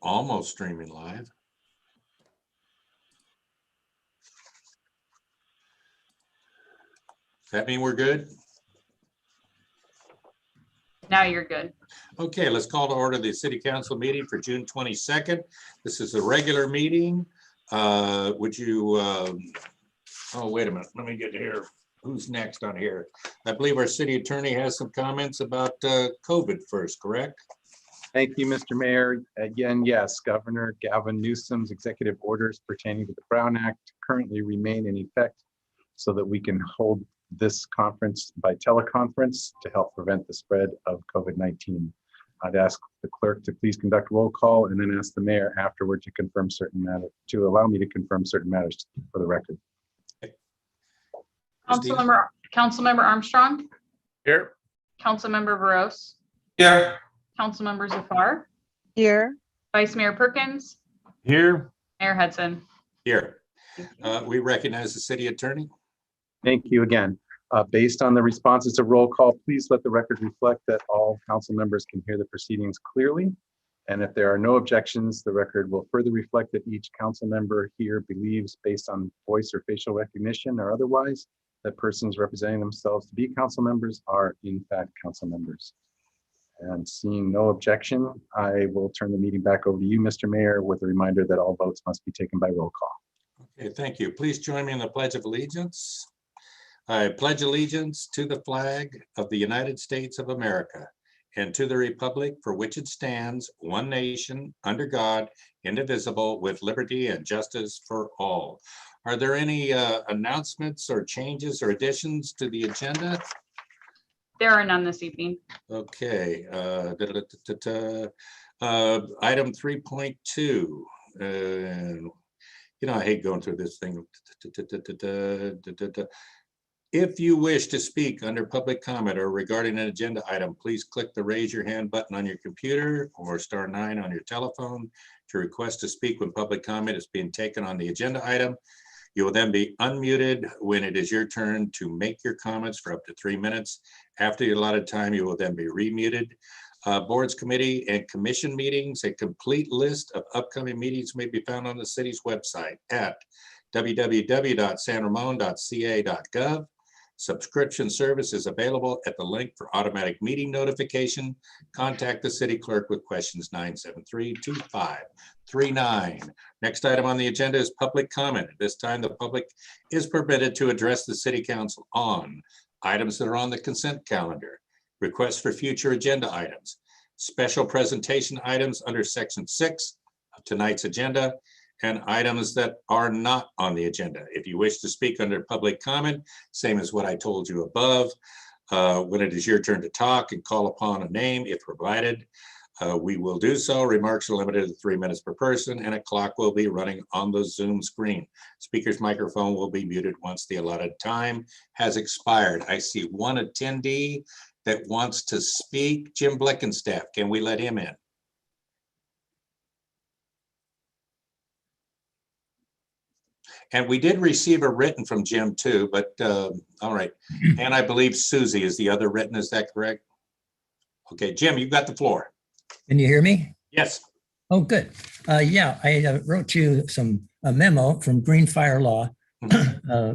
almost streaming live. Does that mean we're good? Now you're good. Okay, let's call to order the City Council meeting for June 22nd. This is a regular meeting. Would you, oh, wait a minute, let me get here. Who's next on here? I believe our city attorney has some comments about COVID first, correct? Thank you, Mr. Mayor. Again, yes, Governor Gavin Newsom's executive orders pertaining to the Brown Act currently remain in effect so that we can hold this conference by teleconference to help prevent the spread of COVID-19. I'd ask the clerk to please conduct roll call and then ask the mayor afterward to confirm certain matters, to allow me to confirm certain matters for the record. Councilmember Armstrong, Here. Councilmember Veros, Here. Councilmember Zafar, Here. Vice Mayor Perkins, Here. Mayor Hudson. Here. We recognize the city attorney. Thank you again. Based on the responses to roll call, please let the record reflect that all council members can hear the proceedings clearly. And if there are no objections, the record will further reflect that each council member here believes, based on voice or facial recognition or otherwise, that persons representing themselves to be council members are in fact council members. And seeing no objection, I will turn the meeting back over to you, Mr. Mayor, with a reminder that all votes must be taken by roll call. Okay, thank you. Please join me in the Pledge of Allegiance. I pledge allegiance to the flag of the United States of America and to the republic for which it stands, one nation, under God, indivisible, with liberty and justice for all. Are there any announcements or changes or additions to the agenda? There are none this evening. Okay. Item 3.2. I hate going through this thing. If you wish to speak under public comment or regarding an agenda item, please click the raise your hand button on your computer or *9 on your telephone to request to speak when public comment is being taken on the agenda item. You will then be unmuted when it is your turn to make your comments for up to 3 minutes. After the allotted time, you will then be remuted. Boards, committee, and commission meetings. A complete list of upcoming meetings may be found on the city's website at www.sanramon.ca.gov. Subscription service is available at the link for automatic meeting notification. Contact the city clerk with questions 973-2539. Next item on the agenda is public comment. At this time, the public is permitted to address the city council on items that are on the consent calendar, requests for future agenda items, special presentation items under section 6 of tonight's agenda, and items that are not on the agenda. If you wish to speak under public comment, same as what I told you above, when it is your turn to talk and call upon a name, if provided, we will do so. Remarks are limited to 3 minutes per person, and a clock will be running on the Zoom screen. Speaker's microphone will be muted once the allotted time has expired. I see one attendee that wants to speak. Jim Bleckenstaff, can we let him in? And we did receive a written from Jim too, but all right. And I believe Susie is the other written, is that correct? Okay, Jim, you've got the floor. Can you hear me? Yes. Oh, good. Yeah, I wrote you a memo from Green Fire Law,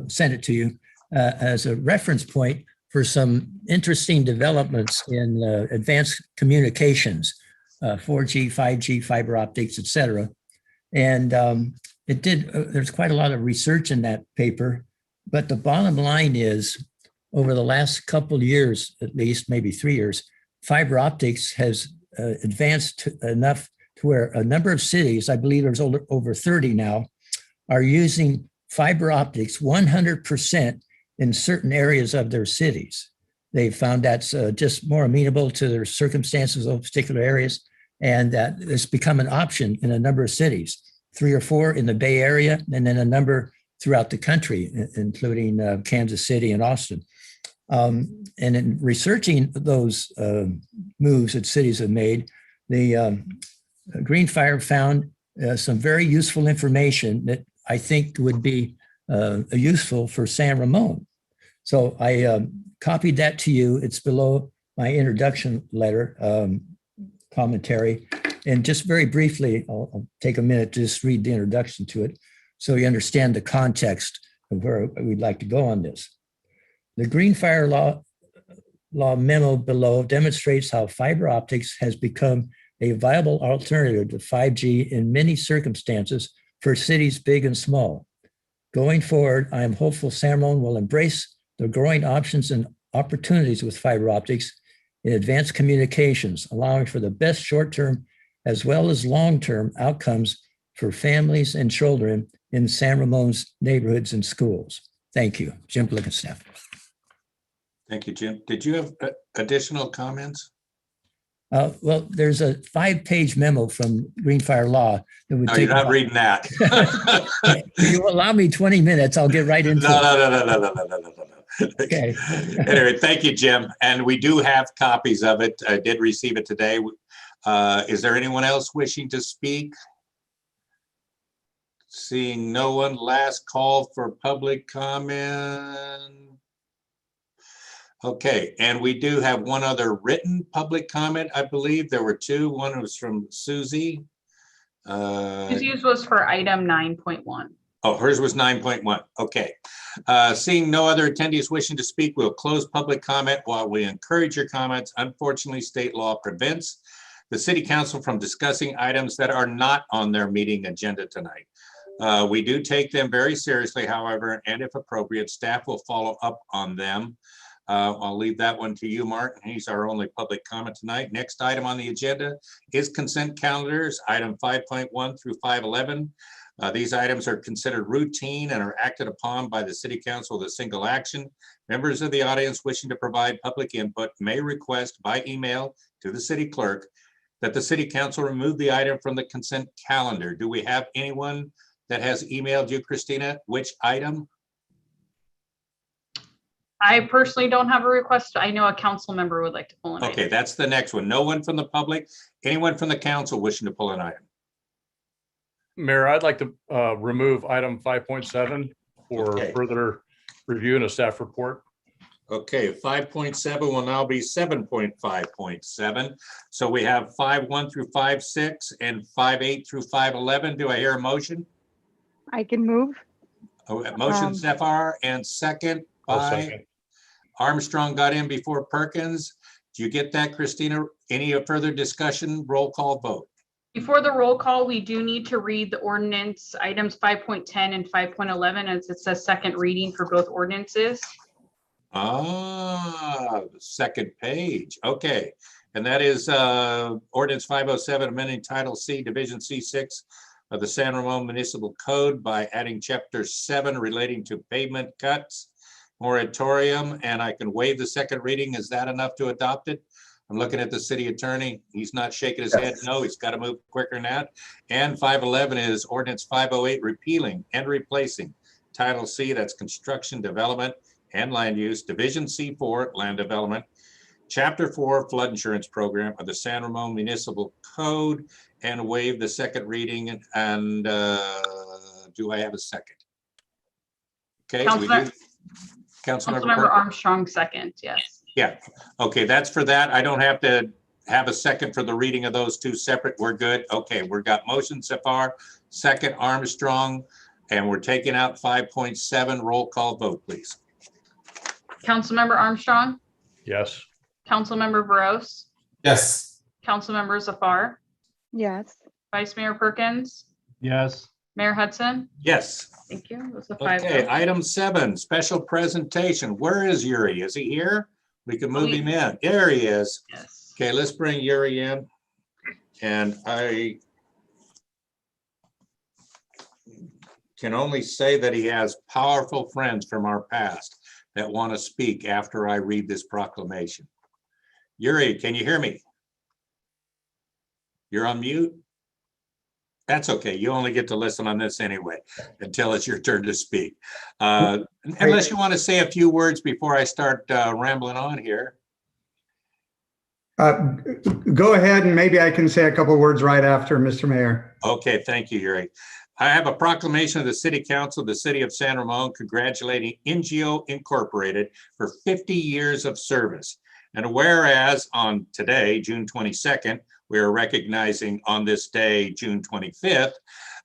sent it to you as a reference point for some interesting developments in advanced communications, 4G, 5G, fiber optics, et cetera. And there's quite a lot of research in that paper, but the bottom line is over the last couple of years, at least maybe 3 years, fiber optics has advanced enough to where a number of cities, I believe there's over 30 now, are using fiber optics 100% in certain areas of their cities. They found that's just more amenable to their circumstances of particular areas, and that it's become an option in a number of cities, 3 or 4 in the Bay Area, and then a number throughout the country, including Kansas City and Austin. And in researching those moves that cities have made, the Green Fire found some very useful information that I think would be useful for San Ramon. So I copied that to you. It's below my introduction letter commentary. And just very briefly, I'll take a minute to just read the introduction to it so you understand the context of where we'd like to go on this. The Green Fire Law memo below demonstrates how fiber optics has become a viable alternative to 5G in many circumstances for cities big and small. Going forward, I am hopeful San Ramon will embrace the growing options and opportunities with fiber optics in advanced communications, allowing for the best short-term as well as long-term outcomes for families and children in San Ramon's neighborhoods and schools. Thank you. Jim Blickenstaff. Thank you, Jim. Did you have additional comments? Well, there's a 5-page memo from Green Fire Law that would No, take. you're not reading that. If you allow me 20 minutes, I'll get right into it. No. Okay. Anyway, thank you, Jim. And we do have copies of it. I did receive it today. Is there anyone else wishing to speak? Seeing no one, last call for public comment. Okay, and we do have one other written public comment, I believe. There were two. One was from Susie. Susie's was for item 9.1. Oh, hers was 9.1. Okay. Seeing no other attendees wishing to speak, we'll close public comment while we encourage your comments. Unfortunately, state law prevents the city council from discussing items that are not on their meeting agenda tonight. We do take them very seriously, however, and if appropriate, staff will follow up on them. I'll leave that one to you, Mark. He's our only public comment tonight. Next item on the agenda is consent calendars, item 5.1 through 511. These items are considered routine and are acted upon by the city council with a single action. Members of the audience wishing to provide public input may request by email to the city clerk that the city council remove the item from the consent calendar. Do we have anyone that has emailed you, Christina? Which item? I personally don't have a request. I know a council member would like to pull an item. Okay, that's the next one. No one from the public, anyone from the council wishing to pull an item? Mayor, I'd like to remove item 5.7 for Okay. further review and a staff report. Okay, 5.7 will now be 7.5.7. So we have 5.1 through 5.6 and 5.8 through 5.11. Do I hear a motion? I can move. Motion Zephyr and second I'll by second. Armstrong got in before Perkins. Do you get that, Christina? Any further discussion? Roll call vote. Before the roll call, we do need to read the ordinance items 5.10 and 5.11 as it says second reading for both ordinances. Ah, the second page. Okay. And that is ordinance 507 amending Title C, Division C6 of the San Ramon Municipal Code by adding Chapter 7 relating to pavement cuts, moratorium, and I can waive the second reading. Is that enough to adopt it? I'm looking at the city attorney. He's not shaking his head. No, he's got to move quicker than that. And 511 is ordinance 508 repealing and replacing Title C, that's construction, development, and land use, Division C4, land development, Chapter 4, flood insurance program of the San Ramon Municipal Code, and waive the second reading. And do I have a second? Okay. Councilmember Armstrong second, yes. Yeah, okay, that's for that. I don't have to have a second for the reading of those two separate. We're good. Okay, we've got motion Zephyr, second Armstrong, and we're taking out 5.7. Roll call vote, please. Councilmember Armstrong, Yes. Councilmember Veros, Yes. Councilmember Zafar, Yes. Vice Mayor Perkins, Yes. Mayor Hudson. Yes. Thank you. That's a 5. Okay, item 7, special presentation. Where is Yuri? Is he here? We can move him in. There he is. Yes. Okay, let's bring Yuri in. And I can only say that he has powerful friends from our past that want to speak after I read this proclamation. Yuri, can you hear me? You're on mute? That's okay. You only get to listen on this anyway, until it's your turn to speak. Unless you want to say a few words before I start rambling on here. Go ahead, and maybe I can say a couple words right after, Mr. Mayor. Okay, thank you, Yuri. I have a proclamation of the City Council of the City of San Ramon congratulating NGO Incorporated for 50 years of service. And whereas on today, June 22nd, we are recognizing on this day, June 25th,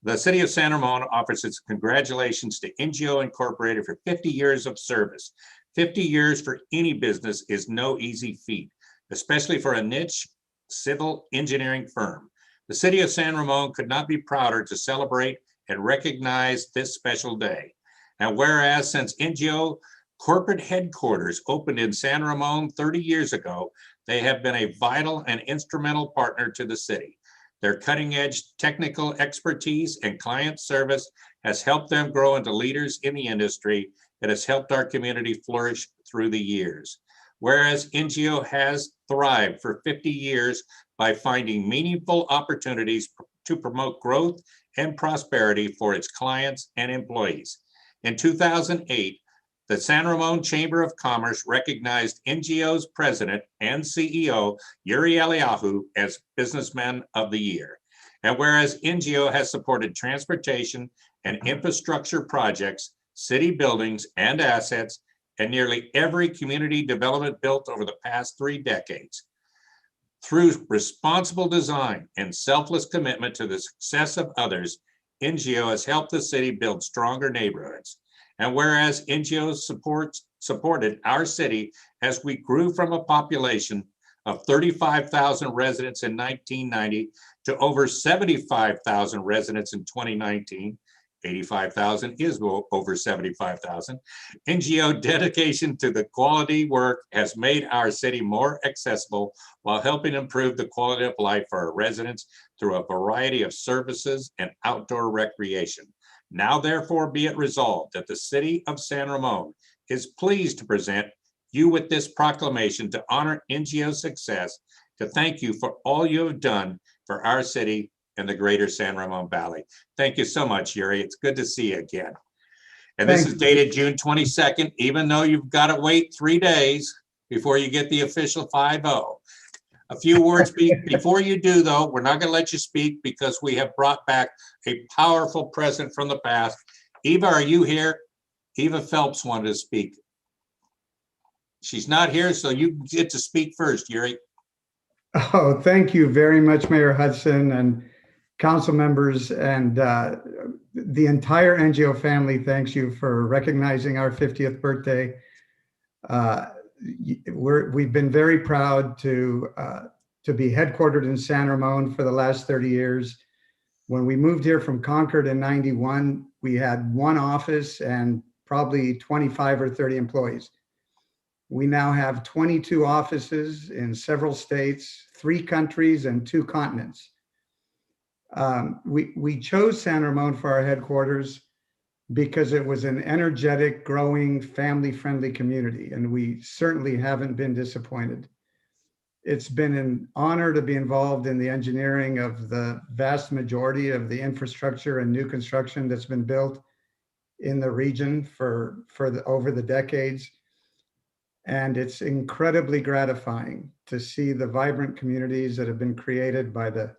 the city of San Ramon offers its congratulations to NGO Incorporated for 50 years of service. 50 years for any business is no easy feat, especially for a niche civil engineering firm. The city of San Ramon could not be prouder to celebrate and recognize this special day. And whereas since NGO corporate headquarters opened in San Ramon 30 years ago, they have been a vital and instrumental partner to the city. Their cutting-edge technical expertise and client service has helped them grow into leaders in the industry that has helped our community flourish through the years. Whereas NGO has thrived for 50 years by finding meaningful opportunities to promote growth and prosperity for its clients and employees. In 2008, the San Ramon Chamber of Commerce recognized NGO's president and CEO, Yuri Eliyahu, as Businessman of the Year. And whereas NGO has supported transportation and infrastructure projects, city buildings and assets, and nearly every community development built over the past 3 decades. Through responsible design and selfless commitment to the success of others, NGO has helped the city build stronger neighborhoods. And whereas NGO supported our city as we grew from a population of 35,000 residents in 1990 to over 75,000 residents in 2019, 85,000 is over 75,000. NGO dedication to the quality work has made our city more accessible while helping improve the quality of life for our residents through a variety of services and outdoor recreation. Now, therefore, be it resolved that the city of San Ramon is pleased to present you with this proclamation to honor NGO's success, to thank you for all you have done for our city and the greater San Ramon Valley. Thank you so much, Yuri. It's good to see you again. And this is dated June 22nd, even though you've got to wait 3 days before you get the official 5-0. A few words before you do, though. We're not going to let you speak because we have brought back a powerful present from the past. Eva, are you here? Eva Phelps wanted to speak. She's not here, so you get to speak first, Yuri. Oh, thank you very much, Mayor Hudson and council members, and the entire NGO family thanks you for recognizing our 50th birthday. We've been very proud to be headquartered in San Ramon for the last 30 years. When we moved here from Concord in '91, we had 1 office and probably 25 or 30 employees. We now have 22 offices in several states, 3 countries, and 2 continents. We chose San Ramon for our headquarters because it was an energetic, growing, family-friendly community, and we certainly haven't been disappointed. It's been an honor to be involved in the engineering of the vast majority of the infrastructure and new construction that's been built in the region over the decades. And it's incredibly gratifying to see the vibrant communities that have been created by the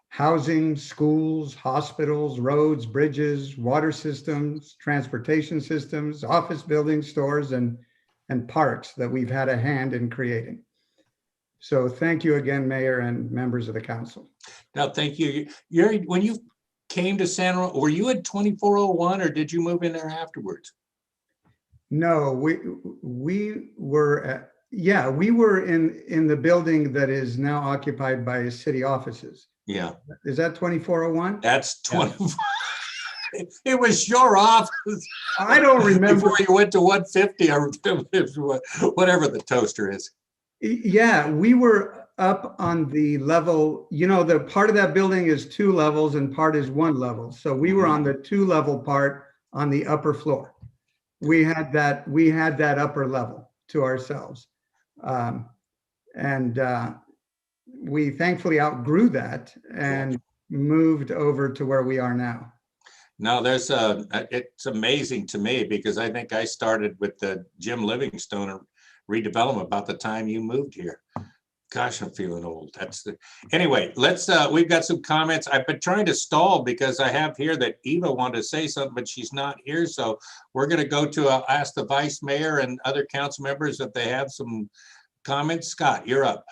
housing, schools, hospitals, roads, bridges, water systems, transportation systems, office buildings, stores, and parks that we've had a hand in creating. So thank you again, Mayor and members of the council. Now, thank you. Yuri, when you came to San Ramon, were you at 2401 or did you move in there afterwards? No, we were in the building that is now occupied by city offices. Yeah. Is that 2401? That's 20. It was your office. I don't remember. Before you went to 150 or whatever the toaster is. Yeah, we were up on the level, the part of that building is 2 levels and part is 1 level. So we were on the 2-level part on the upper floor. We had that upper level to ourselves. We thankfully outgrew that and moved over to where we are now. No, it's amazing to me because I think I started with the Jim Livingstone redevelopment about the time you moved here. Gosh, I'm feeling old. Anyway, we've got some comments. I've been trying to stall because I have here that Eva wanted to say something, but she's not here. So we're going to go to ask the vice mayor and other council members if they have some comments? Scott, you're up.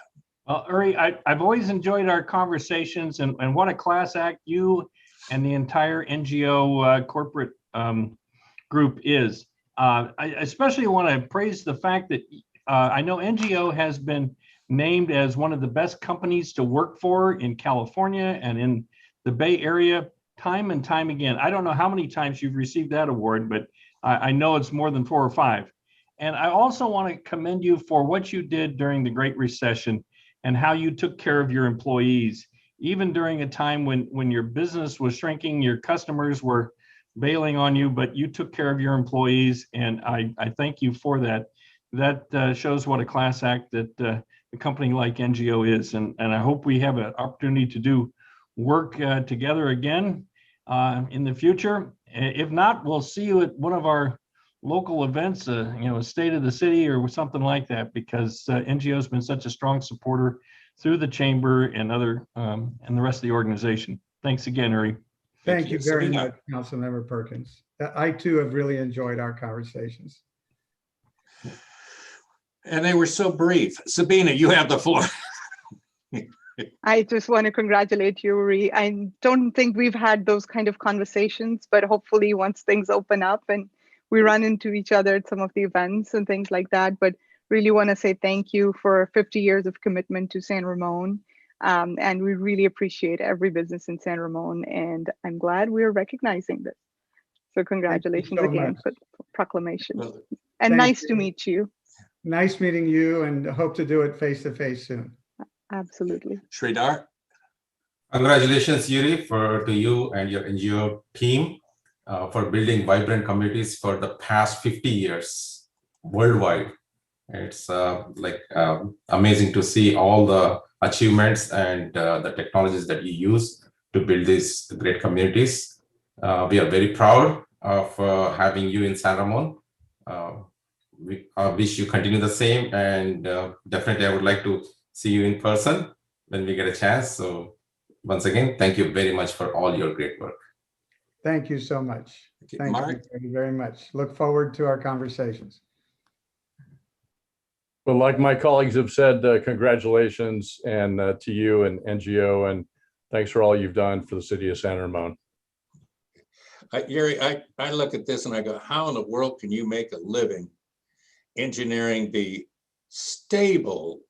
Well, Uri, I've always enjoyed our conversations, and what a class act you and the entire NGO corporate group is. I especially want to praise the fact that I know NGO has been named as one of the best companies to work for in California and in the Bay Area time and time again. I don't know how many times you've received that award, but I know it's more than 4 or 5. And I also want to commend you for what you did during the Great Recession and how you took care of your employees, even during a time when your business was shrinking, your customers were bailing on you, but you took care of your employees. And I thank you for that. That shows what a class act that a company like NGO is. And I hope we have an opportunity to do work together again in the future. If not, we'll see you at one of our local events, State of the City or something like that, because NGO has been such a strong supporter through the chamber and and the rest of the organization. Thanks again, Uri. Thank you very much, Councilmember Perkins. I too have really enjoyed our conversations. And they were so brief. Sabina, you have the floor. I just want to congratulate you, Uri. I don't think we've had those kind of conversations, but hopefully once things open up and we run into each other at some of the events and things like that, but really want to say thank you for 50 years of commitment to San Ramon. And we really appreciate every business in San Ramon, and I'm glad we're recognizing this. So congratulations again for the proclamation. Well, and nice you. to meet you. Nice meeting you, and hope to do it face to face soon. Absolutely. Sridhar? Congratulations, Yuri, to you and your NGO team for building vibrant communities for the past 50 years worldwide. It's amazing to see all the achievements and the technologies that you use to build these great communities. We are very proud of having you in San Ramon. We wish you continue the same, and definitely I would like to see you in person when we get a chance. So once again, thank you very much for all your great work. Thank you so much. Thank Mark? you very much. Look forward to our conversations. Well, like my colleagues have said, congratulations and to you and NGO, and thanks for all you've done for the city of San Ramon. Yuri, I look at this and I go, how in the world can you make a living engineering the stable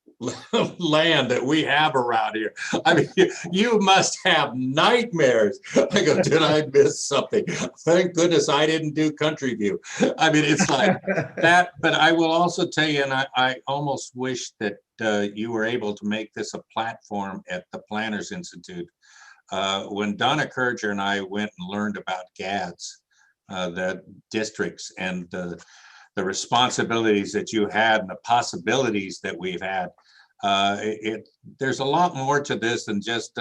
land that we have around here? I mean, you must have nightmares. I go, did I miss something? Thank goodness I didn't do Country View. I mean, it's like that, but I will also tell you, and I almost wish that you were able to make this a platform at the Planners Institute. When Donna Kurger and I went and learned about GADS, the districts, and the responsibilities that you had and the possibilities that we've had, there's a lot more to this than just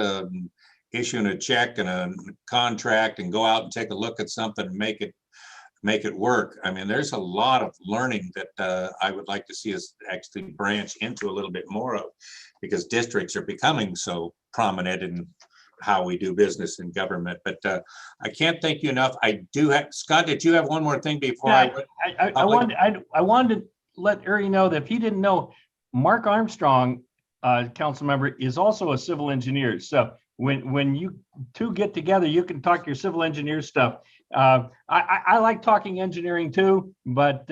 issuing a check and a contract and go out and take a look at something and make it work. I mean, there's a lot of learning that I would like to see us actually branch into a little bit more of, because districts are becoming so prominent in how we do business in government. But I can't thank you enough. I do have, Scott, did you have one more thing before I wanted to let Uri know that if he didn't know, Mark Armstrong, council member, is also a civil engineer. So when you two get together, you can talk your civil engineer stuff. I like talking engineering too, but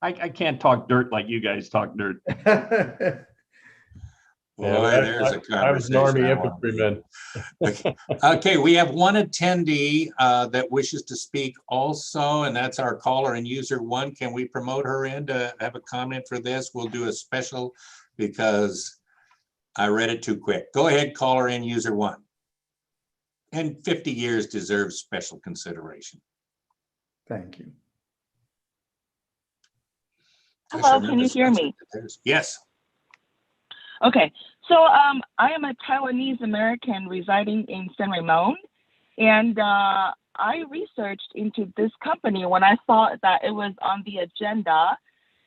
I can't talk dirt like you guys talk dirt. Boy, there's a I was an Army infantryman. Okay, we have one attendee that wishes to speak also, and that's our caller and user 1. Can we promote her in to have a comment for this? We'll do a special because I read it too quick. Go ahead, caller and user 1. And 50 years deserves special consideration. Thank you. Hello, can you hear me? Yes. Okay, so I am a Taiwanese American residing in San Ramon, and I researched into this company when I saw that it was on the agenda,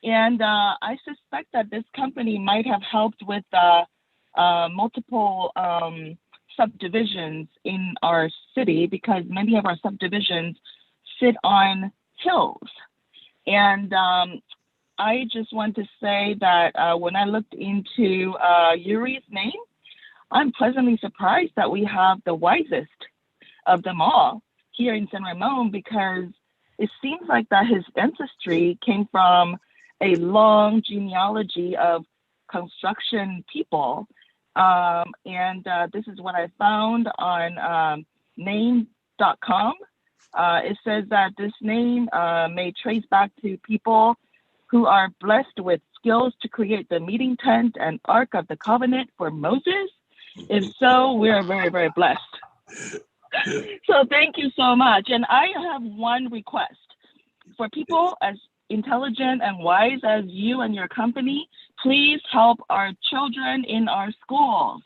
and I suspect that this company might have helped with multiple subdivisions in our city, because many of our subdivisions sit on hills, and I just want to say that when I looked into Yuri's name, I'm pleasantly surprised that we have the wisest of them all here in San Ramon, because it seems like that his ancestry came from a long genealogy of construction people. And this is what I found on name.com. It says that this name may trace back to people who are blessed with skills to create the meeting tent and Ark of the Covenant for Moses. If so, we are very, very blessed. So thank you so much. And I have one request for people as intelligent and wise as you and your company. Please help our children in our schools.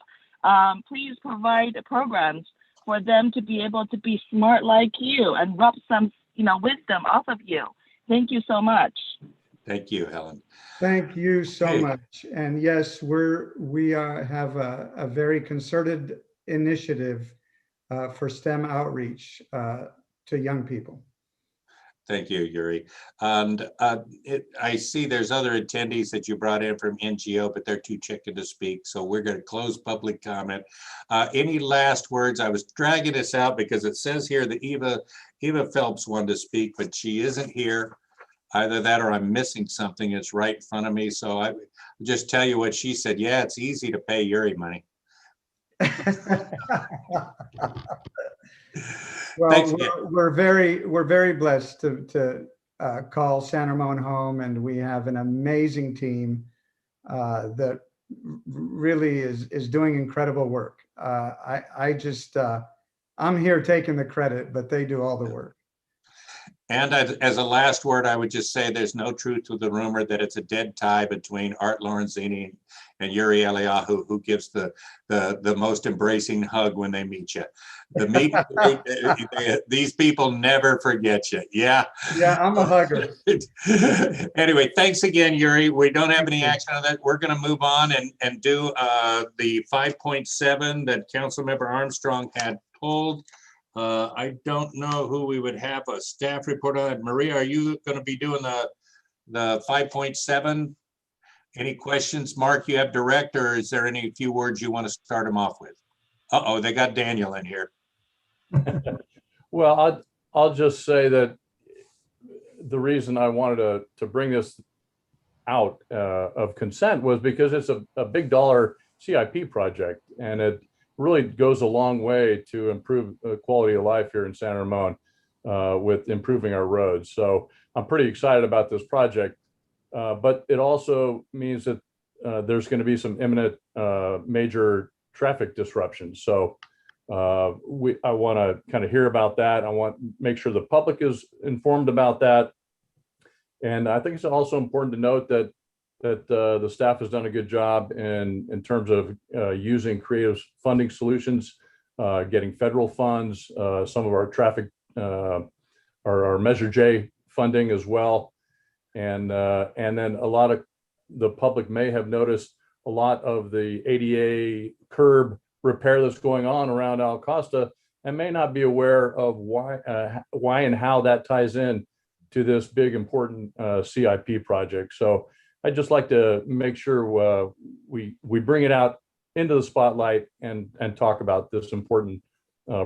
Please provide programs for them to be able to be smart like you and rub some, wisdom off of you. Thank you so much. Thank you, Helen. Thank you so Hey. much. And yes, we have a very concerted initiative for STEM outreach to young people. Thank you, Yuri. And I see there's other attendees that you brought in from NGO, but they're too chicken to speak. So we're going to close public comment. Any last words? I was dragging this out because it says here that Eva Phelps wanted to speak, but she isn't here. Either that or I'm missing something. It's right in front of me. So I just tell you what she said. Yeah, it's easy to pay Yuri money. Well, Thanks again. we're very blessed to call San Ramon home, and we have an amazing team that really is doing incredible work. I'm here taking the credit, but they do all the work. And as a last word, I would just say there's no truth to the rumor that it's a dead tie between Art Lorenzini and Yuri Eliyahu, who gives the most embracing hug when they meet you. These people never forget you. Yeah. Yeah, I'm a hugger. Anyway, thanks again, Yuri. We don't have any action on that. We're going to move on and do the 5.7 that Councilmember Armstrong had pulled. I don't know who we would have a staff report on. Maria, are you going to be doing the 5.7? Any questions? Mark, you have direct, or is there any few words you want to start them off with? Uh-oh, they got Daniel in here. Well, I'll just say that the reason I wanted to bring this out of consent was because it's a big dollar CIP project, and it really goes a long way to improve the quality of life here in San Ramon with improving our roads. So I'm pretty excited about this project, but it also means that there's going to be some imminent major traffic disruptions. So I want to kind of hear about that. I want to make sure the public is informed about that. And I think it's also important to note that the staff has done a good job in terms of using creative funding solutions, getting federal funds, some of our traffic, our Measure J funding as well. And then a lot of the public may have noticed a lot of the ADA curb repair that's going on around Al Costa and may not be aware of why and how that ties in to this big important CIP project. So I'd just like to make sure we bring it out into the spotlight and talk about this important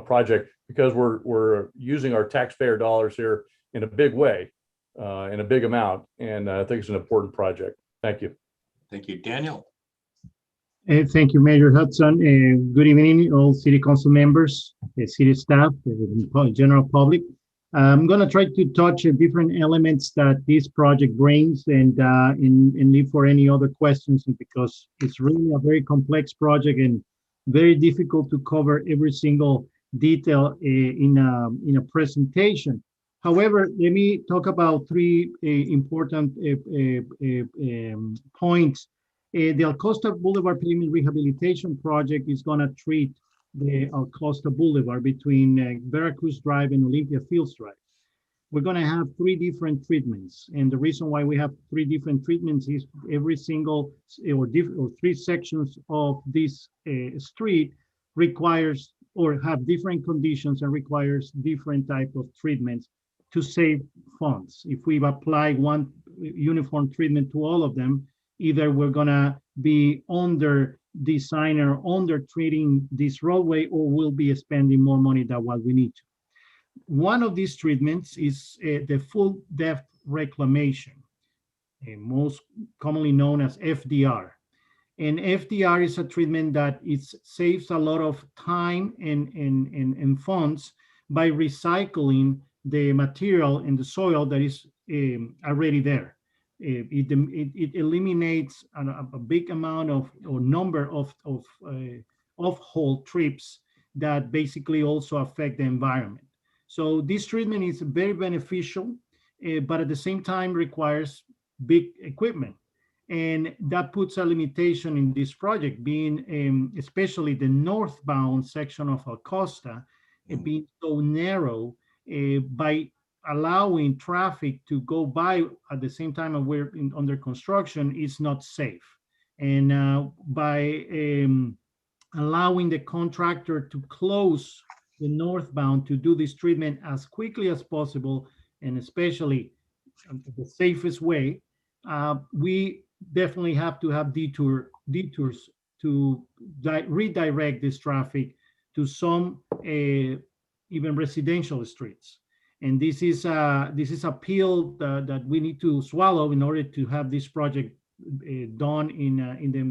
project, because we're using our taxpayer dollars here in a big way, in a big amount, and I think it's an important project. Thank you. Thank you, Daniel. Thank you, Mayor Hudson. Good evening, all City Council members, city staff, general public. I'm going to try to touch different elements that this project brings and leave for any other questions, because it's really a very complex project and very difficult to cover every single detail in a presentation. However, let me talk about three important points. The Al Costa Boulevard Pavement Rehabilitation Project is going to treat the Al Costa Boulevard between Veracruz Drive and Olympia Fields Drive. We're going to have three different treatments. And the reason why we have three different treatments is every single or three sections of this street requires or have different conditions and requires different type of treatments to save funds. If we apply one uniform treatment to all of them. Either we're gonna be under designer, under treating this roadway, or we'll be spending more money than what we need to. One of these treatments is the full depth reclamation, most commonly known as FDR. And FDR is a treatment that it saves a lot of time and funds by recycling the material in the soil that is already there. It eliminates a big amount of, or number of off-hole trips that basically also affect the environment. So this treatment is very beneficial, but at the same time requires big equipment. And that puts a limitation in this project, being especially the northbound section of Costa, being so narrow, by allowing traffic to go by at the same time we're under construction is not safe. And by allowing the contractor to close the northbound to do this treatment as quickly as possible, and especially the safest way, we definitely have to have detours to redirect this traffic to some even residential streets. And this is a pill that we need to swallow in order to have this project done in the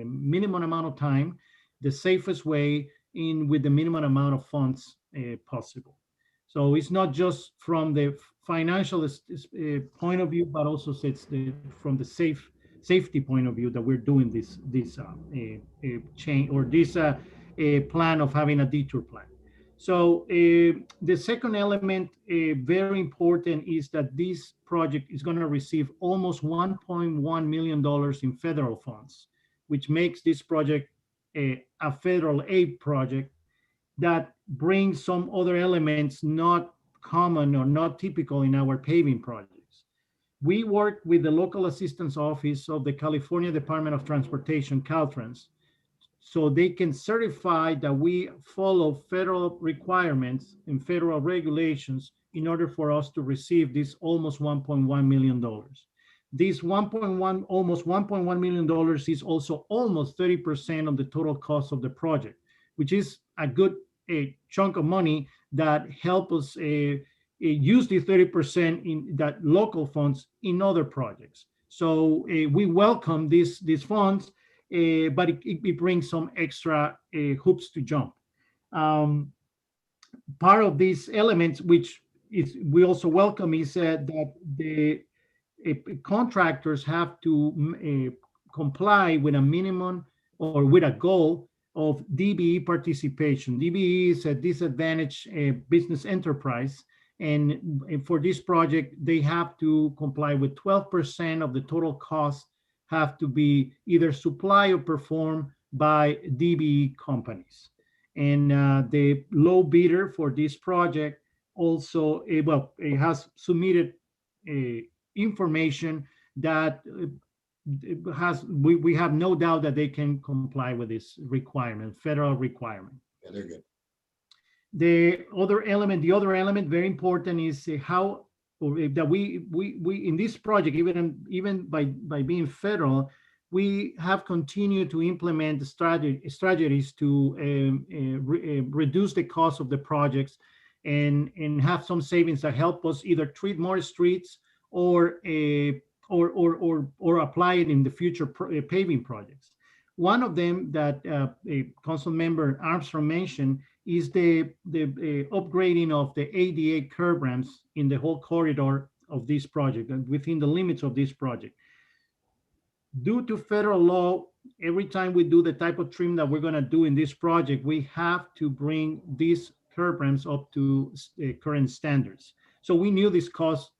minimum amount of time, the safest way, with the minimum amount of funds possible. So it's not just from the financial point of view, but also from the safety point of view that we're doing this change, or this plan of having a detour plan. So the second element, very important, is that this project is going to receive almost $1.1 million in federal funds, which makes this project a federal aid project that brings some other elements not common or not typical in our paving projects. We work with the local assistance office of the California Department of Transportation, Caltrans, so they can certify that we follow federal requirements and federal regulations in order for us to receive this almost $1.1 million. This almost $1.1 million is also almost 30% of the total cost of the project, which is a good chunk of money that help us use the 30% in that local funds in other projects. So we welcome these funds, but it brings some extra hoops to jump. Part of these elements, which we also welcome, is that the contractors have to comply with a minimum or with a goal of DBE participation. DBE is a disadvantaged business enterprise, and for this project, they have to comply with 12% of the total cost have to be either supplied or performed by DBE companies. And the low bidder for this project also, it has submitted information that we have no doubt that they can comply with this requirement, federal requirement. Yeah, they're good. The other element, very important, is how that we in this project, even by being federal, we have continued to implement strategies to reduce the cost of the projects and have some savings that help us either treat more streets or apply it in the future paving projects. One of them that Council Member Armstrong mentioned is the upgrading of the ADA curb ramps in the whole corridor of this project and within the limits of this project. Due to federal law, every time we do the type of trim that we're going to do in this project, we have to bring these curb ramps up to current standards. So we knew this cost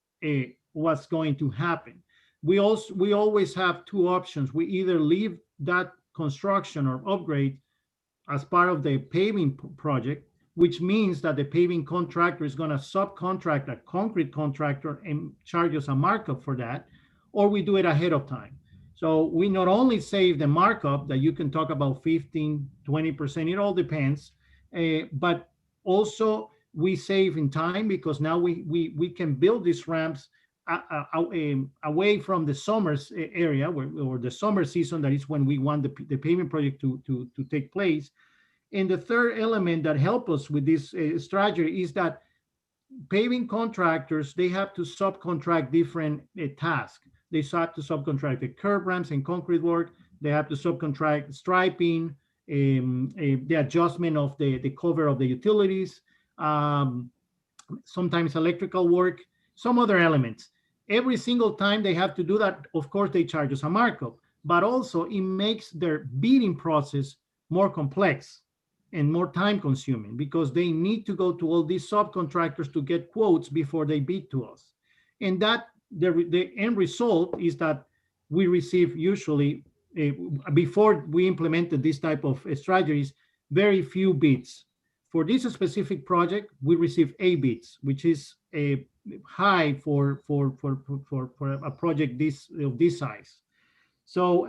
was going to happen. We always have two options. We either leave that construction or upgrade as part of the paving project, which means that the paving contractor is going to subcontract a concrete contractor and charge us a markup for that, or we do it ahead of time. So we not only save the markup that you can talk about 15, 20%, it all depends, but also we save in time because now we can build these ramps away from the summers area or the summer season, that is when we want the paving project to take place. And the third element that help us with this strategy is that paving contractors, they have to subcontract different tasks. They have to subcontract the curb ramps and concrete work. They have to subcontract striping, the adjustment of the cover of the utilities, sometimes electrical work, some other elements. Every single time they have to do that, of course, they charge us a markup, but also it makes their bidding process more complex and more time consuming because they need to go to all these subcontractors to get quotes before they bid to us. And that the end result is that we receive usually, before we implemented this type of strategies, very few bids. For this specific project, we received 8 bids, which is a high for a project of this size. So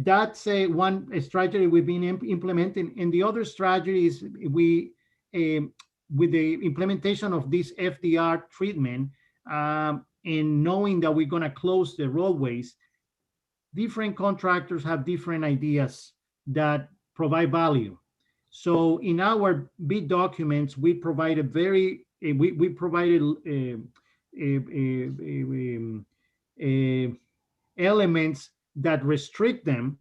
that's one strategy we've been implementing. And the other strategy is with the implementation of this FDR treatment and knowing that we're going to close the roadways, different contractors have different ideas that provide value. So in our bid documents, we provided elements that restrict them,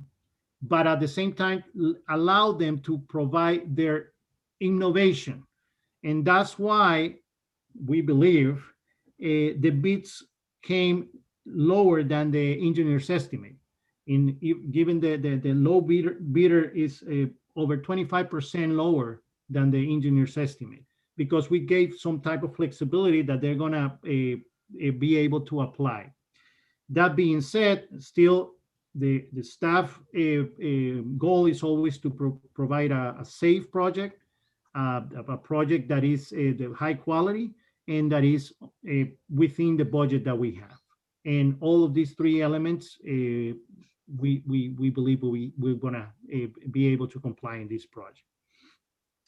but at the same time allow them to provide their innovation. And that's why we believe the bids came lower than the engineer's estimate. Given the low bidder is over 25% lower than the engineer's estimate, because we gave some type of flexibility that they're gonna be able to apply. That being said, still the staff goal is always to provide a safe project, a project that is the high quality and that is within the budget that we have. And all of these 3 elements, we believe we're gonna be able to comply in this project.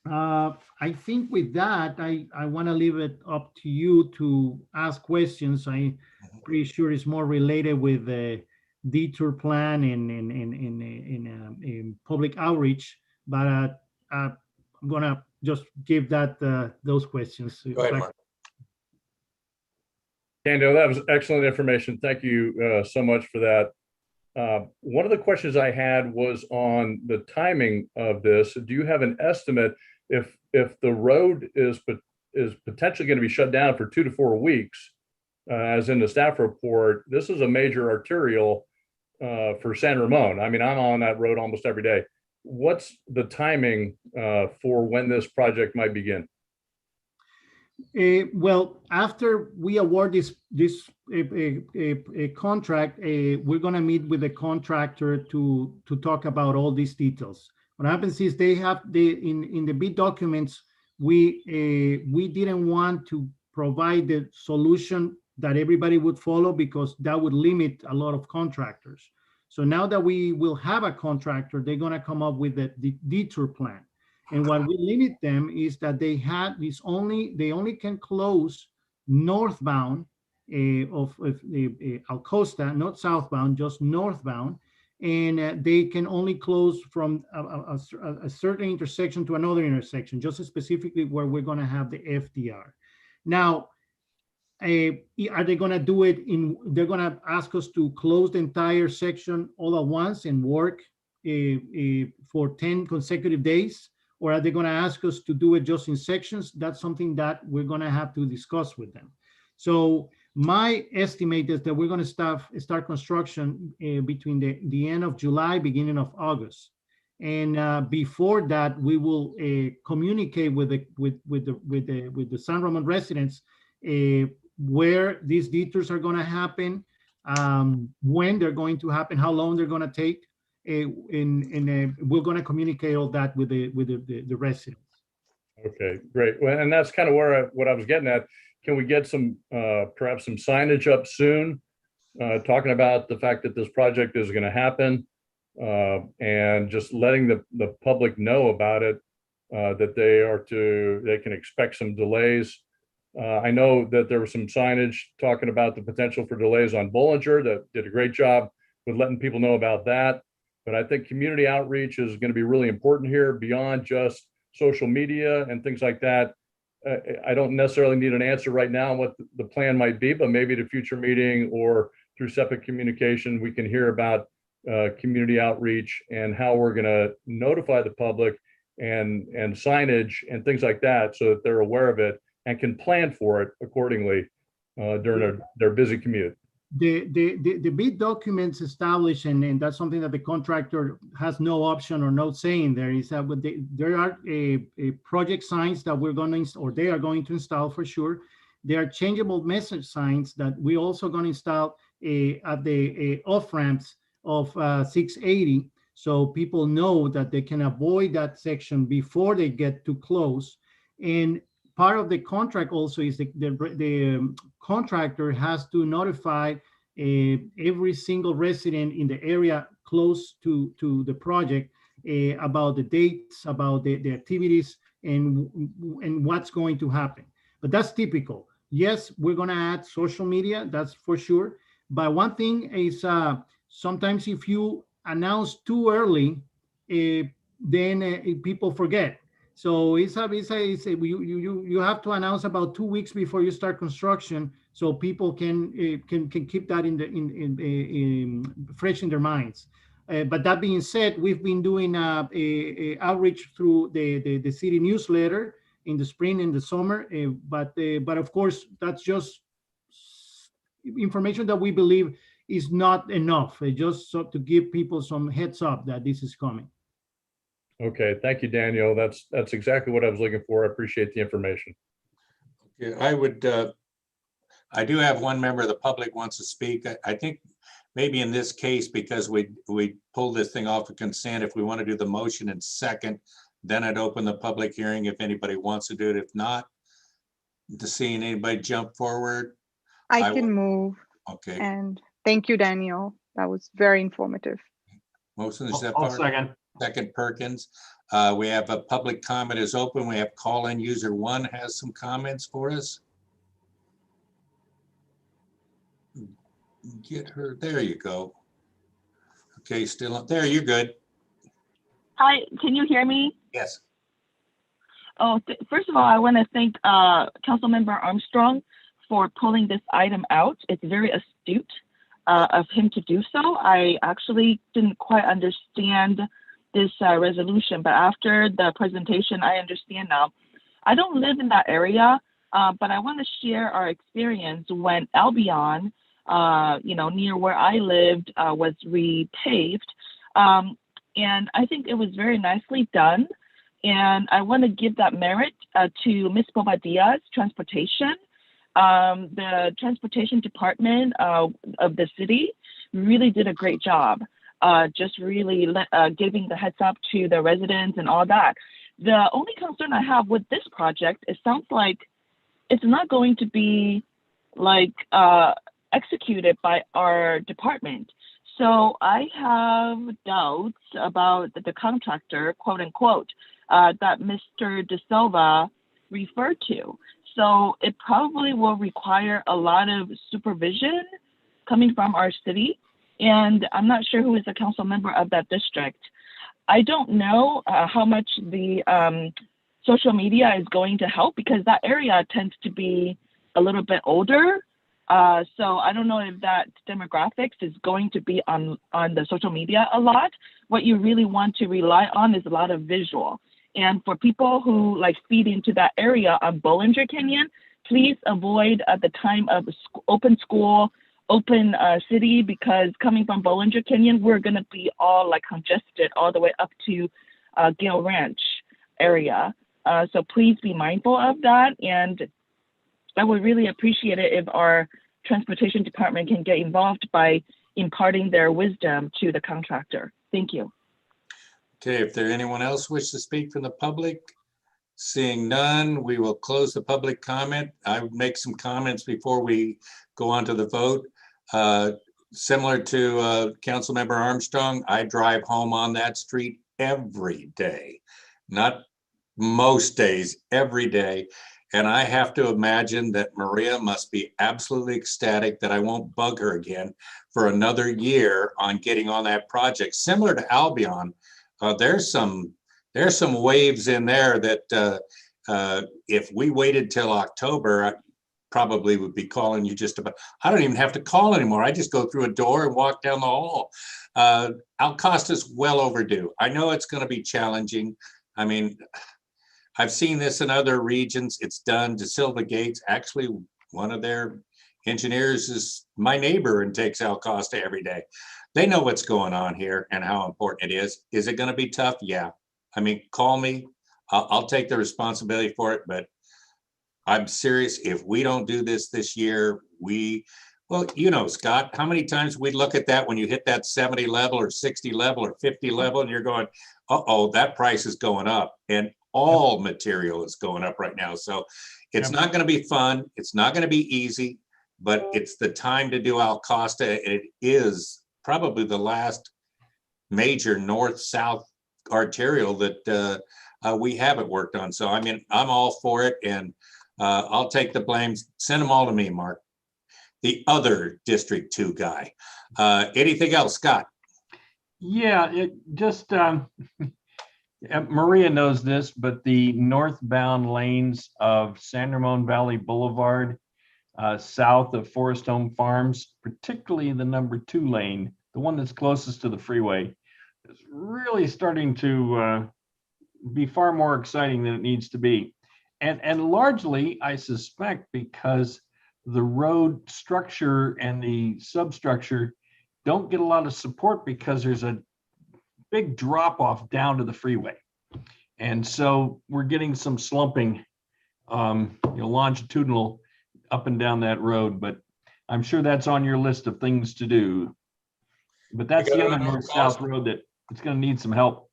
I think with that, I want to leave it up to you to ask questions. I'm pretty sure it's more related with the detour plan and public outreach, but I'm gonna just give those questions. Go ahead, Mark. Candido, that was excellent information. Thank you so much for that. One of the questions I had was on the timing of this. Do you have an estimate if the road is potentially going to be shut down for 2 to 4 weeks, as in the staff report? This is a major arterial for San Ramon. I mean, I'm on that road almost every day. What's the timing for when this project might begin? Well, after we award this contract, we're going to meet with the contractor to talk about all these details. What happens is they have in the bid documents, we didn't want to provide the solution that everybody would follow because that would limit a lot of contractors. So now that we will have a contractor, they're going to come up with the detour plan. And what we limit them is that they only can close northbound of Costa, not southbound, just northbound. And they can only close from a certain intersection to another intersection, just specifically where we're going to have the FDR. Now, are they going to do it they're going to ask us to close the entire section all at once and work for 10 consecutive days? Or are they going to ask us to do it just in sections? That's something that we're going to have to discuss with them. So my estimate is that we're going to start construction between the end of July, beginning of August. And before that, we will communicate with the San Ramon residents where these detours are going to happen, when they're going to happen, how long they're going to take. And we're going to communicate all that with the residents. Okay, great. Well, and that's kind of what I was getting at. Can we get some perhaps some signage up soon, talking about the fact that this project is going to happen, and just letting the public know about it, that they can expect some delays I know that there was some signage talking about the potential for delays on Bollinger that did a great job with letting people know about that. But I think community outreach is going to be really important here beyond just social media and things like that. I don't necessarily need an answer right now on what the plan might be, but maybe at a future meeting or through separate communication, we can hear about community outreach and how we're going to notify the public and signage and things like that so that they're aware of it and can plan for it accordingly during their busy commute. The bid documents established, and that's something that the contractor has no option or no say in there, is that there are a project signs that we're going to install, or they are going to install for sure. There are changeable message signs that we also going to install at the off ramps of 680, so people know that they can avoid that section before they get too close. And part of the contract also is the contractor has to notify every single resident in the area close to the project about the dates, about the activities, and what's going to happen. But that's typical. Yes, we're going to add social media, that's for sure. But one thing is sometimes if you announce too early, then people forget. So you have to announce about 2 weeks before you start construction, so people can keep that in fresh in their minds. But that being said, we've been doing a outreach through the city newsletter in the spring and the summer. But of course, that's just information that we believe is not enough. Just so to give people some heads up that this is coming. Okay, thank you, Daniel. That's exactly what I was looking for. I appreciate the information. Okay, I do have one member of the public wants to speak. I think maybe in this case, because we pulled this thing off of consent, if we want to do the motion in second, then I'd open the public hearing if anybody wants to do it. If not, to seeing anybody jump forward. I can move. Okay. And thank you, Daniel. That was very informative. Motion is that I'll part? second. Second, Perkins. We have a public comment is open. We have call-in user 1 has some comments for us. Get her. There you go. Okay, still up there. You're good. Hi, can you hear me? Yes. Oh, first of all, I want to thank Councilmember Armstrong for pulling this item out. It's very astute of him to do so. I actually didn't quite understand this resolution, but after the presentation, I understand now. I don't live in that area, but I want to share our experience when Albion, near where I lived, was repaved. And I think it was very nicely done. And I want to give that merit to Ms. Bobadia's transportation. The transportation department of the city really did a great job. Just really giving the heads up to the residents and all that. The only concern I have with this project, it sounds like it's not going to be like executed by our department. So I have doubts about the contractor, quote unquote, that Mr. De Silva referred to. So it probably will require a lot of supervision coming from our city. And I'm not sure who is a council member of that district. I don't know how much the social media is going to help, because that area tends to be a little bit older. So I don't know if that demographics is going to be on the social media a lot. What you really want to rely on is a lot of visual. And for people who like feed into that area on Bollinger Canyon, please avoid at the time of open school, open city, because coming from Bollinger Canyon, we're going to be all like congested all the way up to Gale Ranch area. So please be mindful of that. And I would really appreciate it if our transportation department can get involved by imparting their wisdom to the contractor. Thank you. Okay, if there anyone else wish to speak from the public, seeing none, we will close the public comment. I would make some comments before we go on to the vote. Similar to Councilmember Armstrong, I drive home on that street every day, not most days, every day. And I have to imagine that Maria must be absolutely ecstatic that I won't bug her again for another year on getting on that project. Similar to Albion, there's some waves in there that if we waited till October, I probably would be calling you just about. I don't even have to call anymore. I just go through a door and walk down the hall. Costa's well overdue. I know it's going to be challenging. I mean, I've seen this in other regions. It's done. De Silva Gates, actually, one of their engineers is my neighbor and takes Costa every day. They know what's going on here and how important it is. Is it going to be tough? Yeah. I mean, call me. I'll take the responsibility for it, but I'm serious. If we don't do this year, well, you know, Scott, how many times we look at that when you hit that 70 level or 60 level or 50 level and you're going, uh-oh, that price is going up, and all material is going up right now. So it's not going to be fun. It's not going to be easy, but it's the time to do Costa. It is probably the last major north-south arterial that we haven't worked on. So, I mean, I'm all for it, and I'll take the blame. Send them all to me, Mark, the other District 2 guy. Anything else, Scott? Yeah, it just, Maria knows this, but the northbound lanes of San Ramon Valley Boulevard, south of Forest Home Farms, particularly the number 2 lane, the one that's closest to the freeway, is really starting to be far more exciting than it needs to be. And largely, I suspect, because the road structure and the substructure don't get a lot of support because there's a big drop off down to the freeway. And so we're getting some slumping, longitudinal up and down that road, but I'm sure that's on your list of things to do. But that's the other north-south road that it's going to need some help,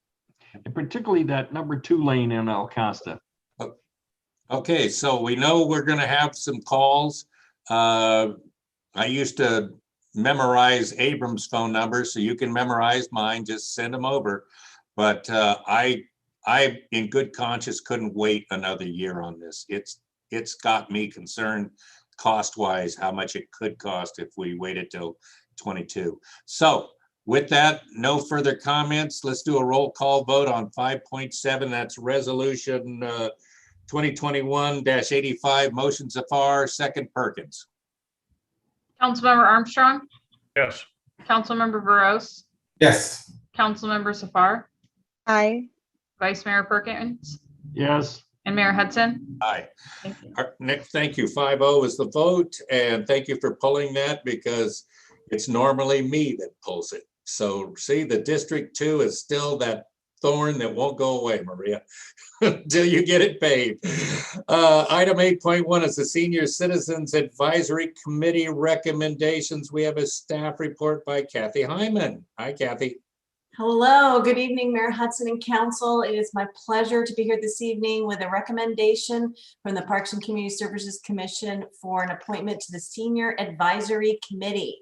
and particularly that number 2 lane in Costa. Okay, so we know we're going to have some calls. I used to memorize Abram's phone number, so you can memorize mine, just send them over. But I in good conscience couldn't wait another year on this. It's got me concerned cost-wise, how much it could cost if we waited till 22. So with that, no further comments. Let's do a roll call vote on 5.7. That's resolution 2021-85. Motion Zafar, second Perkins. Councilmember Armstrong, Yes. Councilmember Burrows, Yes. Councilmember Safar, Aye. Vice Mayor Perkins, Yes. and Mayor Hudson. Aye. Thank you. Next, thank you. 5-0 is the vote, and thank you for pulling that, because it's normally me that pulls it. So see, the District 2 is still that thorn that won't go away, Maria, until you get it paid. Item 8.1 is the Senior Citizens Advisory Committee recommendations. We have a staff report by Kathy Hyman. Hi, Kathy. Hello, good evening, Mayor Hudson and Council. It is my pleasure to be here this evening with a recommendation from the Parks and Community Services Commission for an appointment to the Senior Advisory Committee.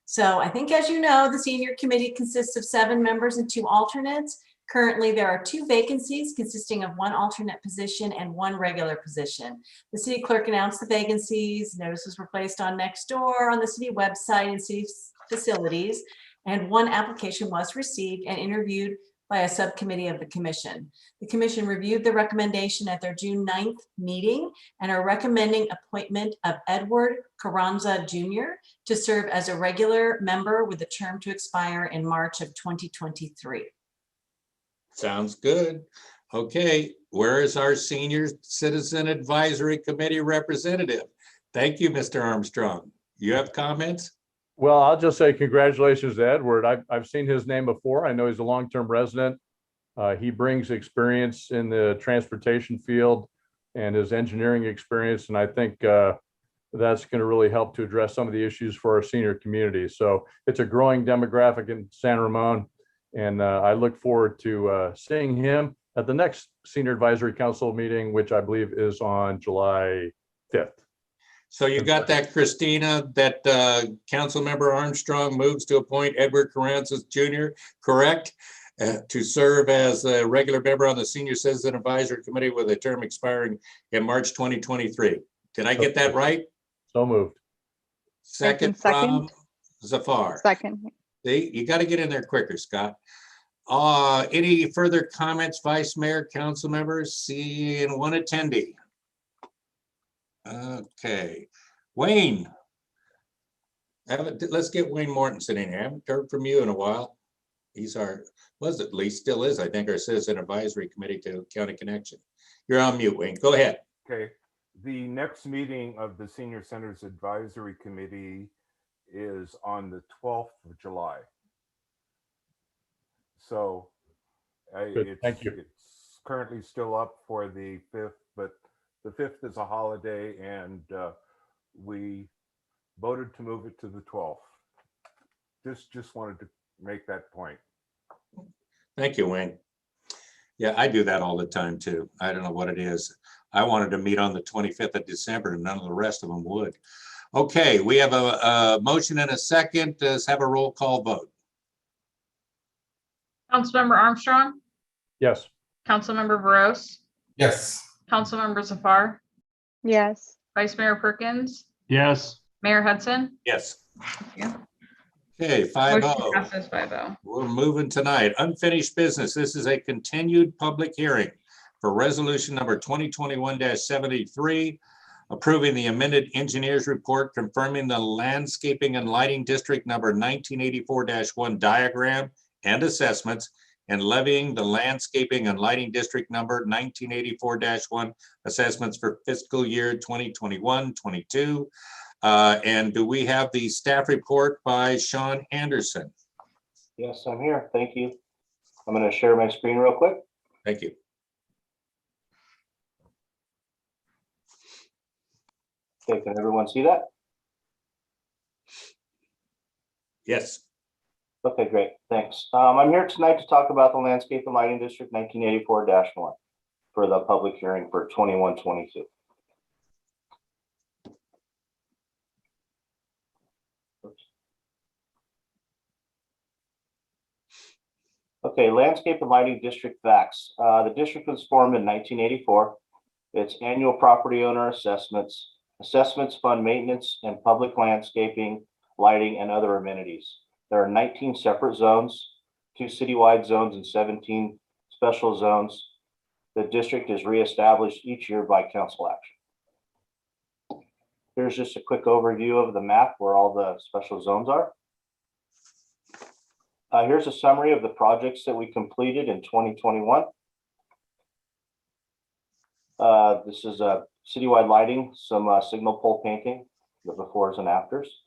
So I think, as you know, the Senior Committee consists of 7 members and 2 alternates. Currently, there are 2 vacancies consisting of 1 alternate position and 1 regular position. The city clerk announced the vacancies. Notices were placed on Nextdoor, on the city website, and city facilities, and 1 application was received and interviewed by a subcommittee of the commission. The commission reviewed the recommendation at their June 9th meeting and are recommending appointment of Edward Carranza Jr. to serve as a regular member with a term to expire in March of 2023. Sounds good. Okay, where is our Senior Citizen Advisory Committee representative? Thank you, Mr. Armstrong. You have comments? Well, I'll just say congratulations to Edward. I've seen his name before. I know he's a long-term resident. He brings experience in the transportation field and his engineering experience, and I think that's going to really help to address some of the issues for our senior community. So it's a growing demographic in San Ramon, and I look forward to seeing him at the next Senior Advisory Council meeting, which I believe is on July 5th. So you got that, Christina, that Councilmember Armstrong moves to appoint Edward Carranza Jr., correct? to serve as a regular member on the Senior Citizen Advisory Committee with a term expiring in March 2023. Did I get that right? So moved. Second from Zafar. Second. See, you got to get in there quicker, Scott. Any further comments, Vice Mayor, council members? Seeing one attendee. Okay, Wayne. Let's get Wayne Mortensen in here. I haven't heard from you in a while. He's our, was at least still is, I think, our Citizen Advisory Committee to County Connection. You're on mute, Wayne. Go ahead. Okay. The next meeting of the Senior Centers Advisory Committee is on the 12th of July. So Thank you. It's currently still up for the 5th, but the 5th is a holiday and we voted to move it to the 12th. Just wanted to make that point. Thank you, Wayne. Yeah, I do that all the time too. I don't know what it is. I wanted to meet on the 25th of December and none of the rest of them would. Okay, we have a motion and a second. Let's have a roll call vote. Councilmember Armstrong, Yes. Councilmember Veros, Yes. Councilmember Zafar, Yes. Vice Mayor Perkins, Yes. Mayor Hudson. Yes. Yeah. Okay, Motion 5-0. passes 5-0. We're moving tonight. Unfinished business. This is a continued public hearing for resolution number 2021-73, approving the amended engineer's report confirming the landscaping and lighting district number 1984-1 diagram and assessments and levying the landscaping and lighting district number 1984-1 assessments for fiscal year 2021-22. And do we have the staff report by Sean Anderson? Yes, I'm here. Thank you. I'm going to share my screen real quick. Thank you. Okay, can everyone see that? Yes. Okay, great. Thanks. I'm here tonight to talk about the Landscape and Lighting District 1984-1 for the public hearing for 21-22. Okay, Landscape and Lighting District facts. The district was formed in 1984. Its annual property owner assessments fund maintenance and public landscaping, lighting, and other amenities. There are 19 separate zones, 2 citywide zones, and 17 special zones. The district is reestablished each year by council action. Here's just a quick overview of the map where all the special zones are. Here's a summary of the projects that we completed in 2021. This is a citywide lighting, some signal pole painting, the befores and afters.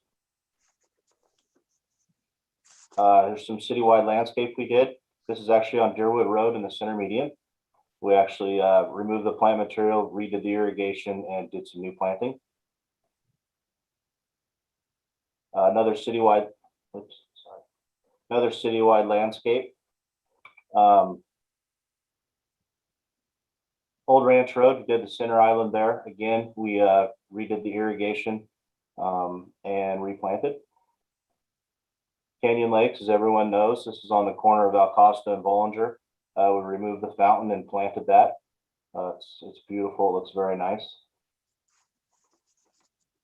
There's some citywide landscape we did. This is actually on Deerwood Road in the center median. We actually removed the plant material, redid the irrigation, and did some new planting. Another citywide landscape. Old Ranch Road, we did the center island there. Again, we redid the irrigation and replanted. Canyon Lakes, as everyone knows, this is on the corner of Costa and Bollinger. We removed the fountain and planted that. It's beautiful, it looks very nice.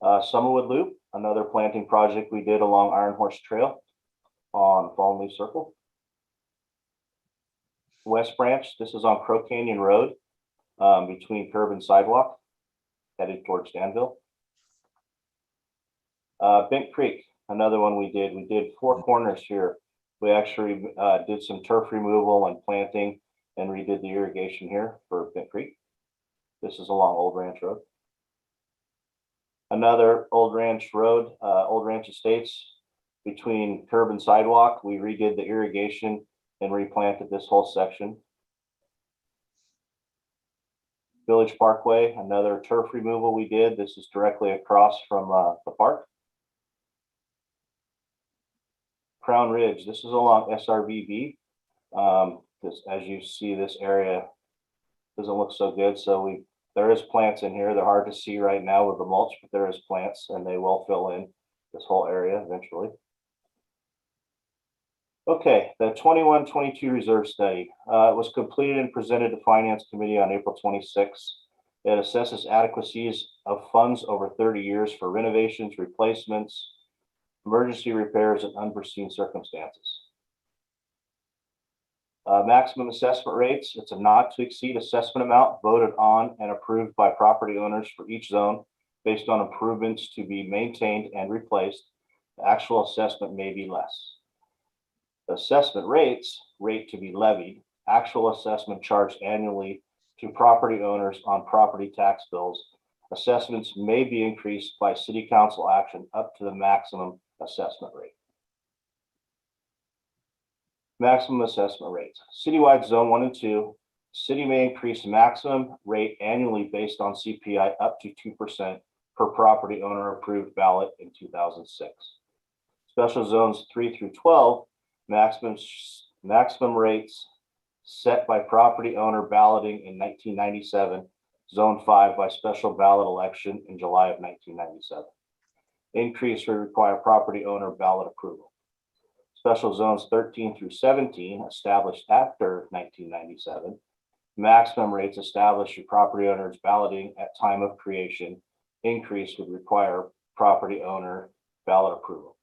Summerwood Loop, another planting project we did along Iron Horse Trail on Fallen Leaf Circle. West Branch, this is on Crow Canyon Road between curb and sidewalk, headed towards Danville. Bent Creek, another one we did. We did 4 corners here. We actually did some turf removal and planting and redid the irrigation here for Bent Creek. This is along Old Ranch Road. Another Old Ranch Road, Old Ranch Estates, between curb and sidewalk. We redid the irrigation and replanted this whole section. Village Parkway, another turf removal we did. This is directly across from the park. Crown Ridge, this is along SRVB. As you see, this area doesn't look so good. So there is plants in here. They're hard to see right now with the mulch, but there is plants and they will fill in this whole area eventually. Okay, the 21-22 reserve study was completed and presented to Finance Committee on April 26th. It assesses adequacies of funds over 30 years for renovations, replacements, emergency repairs, and unforeseen circumstances. Maximum assessment rates, it's a not to exceed assessment amount voted on and approved by property owners for each zone based on improvements to be maintained and replaced. The actual assessment may be less. Assessment rates, rate to be levied, actual assessment charged annually to property owners on property tax bills. Assessments may be increased by city council action up to the maximum assessment rate. Maximum assessment rates. Citywide zone 1 and 2, city may increase maximum rate annually based on CPI up to 2% per property owner approved ballot in 2006. Special zones 3 through 12, maximum rates set by property owner balloting in 1997, zone 5 by special ballot election in July of 1997. Increase will require property owner ballot approval. Special zones 13 through 17, established after 1997, maximum rates established through property owners balloting at time of creation. Increase would require property owner ballot approval.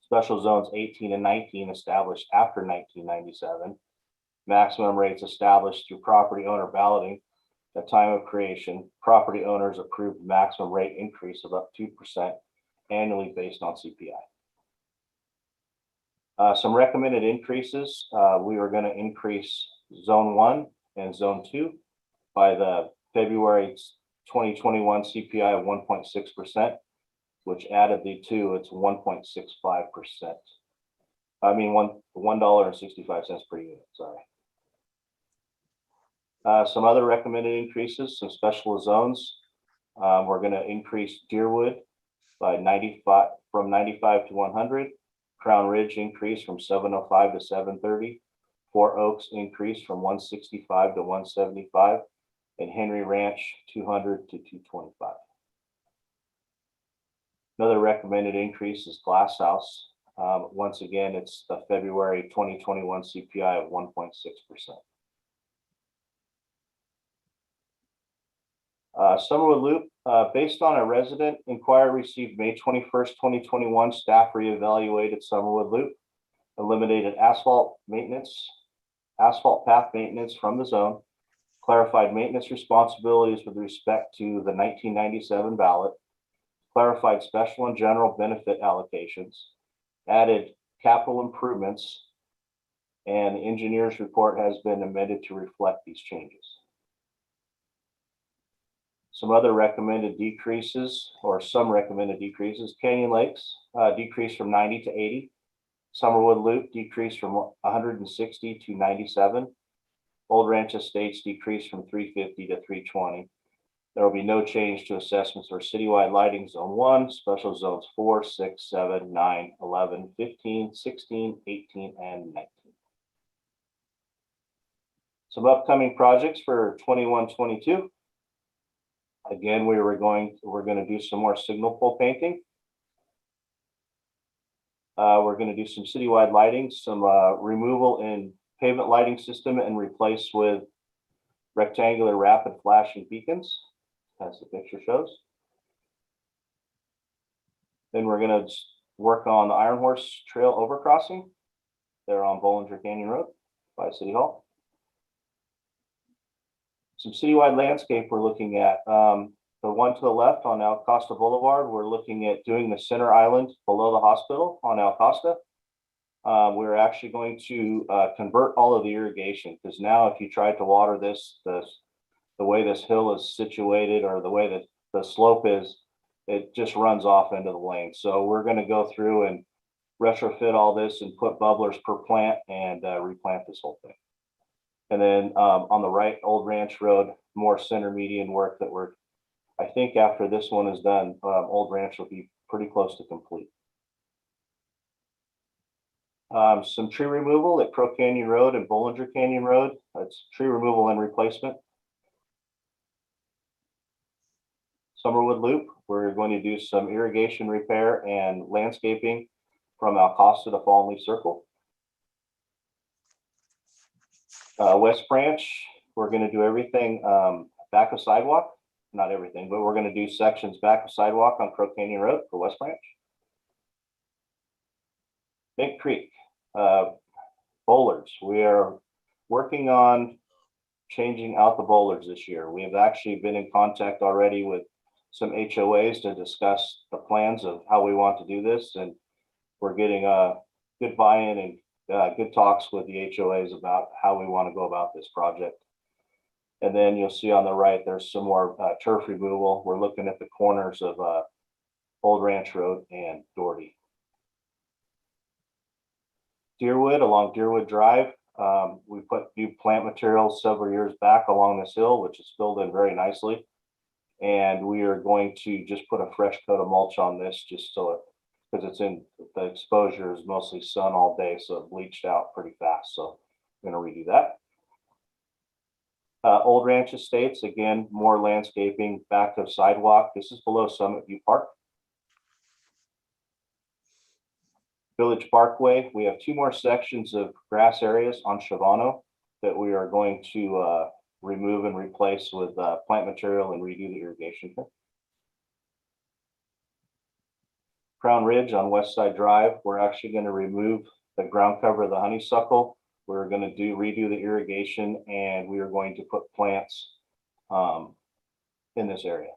Special zones 18 and 19, established after 1997, maximum rates established through property owner balloting at time of creation. Property owners approved maximum rate increase of up to 2% annually based on CPI. Some recommended increases. We are going to increase zone 1 and zone 2 by the February 2021 CPI of 1.6%, which added the 2, it's 1.65%. I mean, $1.65 per unit, sorry. Some other recommended increases, some special zones. We're going to increase Deerwood by 95 from 95 to 100. Crown Ridge increase from 705 to 730. Four Oaks increase from 165 to 175. And Henry Ranch 200 to 225. Another recommended increase is Glass House. Once again, it's the February 2021 CPI of 1.6%. Summerwood Loop, based on a resident inquiry received May 21st, 2021, staff reevaluated Summerwood Loop, eliminated asphalt path maintenance from the zone, clarified maintenance responsibilities with respect to the 1997 ballot, clarified special and general benefit allocations, added capital improvements, and the engineer's report has been amended to reflect these changes. Some other recommended decreases, or some recommended decreases: Canyon Lakes decreased from 90 to 80. Summerwood Loop decreased from 160 to 97. Old Ranch Estates decreased from 350 to 320. There will be no change to assessments for citywide lighting zone 1, special zones 4, 6, 7, 9, 11, 15, 16, 18, and 19. Some upcoming projects for 21-22. Again, we're going to do some more signal pole painting. We're going to do some citywide lighting, some removal in pavement lighting system and replace with rectangular rapid flashing beacons, as the picture shows. Then we're going to work on the Iron Horse Trail overcrossing. They're on Bollinger Canyon Road by City Hall. Some citywide landscape we're looking at. The one to the left on El Costa Boulevard, we're looking at doing the center island below the hospital on El Costa. We're actually going to convert all of the irrigation, because now if you try to water this, the way this hill is situated, or the way that the slope is, it just runs off into the lane. So we're going to go through and retrofit all this and put bubblers per plant and replant this whole thing. And then on the right, Old Ranch Road, more center median work that I think after this one is done, Old Ranch will be pretty close to complete. Some tree removal at Crow Canyon Road and Bollinger Canyon Road. That's tree removal and replacement. Summerwood Loop, we're going to do some irrigation repair and landscaping from Al Costa to Falmley Circle. West Branch, we're gonna do everything back of sidewalk, not everything, but we're gonna do sections back of sidewalk on Crow Canyon Road for West Branch. Big Creek, boulders, we are working on changing out the boulders this year. We have actually been in contact already with some HOAs to discuss the plans of how we want to do this, and we're getting a good buy-in and good talks with the HOAs about how we want to go about this project. And then you'll see on the right, there's some more turf removal. We're looking at the corners of Old Ranch Road and Doherty. Deerwood, along Deerwood Drive, we put new plant materials several years back along this hill, which is filled in very nicely. And we are going to just put a fresh coat of mulch on this, just so because it's in the exposure is mostly sun all day, so it bleached out pretty fast. So I'm going to redo that. Old Ranch Estates, again, more landscaping back of sidewalk. This is below Summit View Park. Village Parkway, we have 2 more sections of grass areas on Shavano that we are going to remove and replace with plant material and redo the irrigation. Crown Ridge on West Side Drive, we're actually going to remove the ground cover of the honeysuckle. We're going to redo the irrigation, and we are going to put plants in this area.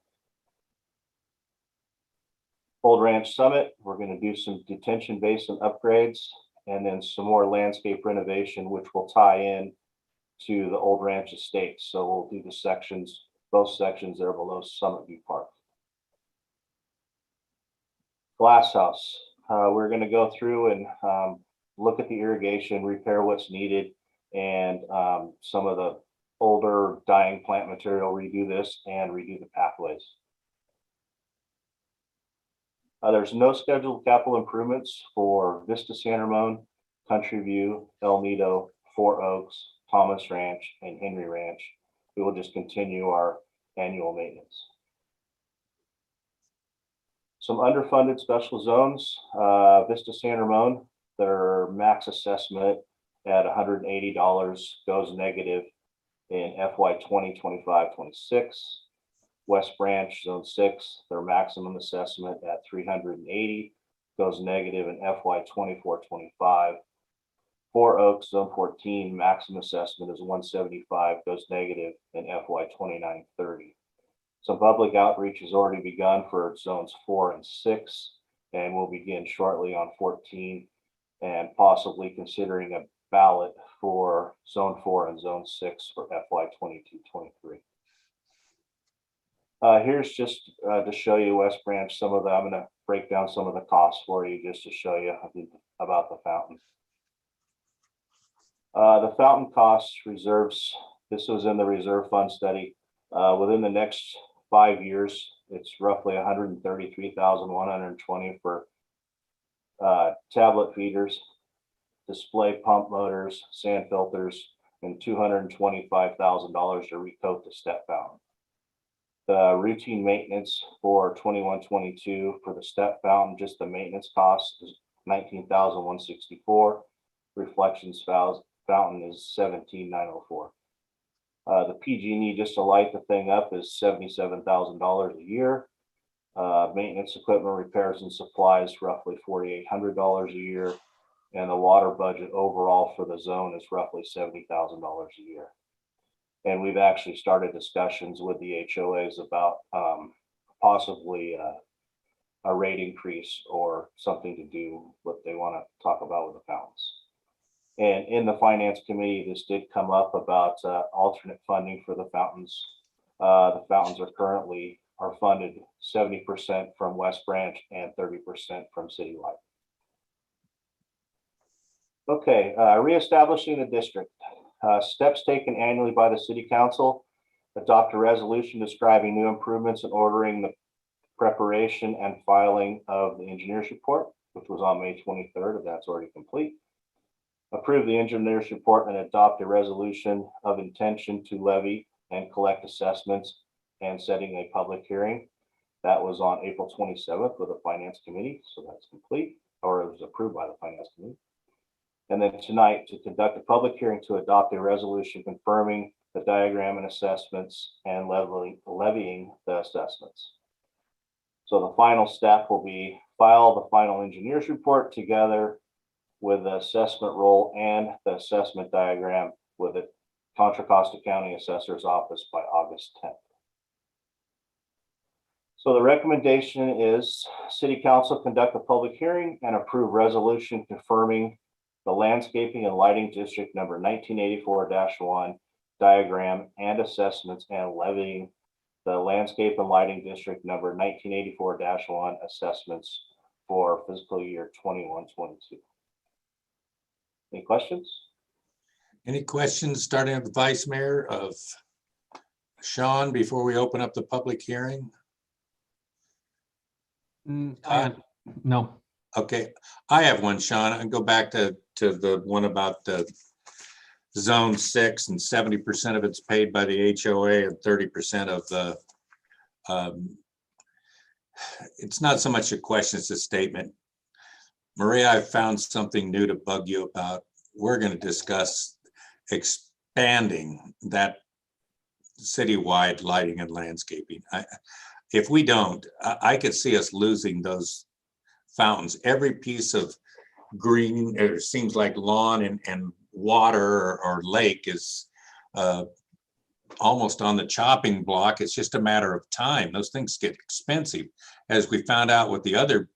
Old Ranch Summit, we're going to do some detention basin upgrades and then some more landscape renovation, which will tie in to the Old Ranch Estates. So we'll do the sections, both sections that are below Summit View Park. Glass House, we're going to go through and look at the irrigation, repair what's needed, and some of the older dying plant material, redo this and redo the pathways. There's no scheduled capital improvements for Vista San Ramon, Country View, El Nido, Four Oaks, Thomas Ranch, and Henry Ranch. We will just continue our annual maintenance. Some underfunded special zones, Vista San Ramon, their max assessment at $180 goes negative in FY 2025-26. West Branch Zone 6, their maximum assessment at $380 goes negative in FY 24-25. Four Oaks Zone 14, maximum assessment is $175, goes negative in FY 29-30. Some public outreach has already begun for zones 4 and 6, and will begin shortly on 14, and possibly considering a ballot for zone 4 and zone 6 for FY 22-23. Here's just to show you West Branch, some of the, I'm going to break down some of the costs for you just to show you about the fountain. The fountain costs reserves, this was in the reserve fund study. Within the next 5 years, it's roughly $133,120 for tablet feeders, display pump motors, sand filters, and $225,000 to recoat the step fountain. The routine maintenance for 21-22 for the step fountain, just the maintenance cost is $19,164. Reflections fountain is $17,904. The PG&E just to light the thing up is $77,000 a year. Maintenance equipment repairs and supplies roughly $4,800 a year, and the water budget overall for the zone is roughly $70,000 a year. And we've actually started discussions with the HOAs about possibly a rate increase or something to do what they want to talk about with the fountains. And in the finance committee, this did come up about alternate funding for the fountains. The fountains are currently funded 70% from West Branch and 30% from citywide. Okay, reestablishing the district. Steps taken annually by the city council. Adopt a resolution describing new improvements and ordering the preparation and filing of the engineer's report, which was on May 23rd, if that's already complete. Approve the engineer's report and adopt a resolution of intention to levy and collect assessments and setting a public hearing. That was on April 27th with the finance committee, so that's complete, or it was approved by the finance committee. And then tonight to conduct a public hearing to adopt a resolution confirming the diagram and assessments and levying the assessments. So the final step will be file the final engineer's report together with the assessment roll and the assessment diagram with the Contra Costa County Assessor's Office by August 10th. So the recommendation is City Council conduct a public hearing and approve resolution confirming the landscaping and lighting district number 1984-1 diagram and assessments and levying the landscape and lighting district number 1984-1 assessments for fiscal year 21-22. Any questions? Any questions, starting at the Vice Mayor of Sean, before we open up the public hearing? No. Okay, I have one, Sean. I go back to the one about the Zone 6 and 70% of it's paid by the HOA and 30% of the, it's not so much a question, it's a statement. Maria, I found something new to bug you about. We're going to discuss expanding that citywide lighting and landscaping. If we don't, I could see us losing those fountains. Every piece of green, it seems like lawn and water or lake is almost on the chopping block. It's just a matter of time. Those things get expensive, as we found out with the other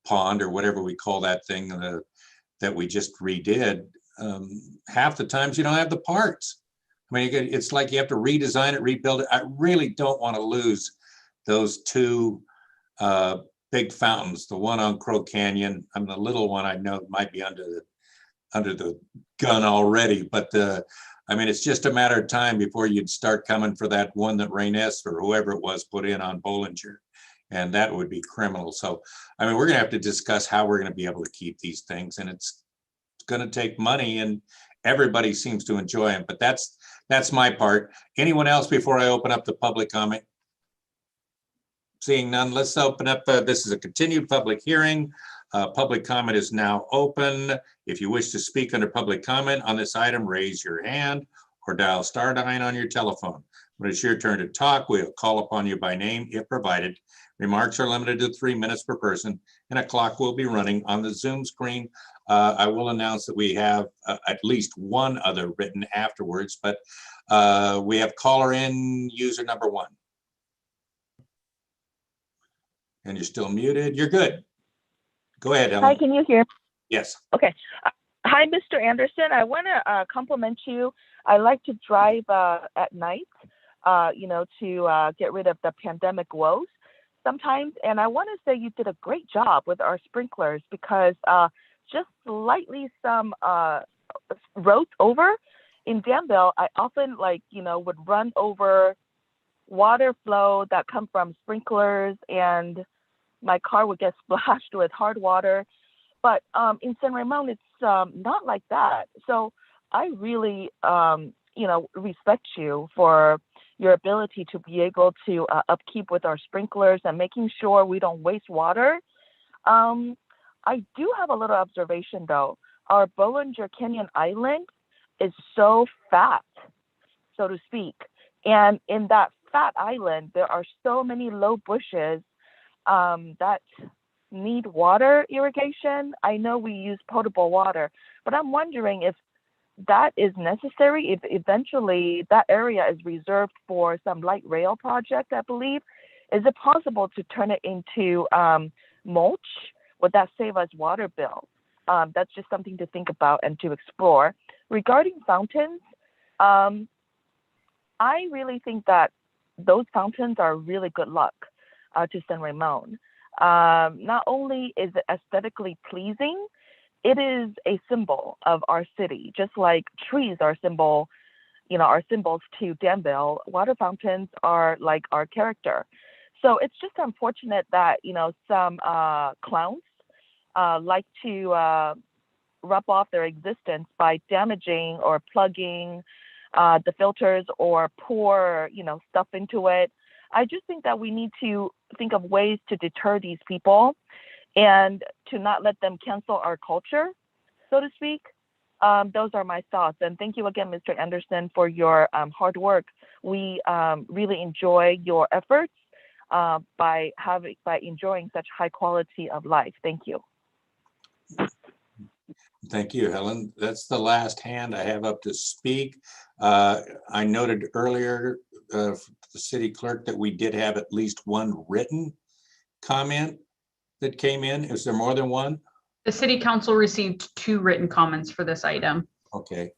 pond or whatever we call that thing that we just redid. Half the times you don't have the parts. I mean, it's like you have to redesign it, rebuild it. I really don't want to lose those two big fountains, the one on Crow Canyon. I mean, the little one I know might be under the gun already, but I mean, it's just a matter of time before you'd start coming for that one that Rainess or whoever it was put in on Bollinger, and that would be criminal. So, I mean, we're gonna have to discuss how we're gonna be able to keep these things, and it's gonna take money, and everybody seems to enjoy them, but that's my part. Anyone else before I open up the public comment? Seeing none, let's open up. This is a continued public hearing. Public comment is now open. If you wish to speak under public comment on this item, raise your hand or dial *9 on your telephone. When it's your turn to talk, we'll call upon you by name if provided. Remarks are limited to 3 minutes per person, and a clock will be running on the Zoom screen. I will announce that we have at least one other written afterwards, but we have caller in user number 1. And you're still muted. You're good. Go ahead, Ellen. Hi, can you hear? Yes. Okay. Hi, Mr. Anderson. I want to compliment you. I like to drive at night, to get rid of the pandemic woes sometimes. And I want to say you did a great job with our sprinklers, because just slightly some roads over in Danville, I often would run over water flow that come from sprinklers, and my car would get splashed with hard water. But in San Ramon, it's not like that. So I really, respect you for your ability to be able to upkeep with our sprinklers and making sure we don't waste water. I do have a little observation though. Our Bollinger Canyon Island is so fat, so to speak. And in that fat island, there are so many low bushes that need water irrigation. I know we use potable water, but I'm wondering if that is necessary, if eventually that area is reserved for some light rail project, I believe. Is it possible to turn it into mulch? Would that save us water bill? That's just something to think about and to explore. Regarding fountains, I really think that those fountains are really good luck to San Ramon. Not only is it aesthetically pleasing, it is a symbol of our city, just like trees are symbol, are symbols to Danville. Water fountains are like our character. So it's just unfortunate that, some clowns like to rub off their existence by damaging or plugging the filters or pour, stuff into it. I just think that we need to think of ways to deter these people and to not let them cancel our culture. so to speak. Those are my thoughts. And thank you again, Mr. Anderson, for your hard work. We really enjoy your efforts by enjoying such high quality of life. Thank you. Thank you, Helen. That's the last hand I have up to speak. I noted earlier, the city clerk, that we did have at least one written comment that came in. Is there more than one? The city council received 2 written comments for this item. Okay.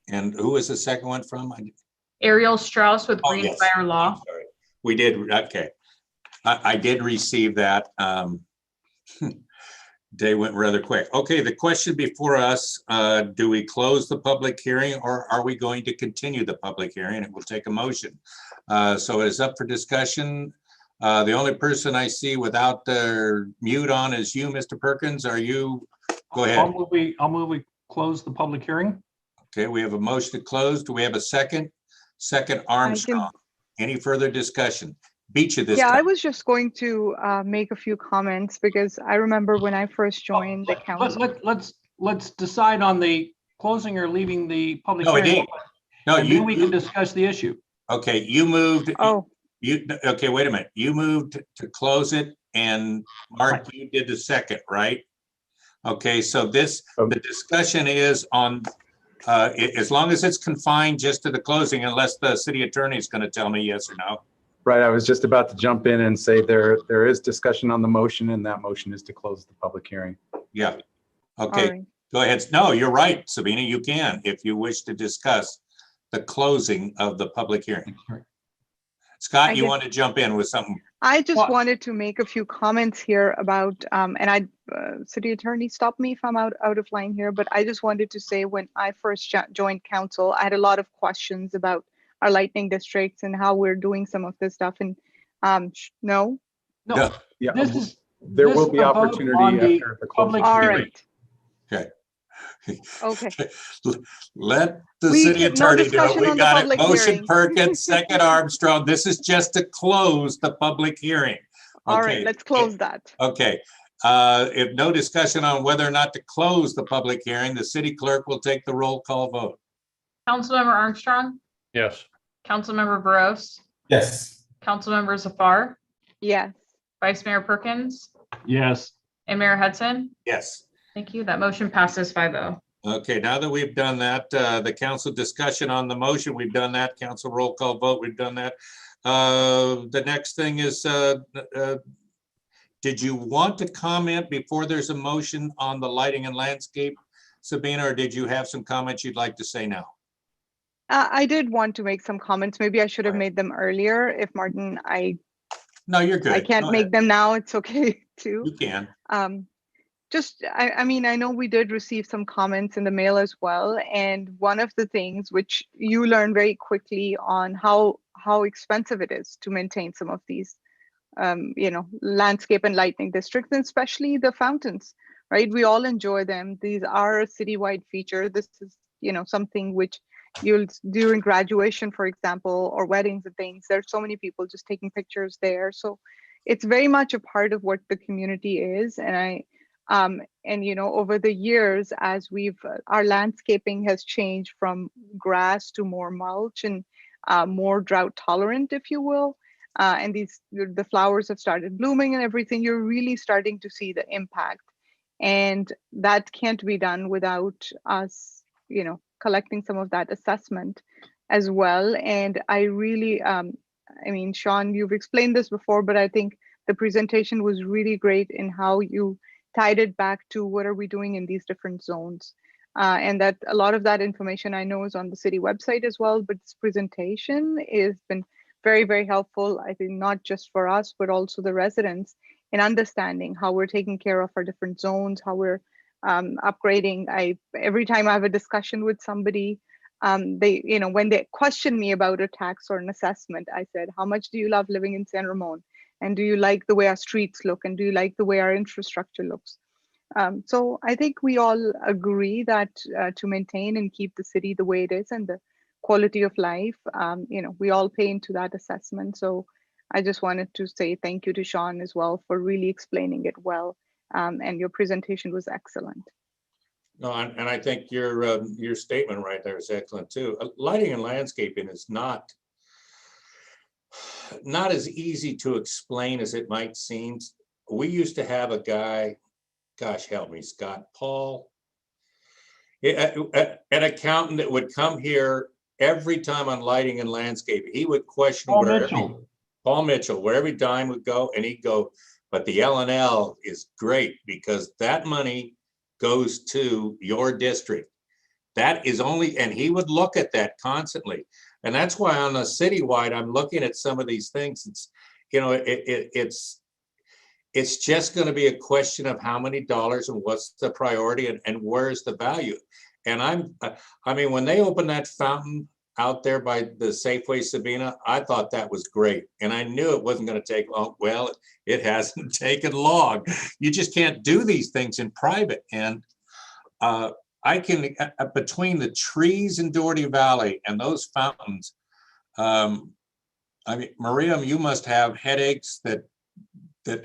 And who was the second one from? Ariel Strauss with Oh, Green yes. Fire Law. I'm sorry. We did, okay. I did receive that. Day went rather quick. Okay, the question before us, do we close the public hearing or are we going to continue the public hearing? It will take a motion. So it is up for discussion. The only person I see without their mute on is you, Mr. Perkins. Are you? Go ahead. I'll move we close the public hearing. Okay, we have a motion to close. Do we have a second? Second, Armstrong. Any further discussion? Beat you this Yeah, time. I was just going to make a few comments because I remember when I first joined the council. Let's decide on the closing or leaving the public No, hearing. indeed. No, and you, then we can discuss the issue. okay, you moved. Oh, Okay, wait a minute. You moved to close it and Mark, Right. you did the second, right? Okay, so the discussion is on, as long as it's confined just to the closing, unless the city attorney is going to tell me yes or no. Right, I was just about to jump in and say there is discussion on the motion, and that motion is to close the public hearing. Yeah. all Okay, right. go ahead. No, you're right, Sabina, you can, if you wish to discuss the closing of the public hearing. Scott, I you guess- want to jump in with something? I just Well- wanted to make a few comments here about, and city attorney, stop me if I'm out of line here, but I just wanted to say when I first joined council, I had a lot of questions about our lightning districts and how we're doing some of this stuff. And no, No, Yeah, this is. there this will is be a vote opportunity on the after the closing. public all hearing. right, Okay. okay. Let the We city get no attorney do it. discussion We on the got it. public Motion hearing. Perkins, second Armstrong. This is just to close the public hearing. All Okay. right, let's close that. Okay. If no discussion on whether or not to close the public hearing, the city clerk will take the roll call vote. Councilmember Armstrong, Yes. Councilmember Burrows, Yes. Councilmember Zafar, Yes. Vice Mayor Perkins, Yes. and Mayor Hudson. Yes. Thank you. That motion passes 5-0. Okay, now that we've done that, the council discussion on the motion, we've done that. Council roll call vote, we've done that. The next thing is, did you want to comment before there's a motion on the lighting and landscape, Sabina, or did you have some comments you'd like to say now? I did want to make some comments. Maybe I should have All right. made them earlier. If Martin, No, you're good. I can't Go make ahead. them now. It's okay too. You can. I mean, I know we did receive some comments in the mail as well. And one of the things which you learn very quickly on how expensive it is to maintain some of these, landscape and lighting districts, and especially the fountains, right? We all enjoy them. These are a citywide feature. This is, something which you'll during graduation, for example, or weddings and things. There's so many people just taking pictures there. So it's very much a part of what the community is. And over the years, as our landscaping has changed from grass to more mulch and more drought tolerant, if you will, and the flowers have started blooming and everything, you're really starting to see the impact. And that can't be done without us, collecting some of that assessment as well. And I really, Sean, you've explained this before, but I think the presentation was really great in how you tied it back to what are we doing in these different zones. And that a lot of that information I know is on the city website as well, but this presentation has been very, very helpful, I think, not just for us, but also the residents in understanding how we're taking care of our different zones, how we're upgrading. Every time I have a discussion with somebody, when they question me about a tax or an assessment, I said, how much do you love living in San Ramon? And do you like the way our streets look? And do you like the way our infrastructure looks? So I think we all agree that to maintain and keep the city the way it is and the quality of life, we all pay into that assessment. So I just wanted to say thank you to Sean as well for really explaining it well. And your presentation was excellent. No, and I think your statement right there is excellent too. Lighting and landscaping is not as easy to explain as it might seem. We used to have a guy, gosh help me, Scott, Paul, an accountant that would come here every time on lighting and landscaping. He would question Paul Mitchell, where every dime would go, and he'd go, but the L&L is great because that money goes to your district. That is only, and he would look at that constantly. And that's why on the citywide, I'm looking at some of these things. It's, you know, it's just going to be a question of how many dollars and what's the priority and where's the value. And I mean, when they opened that fountain out there by the Safeway Sabina, I thought that was great. And I knew it wasn't going to take long. Well, it hasn't taken long. You just can't do these things in private. And I can, between the trees in Doherty Valley and those fountains, I mean, Maria, you must have headaches that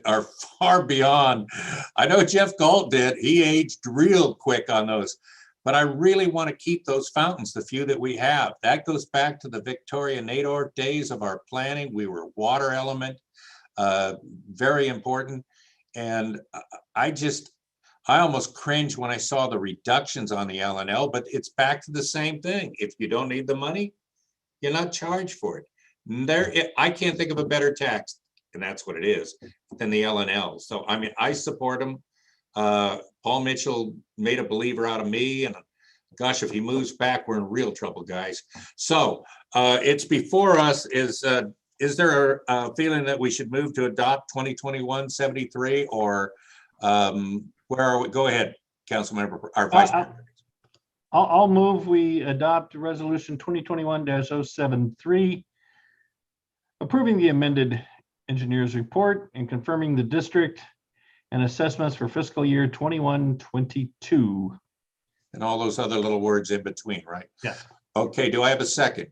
are far beyond. I know Jeff Galt did. He aged real quick on those. But I really want to keep those fountains, the few that we have. That goes back to the Victoria Nador days of our planning. We were water element, very important. And I almost cringed when I saw the reductions on the L&L, but it's back to the same thing. If you don't need the money, you're not charged for it. I can't think of a better tax, and that's what it is, than the L&L. So, I mean, I support them. Paul Mitchell made a believer out of me, and gosh, if he moves back, we're in real trouble, guys. So it's before us. Is there a feeling that we should move to adopt 2021-73, or where are we? Go ahead, Councilmember, our Vice President. I'll move we adopt Resolution 2021-073, approving the amended engineer's report and confirming the district and assessments for fiscal year 21-22. And all those other little words in between, right? Yeah. Okay, do I have a second?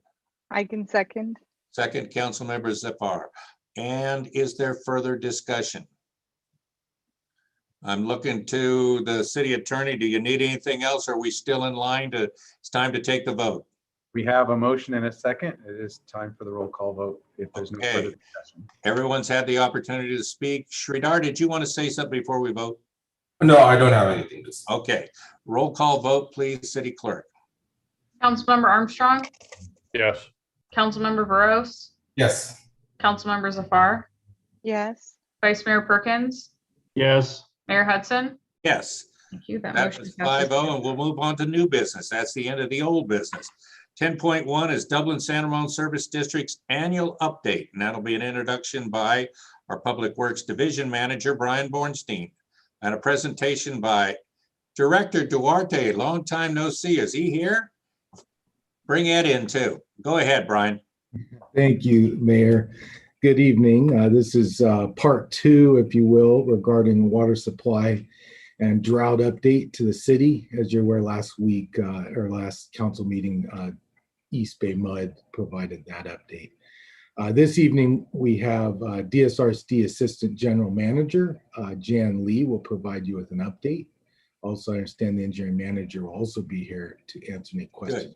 I can second. Second, Councilmember Zafar. And is there further discussion? I'm looking to the city attorney. Do you need anything else? Are we still in line it's time to take the vote? We have a motion and a second. It is time for the roll call vote if there's no further discussion. Everyone's had the opportunity to speak. Sridhar, did you want to say something before we vote? No, I don't have anything to say. Okay, roll call vote, please, City Clerk. Councilmember Armstrong, Yes. Councilmember Burrows, Yes. Councilmember Zafar, Yes. Vice Mayor Perkins, Yes. Mayor Hudson. Yes. Thank you. That That motion was passes. 5-0, and we'll move on to new business. That's the end of the old business. 10.1 is Dublin San Ramon Service District's annual update, and that'll be an introduction by our Public Works Division Manager, Brian Bornstein, and a presentation by Director Duarte. Long time no see. Is he here? Bring Ed in too. Go ahead, Brian. Thank you, Mayor. Good evening. This is part 2, if you will, regarding water supply and drought update to the city. As you're aware, last week or last council meeting, East Bay Mud provided that update. This evening, we have DSRSD Assistant General Manager, Jan Lee, will provide you with an update. Also, I understand the engineering manager will also be here to answer any questions.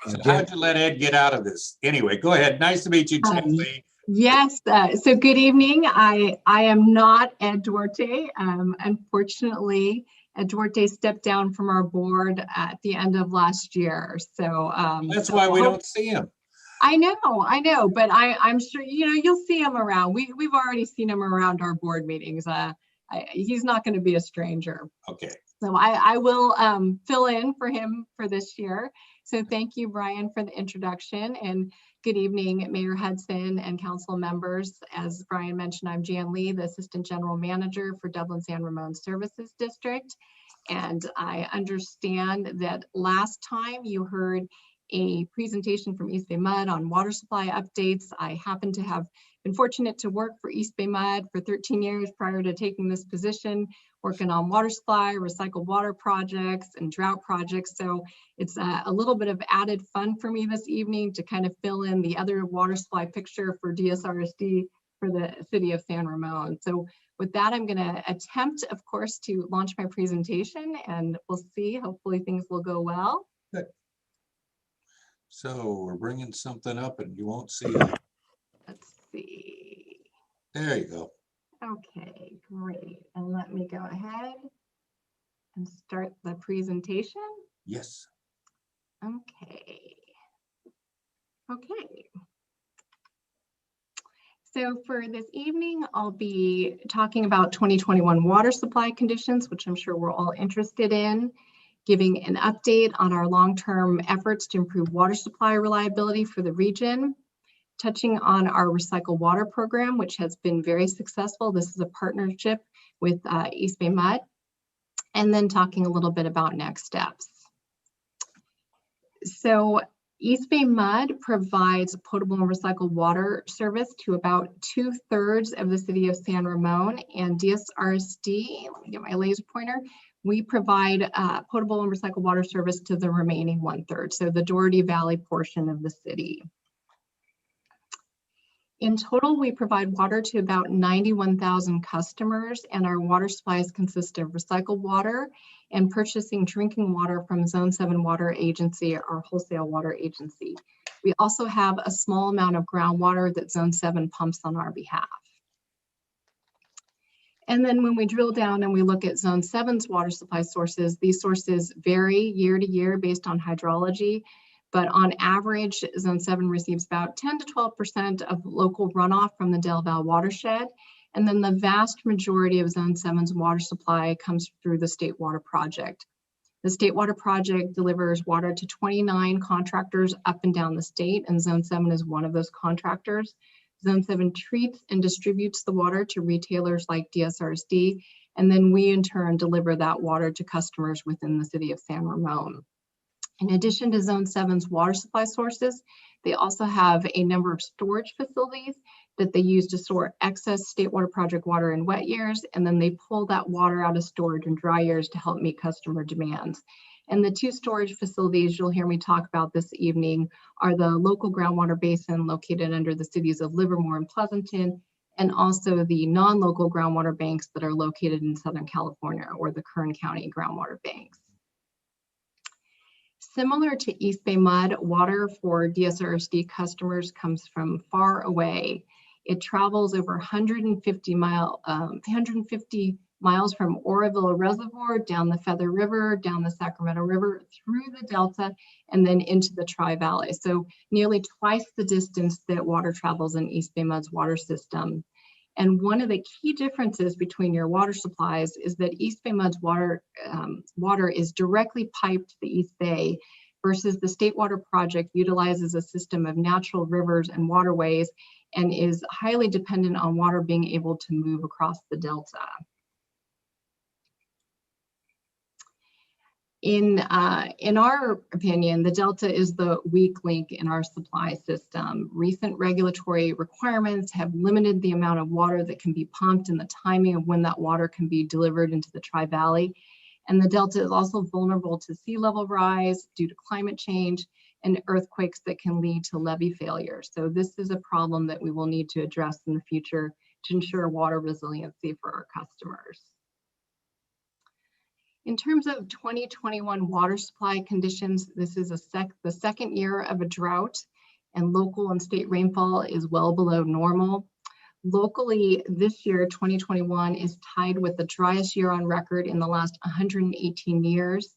So how'd you let Ed get out of this? Anyway, go ahead. Nice to meet you, Jan Lee. Yes, so good evening. I am not Ed Duarte. Unfortunately, Ed Duarte stepped down from our board at the end of last year. So that's why we don't see him. I know, but I'm sure you'll see him around. We've already seen him around our board meetings. He's not going to be a stranger. Okay. So I will fill in for him for this year. So thank you, Brian, for the introduction, and good evening, Mayor Hudson and council members. As Brian mentioned, I'm Jan Lee, the Assistant General Manager for Dublin San Ramon Services District. And I understand that last time you heard a presentation from East Bay Mud on water supply updates. I happen to have been fortunate to work for East Bay Mud for 13 years prior to taking this position, working on water supply, recycled water projects, and drought projects. So it's a little bit of added fun for me this evening to kind of fill in the other water supply picture for DSRSD for the city of San Ramon. So with that, I'm going to attempt, of course, to launch my presentation, and we'll see. Hopefully things will go well. Good. So we're bringing something up and you won't see it. Let's see. There you go. Okay, great. And let me go ahead and start the presentation. Yes. Okay. Okay. So for this evening, I'll be talking about 2021 water supply conditions, which I'm sure we're all interested in, giving an update on our long-term efforts to improve water supply reliability for the region, touching on our recycled water program, which has been very successful. This is a partnership with East Bay Mud, and then talking a little bit about next steps. So East Bay Mud provides potable and recycled water service to about 2/3 of the city of San Ramon, and DSRSD, let me get my laser pointer, we provide potable and recycled water service to the remaining 1/3, so the Doherty Valley portion of the city. In total, we provide water to about 91,000 customers, and our water supplies consist of recycled water and purchasing drinking water from Zone 7 Water Agency, our wholesale water agency. We also have a small amount of groundwater that Zone 7 pumps on our behalf. And then when we drill down and we look at Zone 7's water supply sources, these sources vary year to year based on hydrology. But on average, Zone 7 receives about 10 to 12% of local runoff from the Del Valle watershed. And then the vast majority of Zone 7's water supply comes through the State Water Project. The State Water Project delivers water to 29 contractors up and down the state, and Zone 7 is one of those contractors. Zone 7 treats and distributes the water to retailers like DSRSD, and then we in turn deliver that water to customers within the city of San Ramon. In addition to Zone 7's water supply sources, they also have a number of storage facilities that they use to store excess State Water Project water in wet years, and then they pull that water out of storage in dry years to help meet customer demands. And the two storage facilities you'll hear me talk about this evening are the local groundwater basin located under the cities of Livermore and Pleasanton, and also the non-local groundwater banks that are located in Southern California, or the Kern County groundwater banks. Similar to East Bay Mud, water for DSRSD customers comes from far away. It travels over 150 miles from Oroville Reservoir, down the Feather River, down the Sacramento River, through the Delta, and then into the Tri-Valley. So nearly twice the distance that water travels in East Bay Mud's water system. And one of the key differences between your water supplies is that East Bay Mud's water is directly piped to the East Bay, versus the State Water Project utilizes a system of natural rivers and waterways and is highly dependent on water being able to move across the Delta. In our opinion, the Delta is the weak link in our supply system. Recent regulatory requirements have limited the amount of water that can be pumped and the timing of when that water can be delivered into the Tri-Valley. And the Delta is also vulnerable to sea level rise due to climate change and earthquakes that can lead to levee failure. So this is a problem that we will need to address in the future to ensure water resiliency for our customers. In terms of 2021 water supply conditions, this is the second year of a drought, and local and state rainfall is well below normal. Locally, this year, 2021, is tied with the driest year on record in the last 118 years.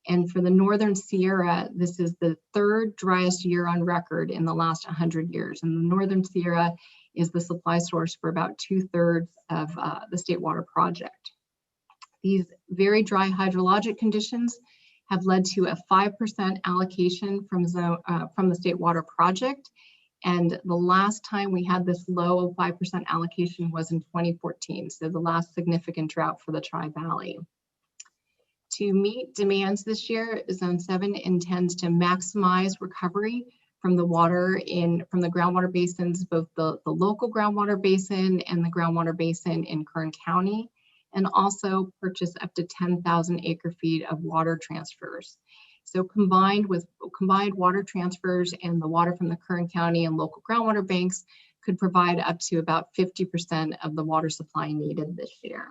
And for the Northern Sierra, this is the third driest year on record in the last 100 years. And the Northern Sierra is the supply source for about 2/3 of the State Water Project. These very dry hydrologic conditions have led to a 5% allocation from the State Water Project. And the last time we had this low of 5% allocation was in 2014, so the last significant drought for the Tri-Valley. To meet demands this year, Zone 7 intends to maximize recovery from the water from the groundwater basins, both the local groundwater basin and the groundwater basin in Kern County, and also purchase up to 10,000 acre-feet of water transfers. So combined water transfers and the water from the Kern County and local groundwater banks could provide up to about 50% of the water supply needed this year.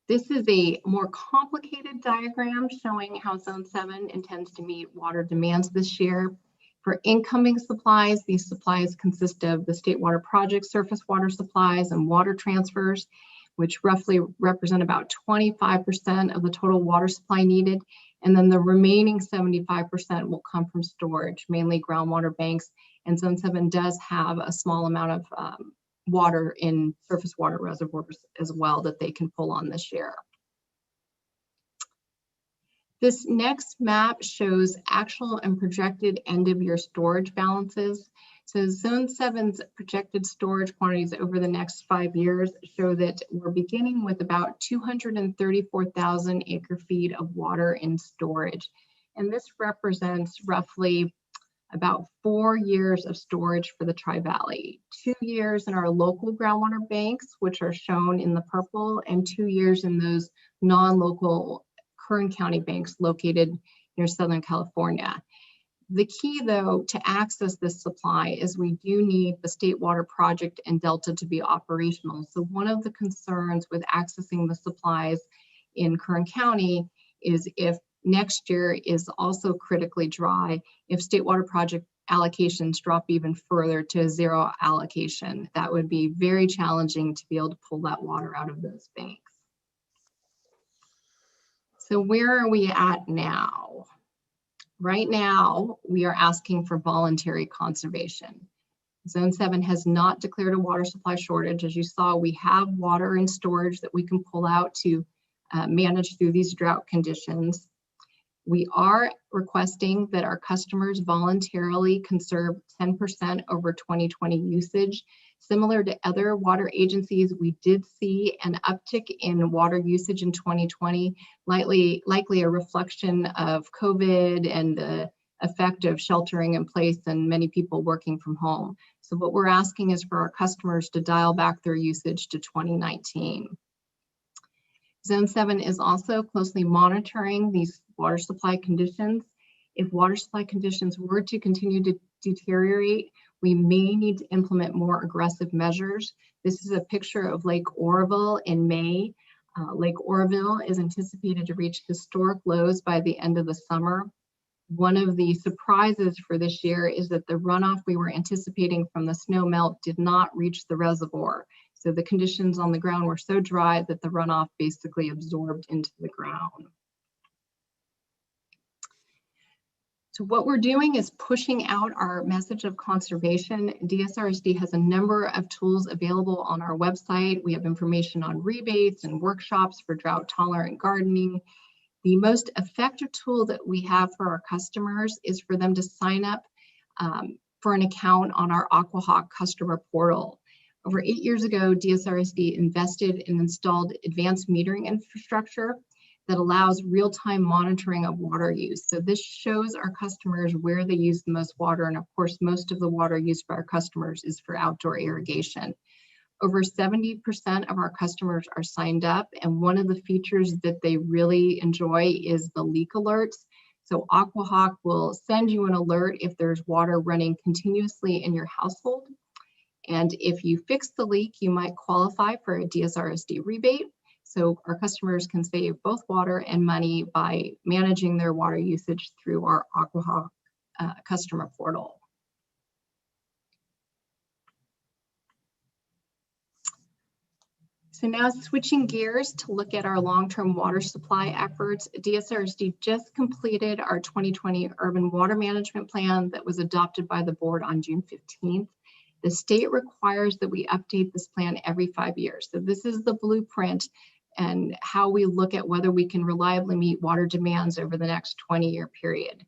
This is a more complicated diagram showing how Zone 7 intends to meet water demands this year. For incoming supplies, these supplies consist of the State Water Project surface water supplies and water transfers, which roughly represent about 25% of the total water supply needed. And then the remaining 75% will come from storage, mainly groundwater banks. And Zone 7 does have a small amount of water in surface water reservoirs as well that they can pull on this year. This next map shows actual and projected end of year storage balances. So Zone 7's projected storage quantities over the next 5 years show that we're beginning with about 234,000 acre feet of water in storage. And this represents roughly about 4 years of storage for the Tri-Valley, 2 years in our local groundwater banks, which are shown in the purple, and 2 years in those non-local Kern County banks located near Southern California. The key, though, to access this supply is we do need the State Water Project and Delta to be operational. So one of the concerns with accessing the supplies in Kern County is if next year is also critically dry, if State Water Project allocations drop even further to zero allocation, that would be very challenging to be able to pull that water out of those banks. So where are we at now? Right now, we are asking for voluntary conservation. Zone 7 has not declared a water supply shortage. As you saw, we have water in storage that we can pull out to manage through these drought conditions. We are requesting that our customers voluntarily conserve 10% over 2020 usage. Similar to other water agencies, we did see an uptick in water usage in 2020, likely a reflection of COVID and the effect of sheltering in place and many people working from home. So what we're asking is for our customers to dial back their usage to 2019. Zone 7 is also closely monitoring these water supply conditions. If water supply conditions were to continue to deteriorate, we may need to implement more aggressive measures. This is a picture of Lake Oroville in May. Lake Oroville is anticipated to reach historic lows by the end of the summer. One of the surprises for this year is that the runoff we were anticipating from the snow melt did not reach the reservoir. So the conditions on the ground were so dry that the runoff basically absorbed into the ground. So what we're doing is pushing out our message of conservation. DSRSD has a number of tools available on our website. We have information on rebates and workshops for drought tolerant gardening. The most effective tool that we have for our customers is for them to sign up for an account on our AquaHawk customer portal. Over 8 years ago, DSRSD invested and installed advanced metering infrastructure that allows real-time monitoring of water use. So this shows our customers where they use the most water. And of course, most of the water used by our customers is for outdoor irrigation. Over 70% of our customers are signed up. And one of the features that they really enjoy is the leak alerts. So AquaHawk will send you an alert if there's water running continuously in your household. And if you fix the leak, you might qualify for a DSRSD rebate. So our customers can save both water and money by managing their water usage through our AquaHawk customer portal. So now switching gears to look at our long-term water supply efforts, DSRSD just completed our 2020 Urban Water Management Plan that was adopted by the board on June 15th. The state requires that we update this plan every 5 years. So this is the blueprint and how we look at whether we can reliably meet water demands over the next 20-year period.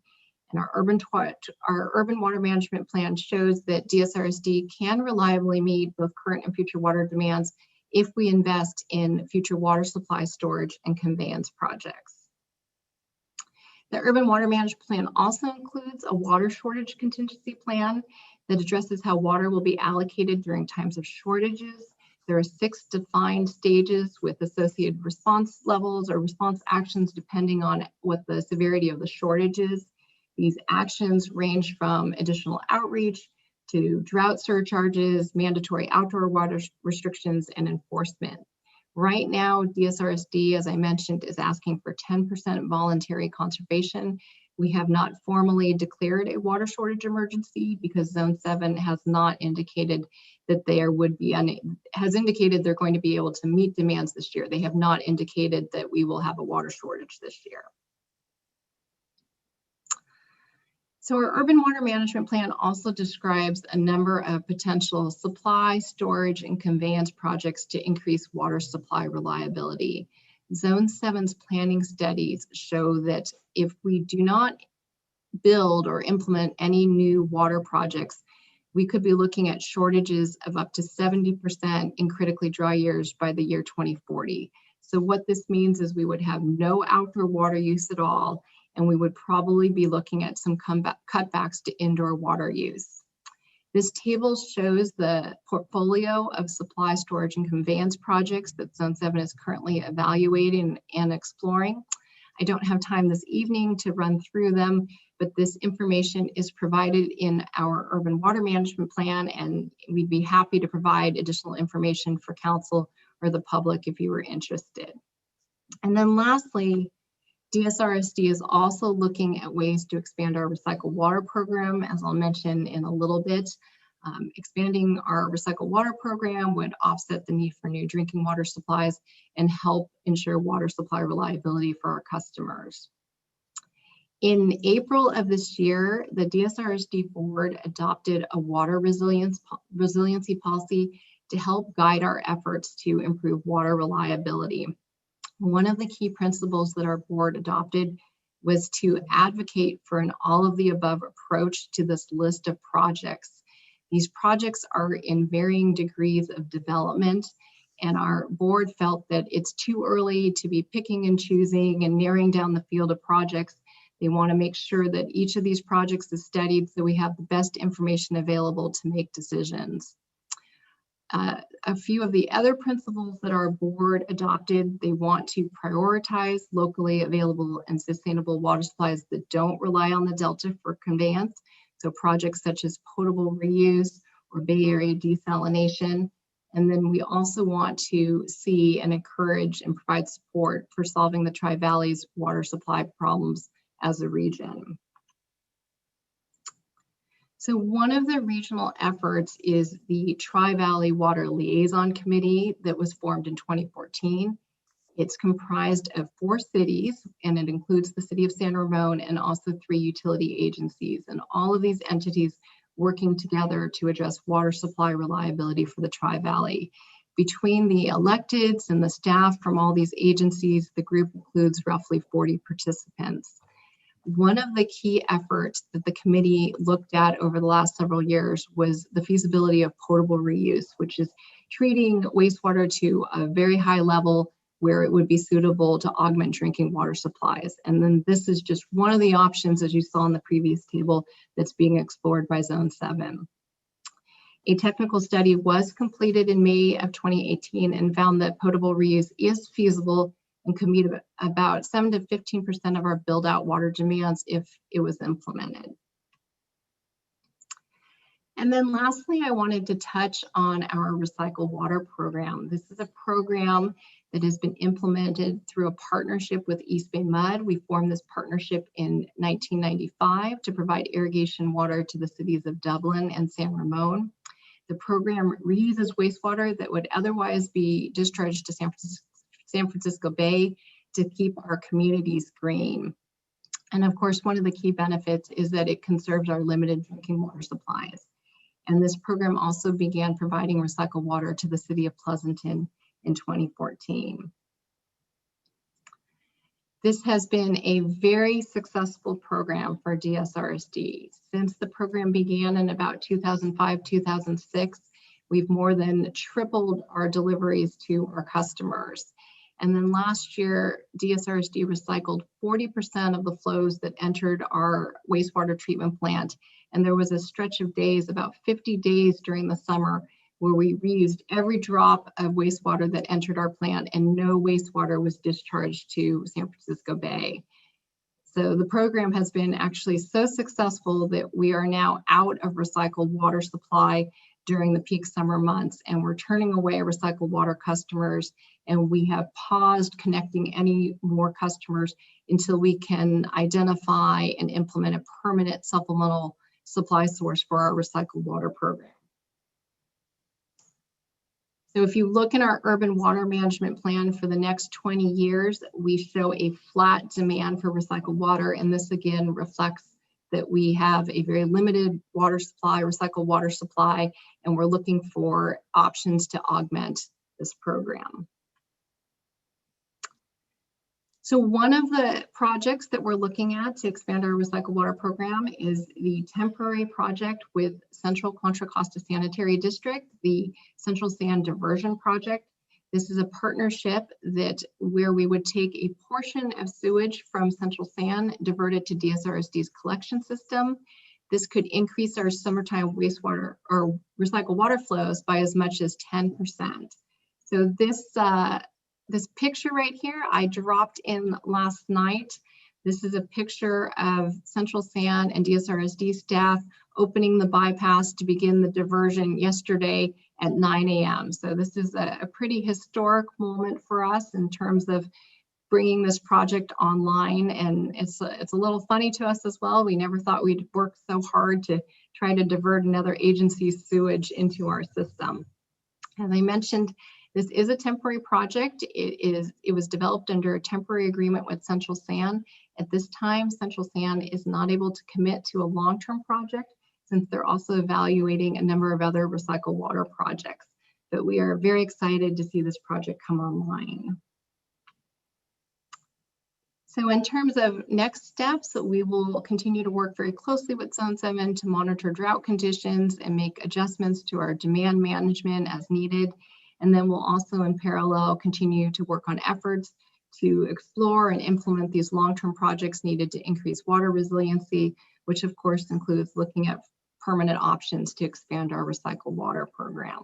And our urban water management plan shows that DSRSD can reliably meet both current and future water demands if we invest in future water supply storage and conveyance projects. The urban water management plan also includes a water shortage contingency plan that addresses how water will be allocated during times of shortages. There are 6 defined stages with associated response levels or response actions depending on what the severity of the shortage is. These actions range from additional outreach to drought surcharges, mandatory outdoor water restrictions, and enforcement. Right now, DSRSD, as I mentioned, is asking for 10% voluntary conservation. We have not formally declared a water shortage emergency because Zone 7 has not indicated that has indicated they're going to be able to meet demands this year. They have not indicated that we will have a water shortage this year. So our urban water management plan also describes a number of potential supply, storage, and conveyance projects to increase water supply reliability. Zone 7's planning studies show that if we do not build or implement any new water projects, we could be looking at shortages of up to 70% in critically dry years by the year 2040. So what this means is we would have no outdoor water use at all, and we would probably be looking at some cutbacks to indoor water use. This table shows the portfolio of supply, storage, and conveyance projects that Zone 7 is currently evaluating and exploring. I don't have time this evening to run through them, but this information is provided in our urban water management plan, and we'd be happy to provide additional information for council or the public if you were interested. And then lastly, DSRSD is also looking at ways to expand our recycled water program, as I'll mention in a little bit. Expanding our recycled water program would offset the need for new drinking water supplies and help ensure water supply reliability for our customers. In April of this year, the DSRSD board adopted a water resiliency policy to help guide our efforts to improve water reliability. One of the key principles that our board adopted was to advocate for an all-of-the-above approach to this list of projects. These projects are in varying degrees of development, and our board felt that it's too early to be picking and choosing and narrowing down the field of projects. They want to make sure that each of these projects is studied so we have the best information available to make decisions. A few of the other principles that our board adopted, they want to prioritize locally available and sustainable water supplies that don't rely on the Delta for conveyance. So projects such as potable reuse or Bay Area desalination. And then we also want to see and encourage and provide support for solving the Tri-Valley's water supply problems as a region. So one of the regional efforts is the Tri-Valley Water Liaison Committee that was formed in 2014. It's comprised of 4 cities, and it includes the city of San Ramon and also 3 utility agencies, and all of these entities working together to address water supply reliability for the Tri-Valley. Between the electeds and the staff from all these agencies, the group includes roughly 40 participants. One of the key efforts that the committee looked at over the last several years was the feasibility of potable reuse, which is treating wastewater to a very high level where it would be suitable to augment drinking water supplies. And then this is just one of the options, as you saw in the previous table, that's being explored by Zone 7. A technical study was completed in May of 2018 and found that potable reuse is feasible and can meet about 7 to 15% of our build out water demands if it was implemented. And then lastly, I wanted to touch on our recycled water program. This is a program that has been implemented through a partnership with East Bay Mud. We formed this partnership in 1995 to provide irrigation water to the cities of Dublin and San Ramon. The program reuses wastewater that would otherwise be discharged to San Francisco Bay to keep our communities green. And of course, one of the key benefits is that it conserves our limited drinking water supplies. And this program also began providing recycled water to the city of Pleasanton in 2014. This has been a very successful program for DSRSD. Since the program began in about 2005, 2006, we've more than tripled our deliveries to our customers. And then last year, DSRSD recycled 40% of the flows that entered our wastewater treatment plant. And there was a stretch of days, about 50 days during the summer, where we reused every drop of wastewater that entered our plant and no wastewater was discharged to San Francisco Bay. So the program has been actually so successful that we are now out of recycled water supply during the peak summer months, and we're turning away recycled water customers, and we have paused connecting any more customers until we can identify and implement a permanent supplemental supply source for our recycled water program. So if you look in our urban water management plan for the next 20 years, we show a flat demand for recycled water. And this again reflects that we have a very limited water supply, recycled water supply, and we're looking for options to augment this program. So one of the projects that we're looking at to expand our recycled water program is the temporary project with Central Contra Costa Sanitary District, the Central Sand Diversion Project. This is a partnership where we would take a portion of sewage from Central Sand, divert it to DSRSD's collection system. This could increase our summertime wastewater or recycled water flows by as much as 10%. So this picture right here, I dropped in last night. This is a picture of Central Sand and DSRSD staff opening the bypass to begin the diversion yesterday at 9 a.m. So this is a pretty historic moment for us in terms of bringing this project online. And it's a little funny to us as well. We never thought we'd work so hard to try to divert another agency's sewage into our system. As I mentioned, this is a temporary project. It was developed under a temporary agreement with Central Sand. At this time, Central Sand is not able to commit to a long-term project since they're also evaluating a number of other recycled water projects. But we are very excited to see this project come online. So in terms of next steps, we will continue to work very closely with Zone 7 to monitor drought conditions and make adjustments to our demand management as needed. And then we'll also in parallel continue to work on efforts to explore and implement these long-term projects needed to increase water resiliency, which of course includes looking at permanent options to expand our recycled water program.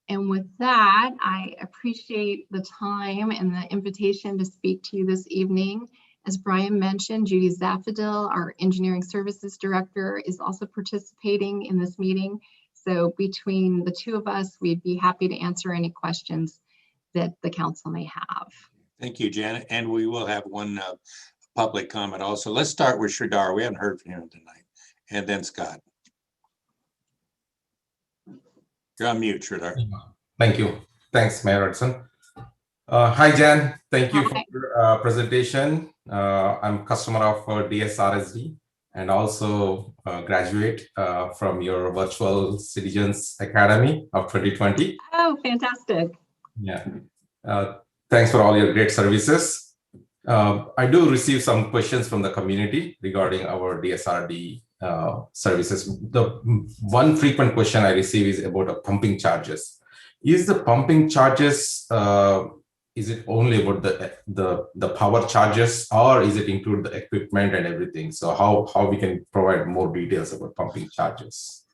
And with that, I appreciate the time and the invitation to speak to you this evening. As Brian mentioned, Judy Zafadil, our Engineering Services Director, is also participating in this meeting. So between the two of us, we'd be happy to answer any questions that the council may have. Thank you, Janet. And we will have one public comment also. Let's start with Shradar. We haven't heard from him tonight. And then Scott. You're on mute, Shradar. Thank you. Thanks, Mayor Hudson. Hi, Jan. Thank you for your presentation. I'm a customer of DSRSD and also graduate from your Virtual Citizens Academy of 2020. Oh, fantastic. Yeah. Thanks for all your great services. I do receive some questions from the community regarding our DSRD services. The one frequent question I receive is about pumping charges. Is the pumping charges, is it only about the power charges, or is it include the equipment and everything? So how we can provide more details about pumping charges?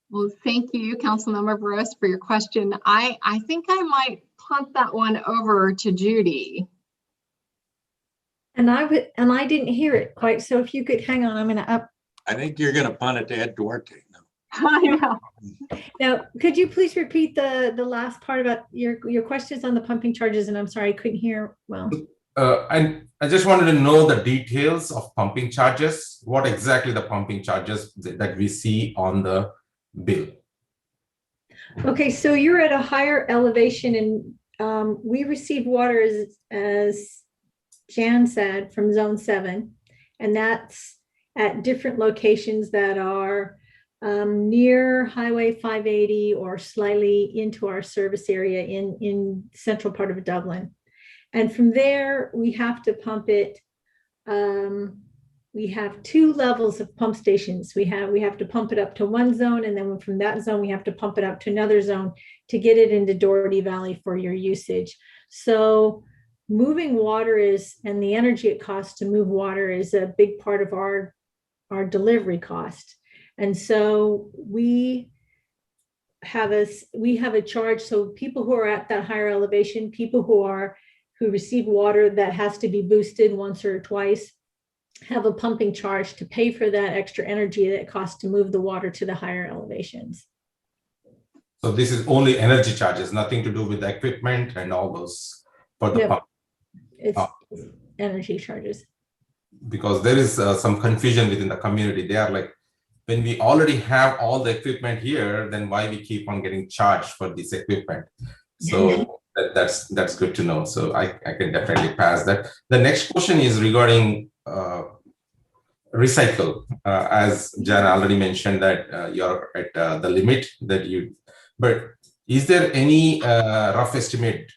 Well, thank you, Councilmember Burris, for your question. I think I might punt that one over to Judy. And I didn't hear it quite. So if you could hang on, I'm going to up. I think you're going to punt it to Ed Duarte. No. I know. Now, could you please repeat the last part about your questions on the pumping charges? And I'm sorry, I couldn't hear well. And I just wanted to know the details of pumping charges. What exactly the pumping charges that we see on the bill? Okay, so you're at a higher elevation, and we receive water as Jan said from Zone 7, and that's at different locations that are near Highway 580 or slightly into our service area in central part of Dublin. And from there, we have to pump it. We have two levels of pump stations. We have to pump it up to one zone, and then from that zone, we have to pump it up to another zone to get it into Doherty Valley for your usage. So moving water and the energy it costs to move water is a big part of our delivery cost. And so we have a charge. So people who are at that higher elevation, people who are who receive water that has to be boosted once or twice have a pumping charge to pay for that extra energy that it costs to move the water to the higher elevations. So this is only energy charges, nothing to do with the equipment and all those for the Yep. pump. It's energy charges. Because there is some confusion within the community. They are like, when we already have all the equipment here, then why we keep on getting charged for this equipment? So that's good to know. So I can definitely pass that. The next question is regarding recycle. As Jan already mentioned that you're at the limit that you, but is there any rough estimate,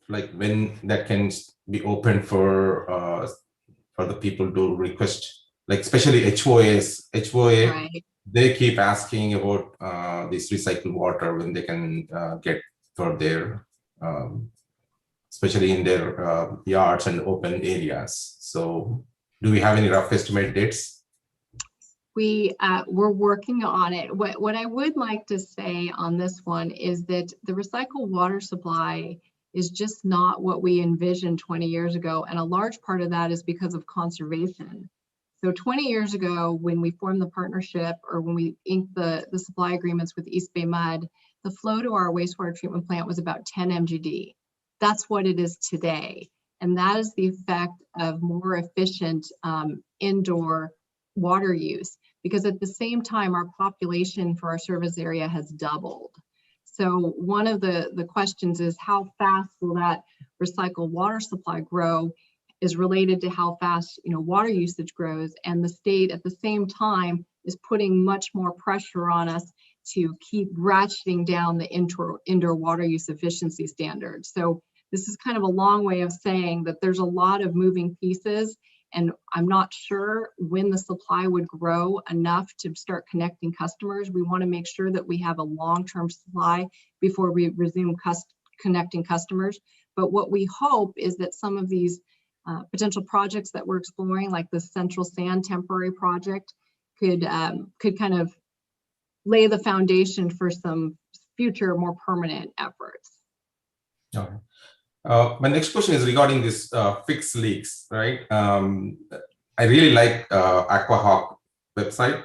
like when that can be open for the people to request, like especially HOA, right. They keep asking about this recycled water when they can get for their, especially in their yards and open areas. So do we have any rough estimate dates? We're working on it. What I would like to say on this one is that the recycled water supply is just not what we envisioned 20 years ago. And a large part of that is because of conservation. So 20 years ago, when we formed the partnership or when we inked the supply agreements with East Bay Mud, the flow to our wastewater treatment plant was about 10 MGD. That's what it is today. And that is the effect of more efficient indoor water use, because at the same time, our population for our service area has doubled. So one of the questions is how fast will that recycled water supply grow is related to how fast water usage grows, and the state at the same time is putting much more pressure on us to keep ratcheting down the indoor water use efficiency standards. So this is kind of a long way of saying that there's a lot of moving pieces, and I'm not sure when the supply would grow enough to start connecting customers. We want to make sure that we have a long-term supply before we resume connecting customers. But what we hope is that some of these potential projects that we're exploring, like the Central Sand temporary project, could kind of lay the foundation for some future more permanent efforts. Okay. My next question is regarding this fixed leaks, right? I really like AquaHawk website,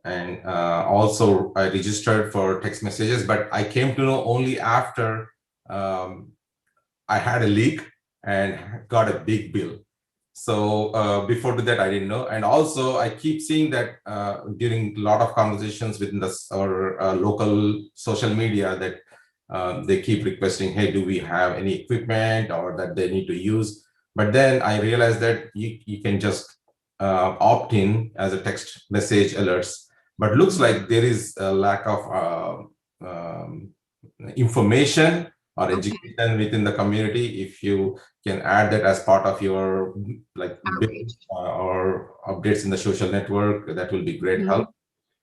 and also I registered for text messages, but I came to know only after I had a leak and got a big bill. So before that, I didn't know. And also I keep seeing that during a lot of conversations within our local social media that they keep requesting, hey, do we have any equipment or that they need to use? But then I realized that you can just opt in as a text message alerts. But looks like there is a lack of information or education within the community. If you can add that as part of your or updates in the social network, that will be great help.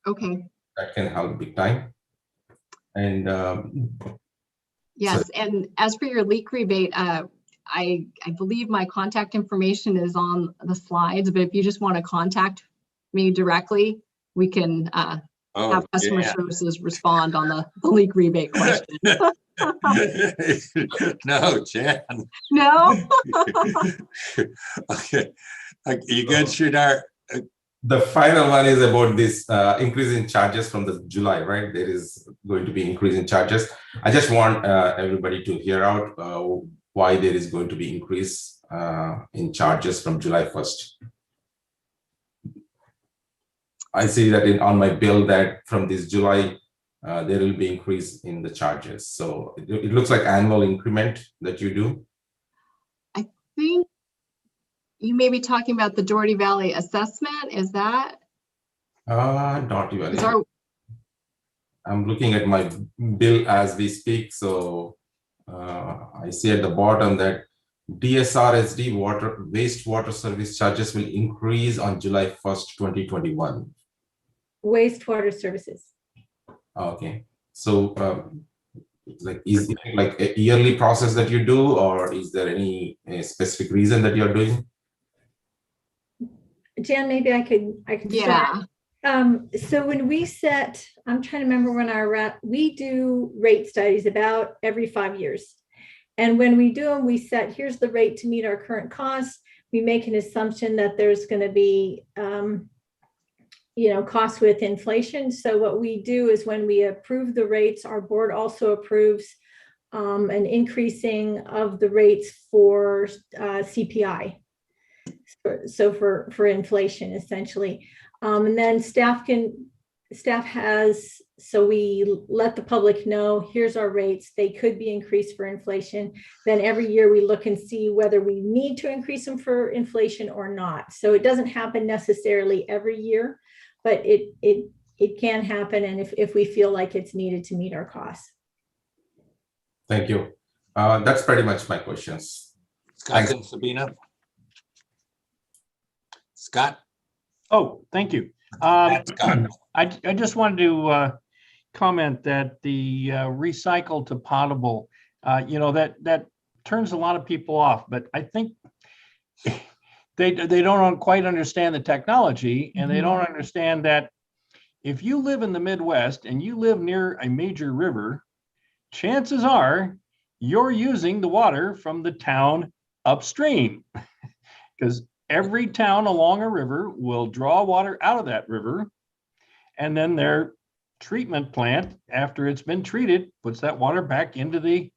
Okay. That can help big time. And yes, and as for your leak rebate, I believe my contact information is on the slides, but if you just want to contact me directly, we can have customer services respond on the leak rebate question. No, Jan. No? Okay. You good, Sridhar? The final one is about this increase in charges from the July, right? There is going to be increase in charges. I just want everybody to hear out why there is going to be increase in charges from July 1st. I see that on my bill that from this July, there will be increase in the charges. So it looks like annual increment that you do. I think you may be talking about the Doherty Valley assessment. Is that? Doherty Valley. I'm looking at my bill as we speak. So I see at the bottom that DSRSD wastewater service charges will increase on July 1st, 2021. Wastewater services. Okay. So is it like a yearly process that you do, or is there any specific reason that you're doing? Jan, maybe I could start. So when we set, I'm trying to remember when we do rate studies about every 5 years. And when we do them, we set, here's the rate to meet our current costs. We make an assumption that there's going to be, costs with inflation. So what we do is when we approve the rates, our board also approves an increasing of the rates for CPI. So for inflation, essentially. And then staff has, so we let the public know, here's our rates. They could be increased for inflation. Then every year we look and see whether we need to increase them for inflation or not. So it doesn't happen necessarily every year, but it can happen. And if we feel like it's needed to meet our costs. Thank you. That's pretty much my questions. Scott and Sabina. Scott? Oh, thank you. Scott. I just wanted to comment that the recycle to potable, that turns a lot of people off, but I think they don't quite understand the technology, and they don't understand that if you live in the Midwest and you live near a major river, chances are you're using the water from the town upstream, because every town along a river will draw water out of that river, and then their treatment plant, after it's been treated, puts that water back into the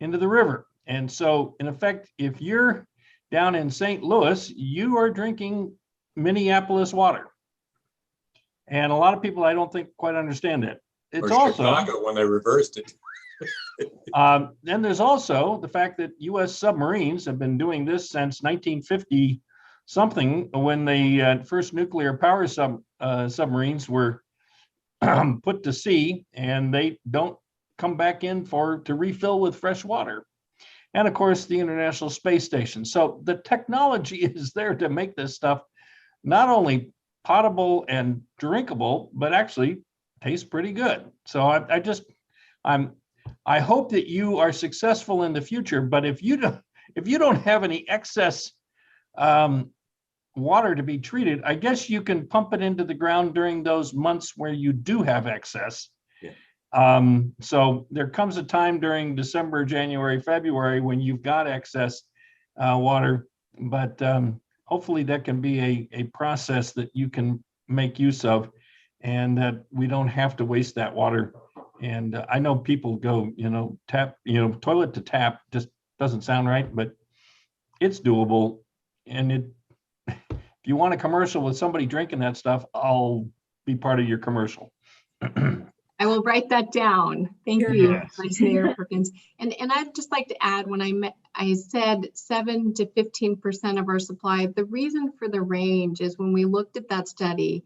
river. And so in effect, if you're down in St. Louis, you are drinking Minneapolis water. And a lot of people, I don't think, quite understand that. It's or also Chicago when they reversed it. then there's also the fact that U.S. submarines have been doing this since 1950 something, when the first nuclear power submarines were put to sea, and they don't come back in to refill with fresh water. And of course, the International Space Station. So the technology is there to make this stuff not only potable and drinkable, but actually tastes pretty good. So I hope that you are successful in the future. But if you don't have any excess water to be treated, I guess you can pump it into the ground during those months where you do have excess. Yeah. So there comes a time during December, January, February when you've got excess water, but hopefully that can be a process that you can make use of, and that we don't have to waste that water. And I know people go, tap, toilet to tap just doesn't sound right, but it's doable. And if you want a commercial with somebody drinking that stuff, I'll be part of your commercial. I will write that down. Thank you, Vice Mayor Perkins. And I'd just like to add, when I said 7 to 15% of our supply, the reason for the range is when we looked at that study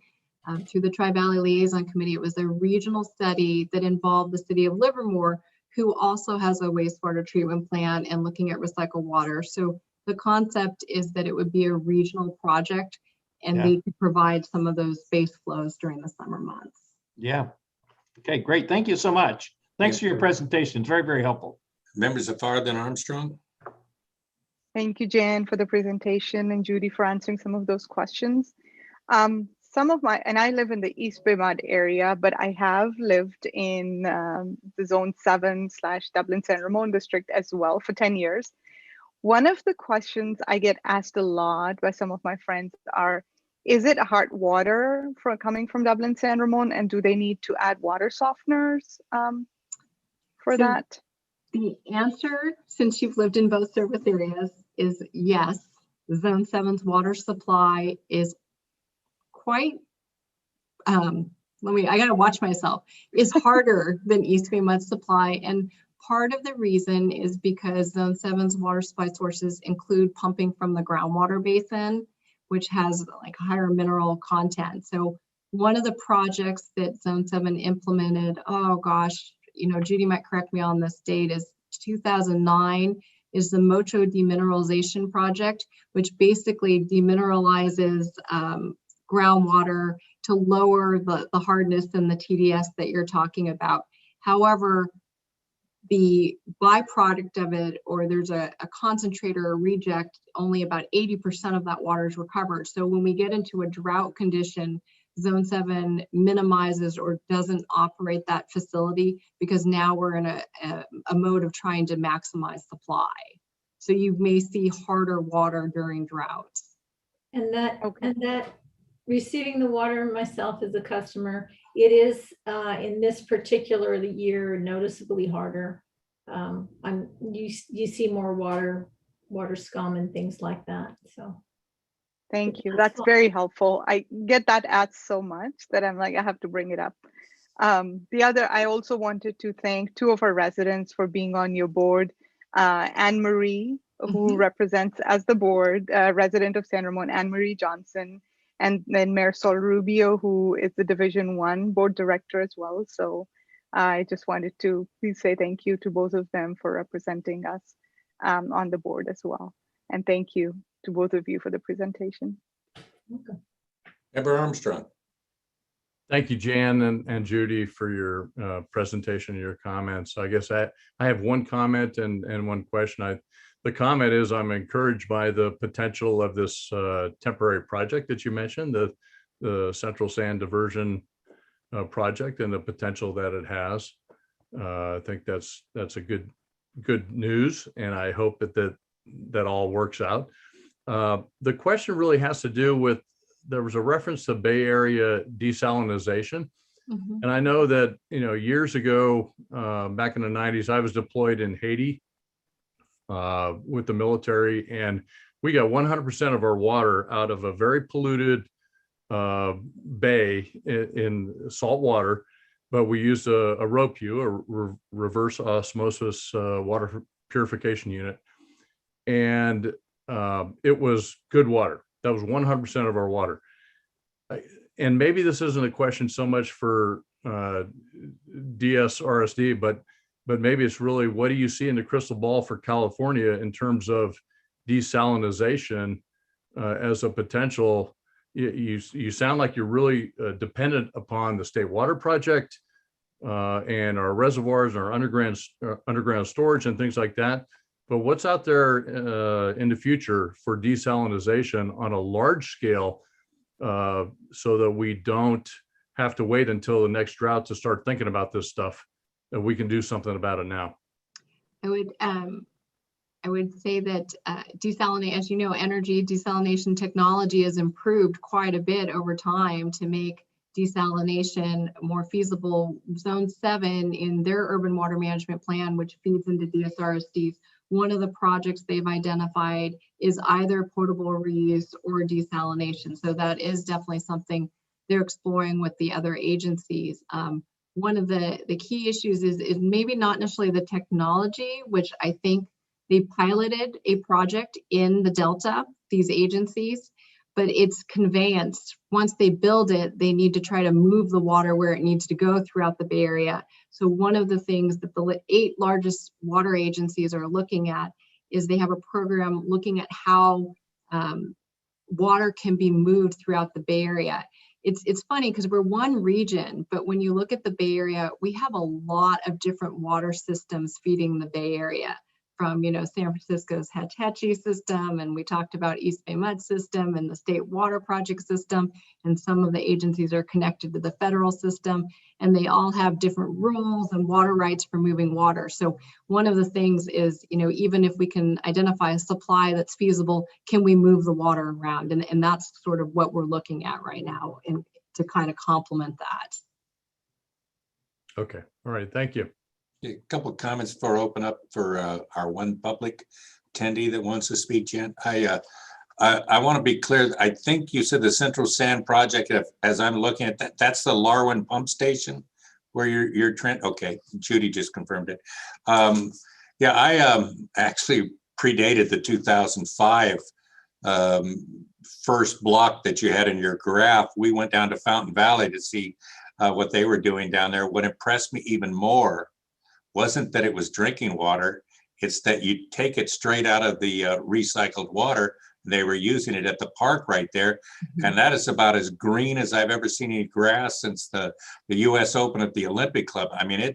through the Tri-Valley Liaison Committee, it was a regional study that involved the city of Livermore, who also has a wastewater treatment plant and looking at recycled water. So the concept is that it would be a regional project, and they could provide some of those base flows during the summer months. Yeah. Okay, great. Thank you so much. Thanks for your presentation. It's very, very helpful. Members of Farther than Armstrong. Thank you, Jan, for the presentation, and Judy for answering some of those questions. And I live in the East Bay Mud area, but I have lived in the Zone 7 / Dublin San Ramon district as well for 10 years. One of the questions I get asked a lot by some of my friends are, is it hard water coming from Dublin San Ramon, and do they need to add water softeners for that? The answer, since you've lived in both service areas, is yes. Zone 7's water supply is quite, I gotta watch myself, is harder than East Bay Mud supply. And part of the reason is because Zone 7's water supply sources include pumping from the groundwater basin, which has like higher mineral content. So one of the projects that Zone 7 implemented, oh gosh, Judy might correct me on this date, is 2009, is the Mocho demineralization project, which basically demineralizes groundwater to lower the hardness and the TDS that you're talking about. However, the byproduct of it, or there's a concentrator or reject, only about 80% of that water is recovered. So when we get into a drought condition, Zone 7 minimizes or doesn't operate that facility because now we're in a mode of trying to maximize supply. So you may see harder water during droughts. And that receiving the water myself as a customer, it is in this particular year noticeably harder. You see more water scum and things like that. So thank you. That's very helpful. I get that asked so much that I'm like, I have to bring it up. I also wanted to thank two of our residents for being on your board. Anne Marie, who represents as the board, resident of San Ramon, Anne Marie Johnson, and then Mayor Sol Rubio, who is the Division 1 board director as well. So I just wanted to please say thank you to both of them for representing us on the board as well. And thank you to both of you for the presentation. Member Armstrong. Thank you, Jan and Judy, for your presentation and your comments. I guess I have one comment and one question. The comment is I'm encouraged by the potential of this temporary project that you mentioned, the Central Sand Diversion project, and the potential that it has. I think that's a good news, and I hope that all works out. The question really has to do with, there was a reference to Bay Area desalinization. And I know that, years ago, back in the 90s, I was deployed in Haiti with the military, and we got 100% of our water out of a very polluted bay in salt water, but we used a ROPU, a reverse osmosis water purification unit. And it was good water. That was 100% of our water. And maybe this isn't a question so much for DSRSD, but maybe it's really, what do you see in the crystal ball for California in terms of desalinization as a potential? You sound like you're really dependent upon the State Water Project and our reservoirs and our underground storage and things like that. But what's out there in the future for desalinization on a large scale, so that we don't have to wait until the next drought to start thinking about this stuff, that we can do something about it now? I would say that desalination, as you know, energy desalination technology has improved quite a bit over time to make desalination more feasible. Zone 7 in their urban water management plan, which feeds into DSRSD's, one of the projects they've identified is either potable reuse or desalination. So that is definitely something they're exploring with the other agencies. One of the key issues is maybe not necessarily the technology, which I think they piloted a project in the Delta, these agencies, but it's conveyance. Once they build it, they need to try to move the water where it needs to go throughout the Bay Area. So one of the things that the 8 largest water agencies are looking at is they have a program looking at how water can be moved throughout the Bay Area. It's funny because we're one region, but when you look at the Bay Area, we have a lot of different water systems feeding the Bay Area. From San Francisco's Hetch Hetchy system, and we talked about East Bay Mud system and the State Water Project system, and some of the agencies are connected to the federal system, and they all have different rules and water rights for moving water. So one of the things is, even if we can identify a supply that's feasible, can we move the water around? And that's sort of what we're looking at right now, and to kind of complement that. Okay, all right, thank you. A couple of comments before I open up for our one public attendee that wants to speak, Jen. I want to be clear. I think you said the Central Sand Project, as I'm looking at that, that's the Larwin pump station where you're Trent. Okay, Judy just confirmed it. Yeah, I actually predated the 2005 first block that you had in your graph. We went down to Fountain Valley to see what they were doing down there. What impressed me even more wasn't that it was drinking water, it's that you take it straight out of the recycled water. They were using it at the park right there. And that is about as green as I've ever seen any grass since the US Open at the Olympic Club. I mean,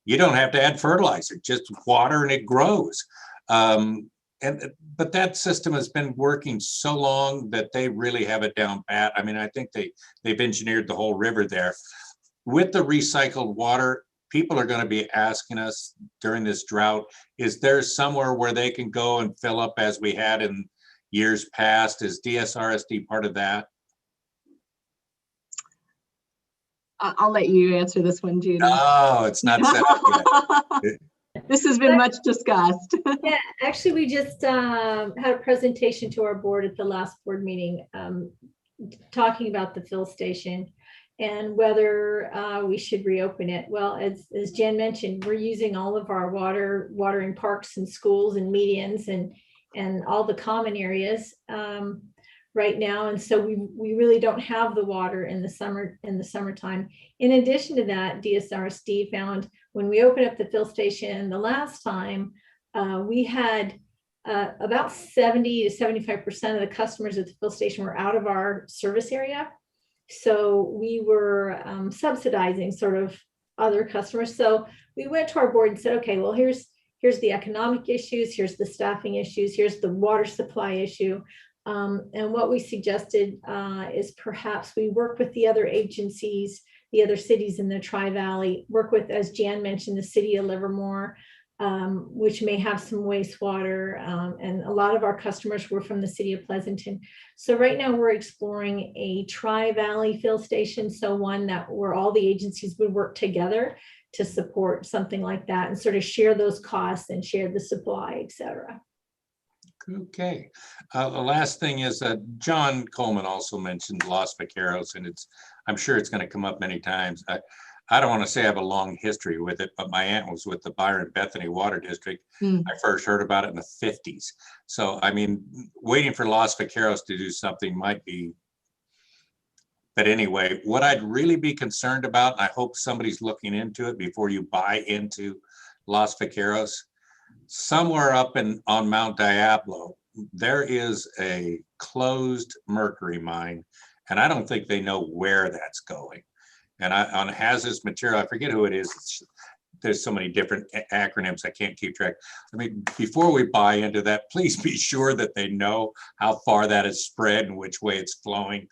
you don't have to add fertilizer, just water and it grows. And but that system has been working so long that they really have it down pat. I mean, I think they've engineered the whole river there. With the recycled water, people are going to be asking us during this drought, is there somewhere where they can go and fill up as we had in years past? Is DSRSD part of that? I'll let you answer this one, Judy. Oh, it's not set up yet. This has been much discussed. Yeah, actually, we just had a presentation to our board at the last board meeting, talking about the fill station and whether we should reopen it. Well, as Jen mentioned, we're using all of our water in parks and schools and medians and all the common areas right now. And so we really don't have the water in the summertime. In addition to that, DSRSD found when we opened up the fill station the last time, we had about 70 to 75% of the customers at the fill station were out of our service area. So we were subsidizing sort of other customers. So we went to our board and said, okay, well, here's the economic issues, here's the staffing issues, here's the water supply issue. And what we suggested is perhaps we work with the other agencies, the other cities in the Tri-Valley, work with, as Jan mentioned, the city of Livermore, which may have some wastewater. And a lot of our customers were from the city of Pleasanton. So right now we're exploring a Tri-Valley fill station. So one that where all the agencies would work together to support something like that and sort of share those costs and share the supply, et cetera. Okay. The last thing is John Coleman also mentioned Los Vaqueros, and I'm sure it's going to come up many times. I don't want to say I have a long history with it, but my aunt was with the Byron Bethany Water District. I first heard about it in the 50s. So, I mean, waiting for Los Vaqueros to do something might be. But anyway, what I'd really be concerned about, and I hope somebody's looking into it before you buy into Los Vaqueros, somewhere up on Mount Diablo, there is a closed mercury mine, and I don't think they know where that's going. And on hazardous material, I forget who it is. There's so many different acronyms, I can't keep track. I mean, before we buy into that, please be sure that they know how far that is spread and which way it's flowing,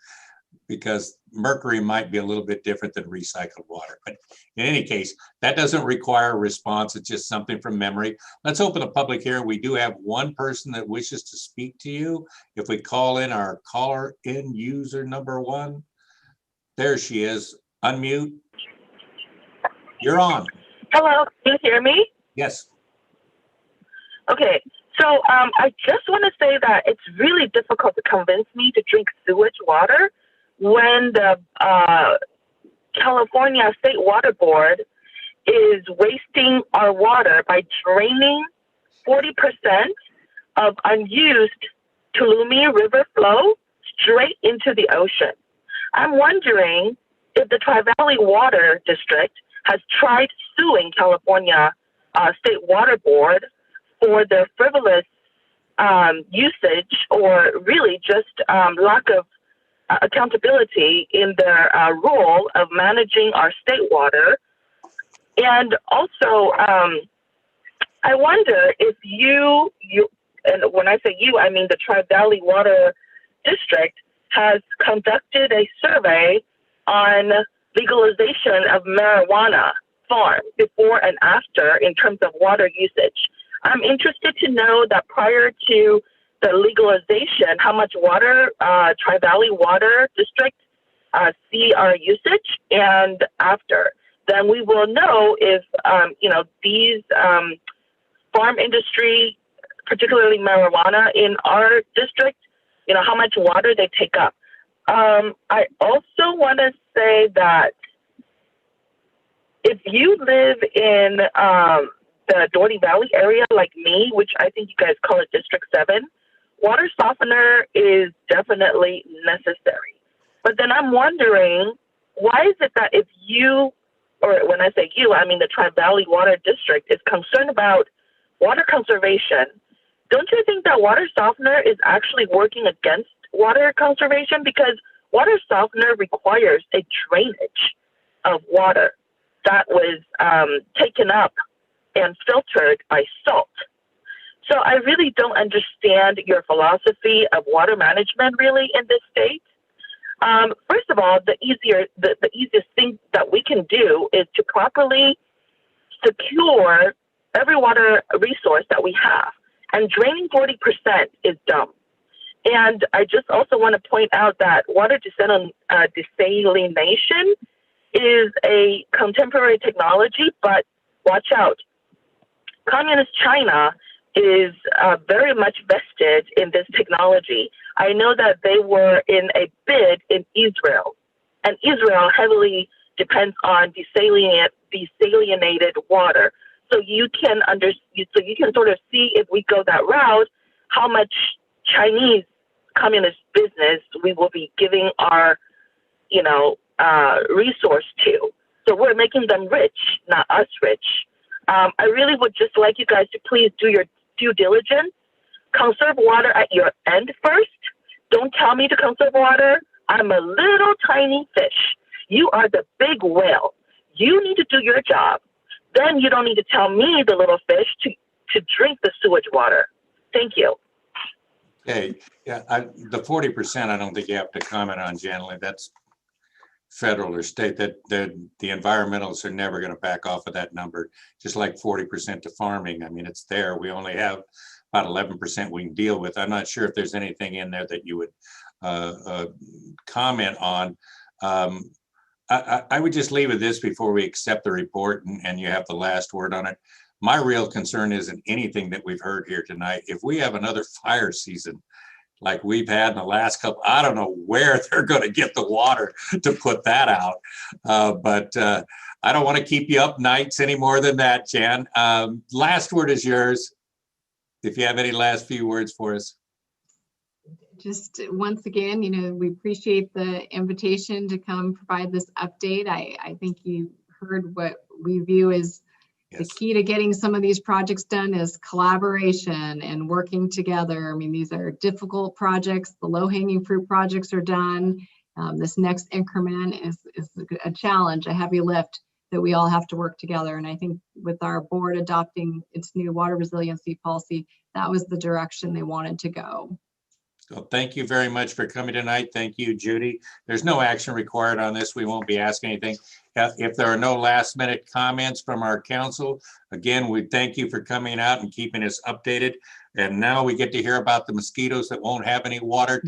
because mercury might be a little bit different than recycled water. But in any case, that doesn't require a response. It's just something from memory. Let's open the public hearing. We do have one person that wishes to speak to you. If we call in our caller in user number 1, there she is. Unmute. You're on. Hello, can you hear me? Yes. Okay, so I just want to say that it's really difficult to convince me to drink sewage water when the California State Water Board is wasting our water by draining 40% of unused Tuolumne River flow straight into the ocean. I'm wondering if the Tri-Valley Water District has tried suing California State Water Board for their frivolous usage, or really just lack of accountability in their role of managing our state water. And also, I wonder if you, and when I say you, I mean the Tri-Valley Water District, has conducted a survey on legalization of marijuana farms before and after in terms of water usage. I'm interested to know that prior to the legalization, how much water Tri-Valley Water District see our usage, and after. Then we will know if these farm industry, particularly marijuana in our district, how much water they take up. I also want to say that if you live in the Doherty Valley area like me, which I think you guys call it District 7, water softener is definitely necessary. But then I'm wondering, why is it that if you, or when I say you, I mean the Tri-Valley Water District, is concerned about water conservation, don't you think that water softener is actually working against water conservation? Because water softener requires a drainage of water that was taken up and filtered by salt. So I really don't understand your philosophy of water management really in this state. First of all, the easiest thing that we can do is to properly secure every water resource that we have. And draining 40% is dumb. And I just also want to point out that water desalination is a contemporary technology, but watch out. Communist China is very much vested in this technology. I know that they were in a bid in Israel, and Israel heavily depends on desalinated water. So you can sort of see, if we go that route, how much Chinese communist business we will be giving our, resource to. So we're making them rich, not us rich. I really would just like you guys to please do your due diligence. Conserve water at your end first. Don't tell me to conserve water. I'm a little tiny fish. You are the big whale. You need to do your job. Then you don't need to tell me, the little fish, to drink the sewage water. Thank you. Okay, yeah, the 40%, I don't think you have to comment on, Janely. That's federal or state. That the environmentalists are never going to back off of that number. Just like 40% to farming. I mean, it's there. We only have about 11% we can deal with. I'm not sure if there's anything in there that you would comment on. I would just leave it this before we accept the report and you have the last word on it. My real concern isn't anything that we've heard here tonight. If we have another fire season like we've had in the last couple, I don't know where they're going to get the water to put that out. But I don't want to keep you up nights any more than that, Jan. Last word is yours. If you have any last few words for us. Just once again, we appreciate the invitation to come provide this update. I think you heard what we view as the key to getting some of these projects done is collaboration and working together. I mean, these are difficult projects. The low-hanging fruit projects are done. This next increment is a challenge, a heavy lift that we all have to work together. And I think with our board adopting its new water resiliency policy, that was the direction they wanted to go. So thank you very much for coming tonight. Thank you, Judy. There's no action required on this. We won't be asking anything. If there are no last minute comments from our council, again, we thank you for coming out and keeping us updated. And now we get to hear about the mosquitoes that won't have any water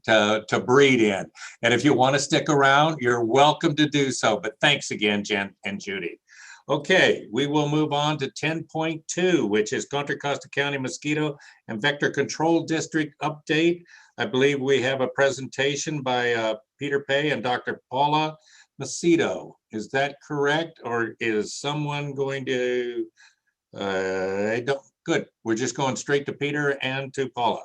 to breed in. And if you want to stick around, you're welcome to do so. But thanks again, Jen and Judy. Okay, we will move on to 10.2, which is Contra Costa County Mosquito and Vector Control District update. I believe we have a presentation by Peter Pay and Dr. Paula Mosquito. Is that correct? Or is someone going to, good. We're just going straight to Peter and to Paula.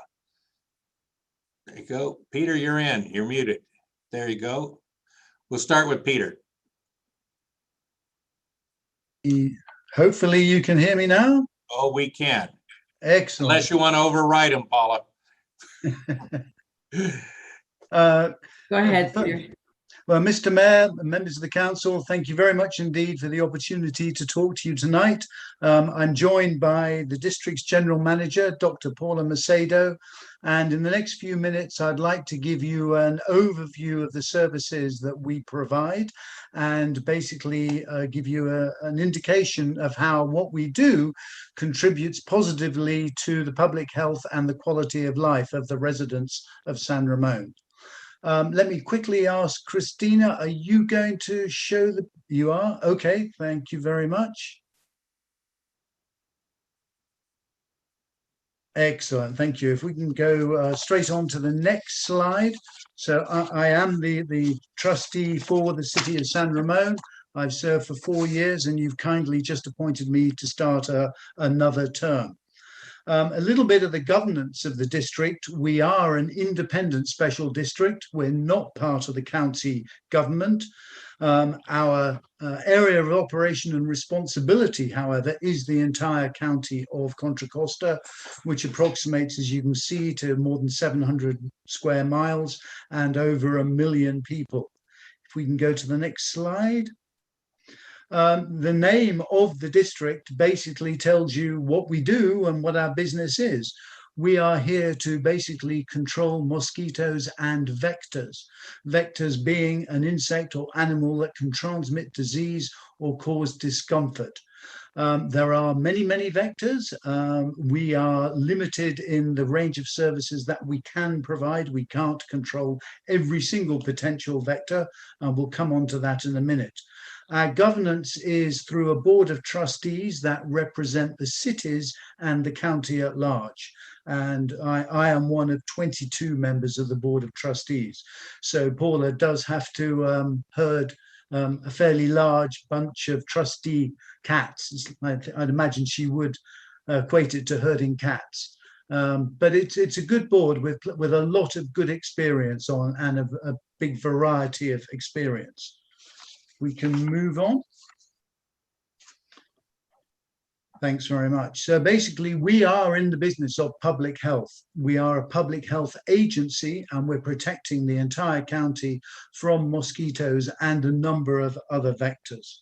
There you go. Peter, you're in. You're muted. There you go. We'll start with Peter. Hopefully you can hear me now. Oh, we can. Excellent. Unless you want to override him, Paula. Go ahead, Peter. Well, Mr. Mayor, members of the council, thank you very much indeed for the opportunity to talk to you tonight. I'm joined by the district's general manager, Dr. Paula Mosquito, and in the next few minutes, I'd like to give you an overview of the services that we provide and basically give you an indication of how what we do contributes positively to the public health and the quality of life of the residents of San Ramon. Let me quickly ask Christina, are you going to show the, you are? Okay, thank you very much. Excellent, thank you. If we can go straight on to the next slide. So I am the trustee for the city of San Ramon. I've served for 4 years and you've kindly just appointed me to start another term. A little bit of the governance of the district. We are an independent special district. We're not part of the county government. Our area of operation and responsibility, however, is the entire county of Contra Costa, which approximates, as you can see, to more than 700 square miles and over 1 million people. If we can go to the next slide. The name of the district basically tells you what we do and what our business is. We are here to basically control mosquitoes and vectors. Vectors being an insect or animal that can transmit disease or cause discomfort. There are many, many vectors. We are limited in the range of services that we can provide. We can't control every single potential vector, and we'll come on to that in a minute. Our governance is through a board of trustees that represent the cities and the county at large. And I am one of 22 members of the board of trustees. So Paula does have to herd a fairly large bunch of trustee cats. I'd imagine she would equate it to herding cats. But it's a good board with a lot of good experience on and a big variety of experience. We can move on. Thanks very much. So basically, we are in the business of public health. We are a public health agency, and we're protecting the entire county from mosquitoes and a number of other vectors,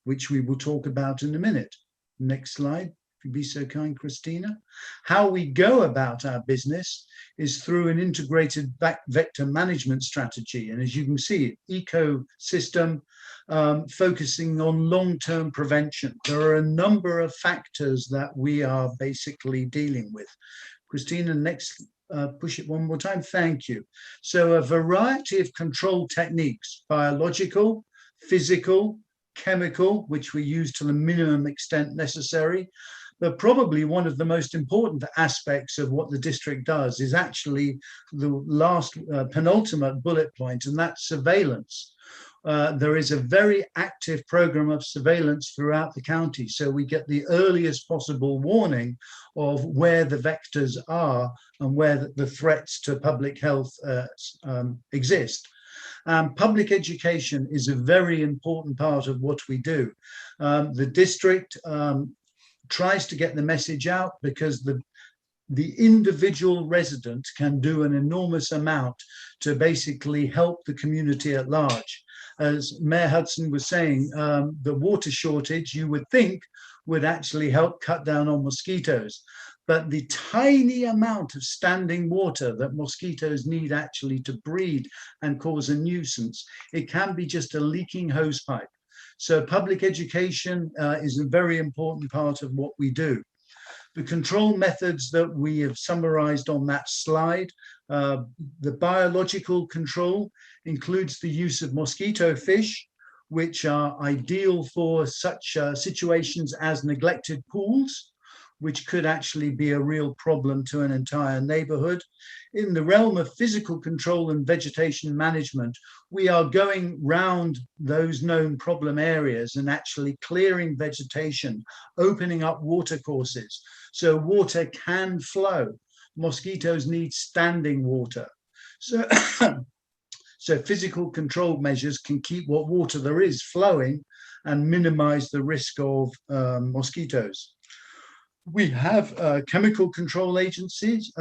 which we will talk about in a minute. Next slide, if you'd be so kind, Christina. How we go about our business is through an integrated vector management strategy. And as you can see, ecosystem, focusing on long-term prevention. There are a number of factors that we are basically dealing with. Christina, next, push it one more time. Thank you. So a variety of control techniques, biological, physical, chemical, which we use to the minimum extent necessary. But probably one of the most important aspects of what the district does is actually the last penultimate bullet point, and that's surveillance. There is a very active program of surveillance throughout the county, so we get the earliest possible warning of where the vectors are and where the threats to public health exist. Public education is a very important part of what we do. The district tries to get the message out because the individual resident can do an enormous amount to basically help the community at large. As Mayor Hudson was saying, the water shortage, you would think, would actually help cut down on mosquitoes. But the tiny amount of standing water that mosquitoes need actually to breed and cause a nuisance, it can be just a leaking hose pipe. So public education is a very important part of what we do. The control methods that we have summarized on that slide, the biological control includes the use of mosquito fish, which are ideal for such situations as neglected pools, which could actually be a real problem to an entire neighborhood. In the realm of physical control and vegetation management, we are going round those known problem areas and actually clearing vegetation, opening up water courses so water can flow. Mosquitoes need standing water. So physical control measures can keep what water there is flowing and minimize the risk of mosquitoes. We have chemical control agencies,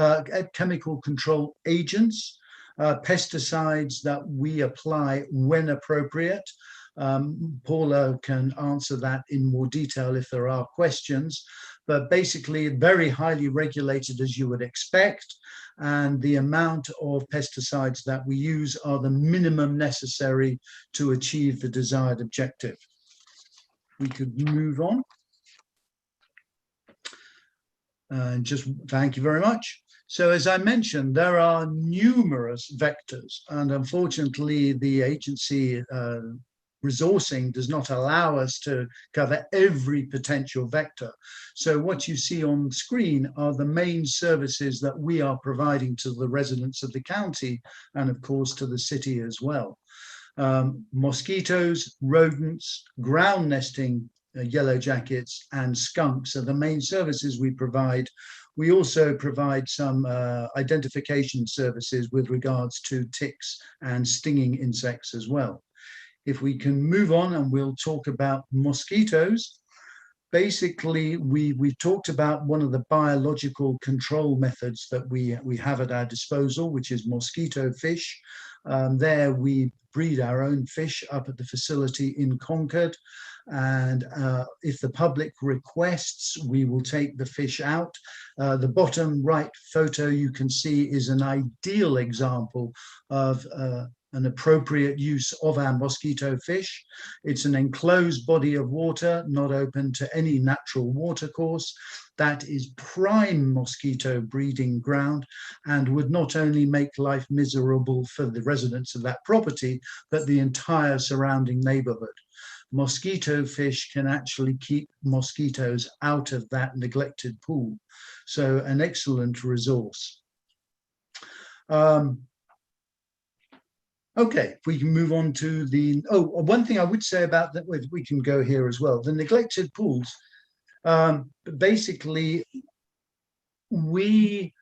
chemical control agents, pesticides that we apply when appropriate. Paula can answer that in more detail if there are questions, but basically very highly regulated as you would expect. And the amount of pesticides that we use are the minimum necessary to achieve the desired objective. We could move on. And just thank you very much. So as I mentioned, there are numerous vectors, and unfortunately the agency resourcing does not allow us to cover every potential vector. So what you see on screen are the main services that we are providing to the residents of the county and of course to the city as well. Mosquitoes, rodents, ground nesting yellow jackets and skunks are the main services we provide. We also provide some identification services with regards to ticks and stinging insects as well. If we can move on and we'll talk about mosquitoes. Basically, we've talked about one of the biological control methods that we have at our disposal, which is mosquito fish. There we breed our own fish up at the facility in Concord. And if the public requests, we will take the fish out. The bottom right photo you can see is an ideal example of an appropriate use of our mosquito fish. It's an enclosed body of water, not open to any natural watercourse. That is prime mosquito breeding ground and would not only make life miserable for the residents of that property, but the entire surrounding neighborhood. Mosquito fish can actually keep mosquitoes out of that neglected pool. So an excellent resource. Okay, if we can move on to the, one thing I would say about that, we can go here as well. The neglected pools, basically, we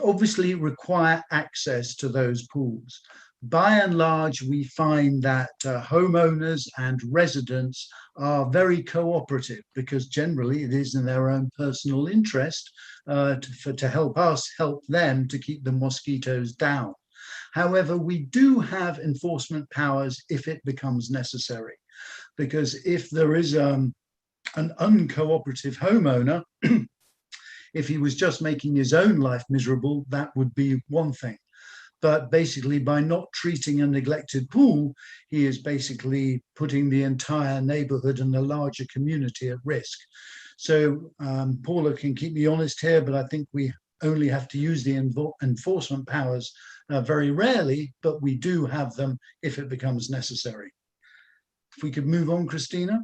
obviously require access to those pools. By and large, we find that homeowners and residents are very cooperative because generally it is in their own personal interest to help us help them to keep the mosquitoes down. However, we do have enforcement powers if it becomes necessary, because if there is an uncooperative homeowner, if he was just making his own life miserable, that would be one thing. But basically, by not treating a neglected pool, he is basically putting the entire neighborhood and the larger community at risk. So Paula can keep me honest here, but I think we only have to use the enforcement powers very rarely, but we do have them if it becomes necessary. If we could move on, Christina.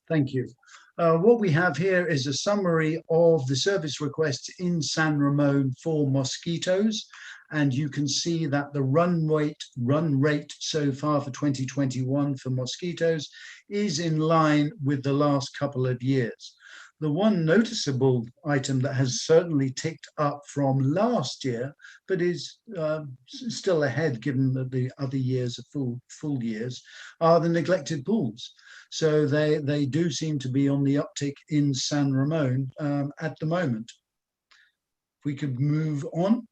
Thank you. What we have here is a summary of the service requests in San Ramon for mosquitoes. And you can see that the run rate so far for 2021 for mosquitoes is in line with the last couple of years. The one noticeable item that has certainly ticked up from last year, but is still ahead given that the other years are full years, are the neglected pools. So they do seem to be on the uptick in San Ramon at the moment. If we could move on.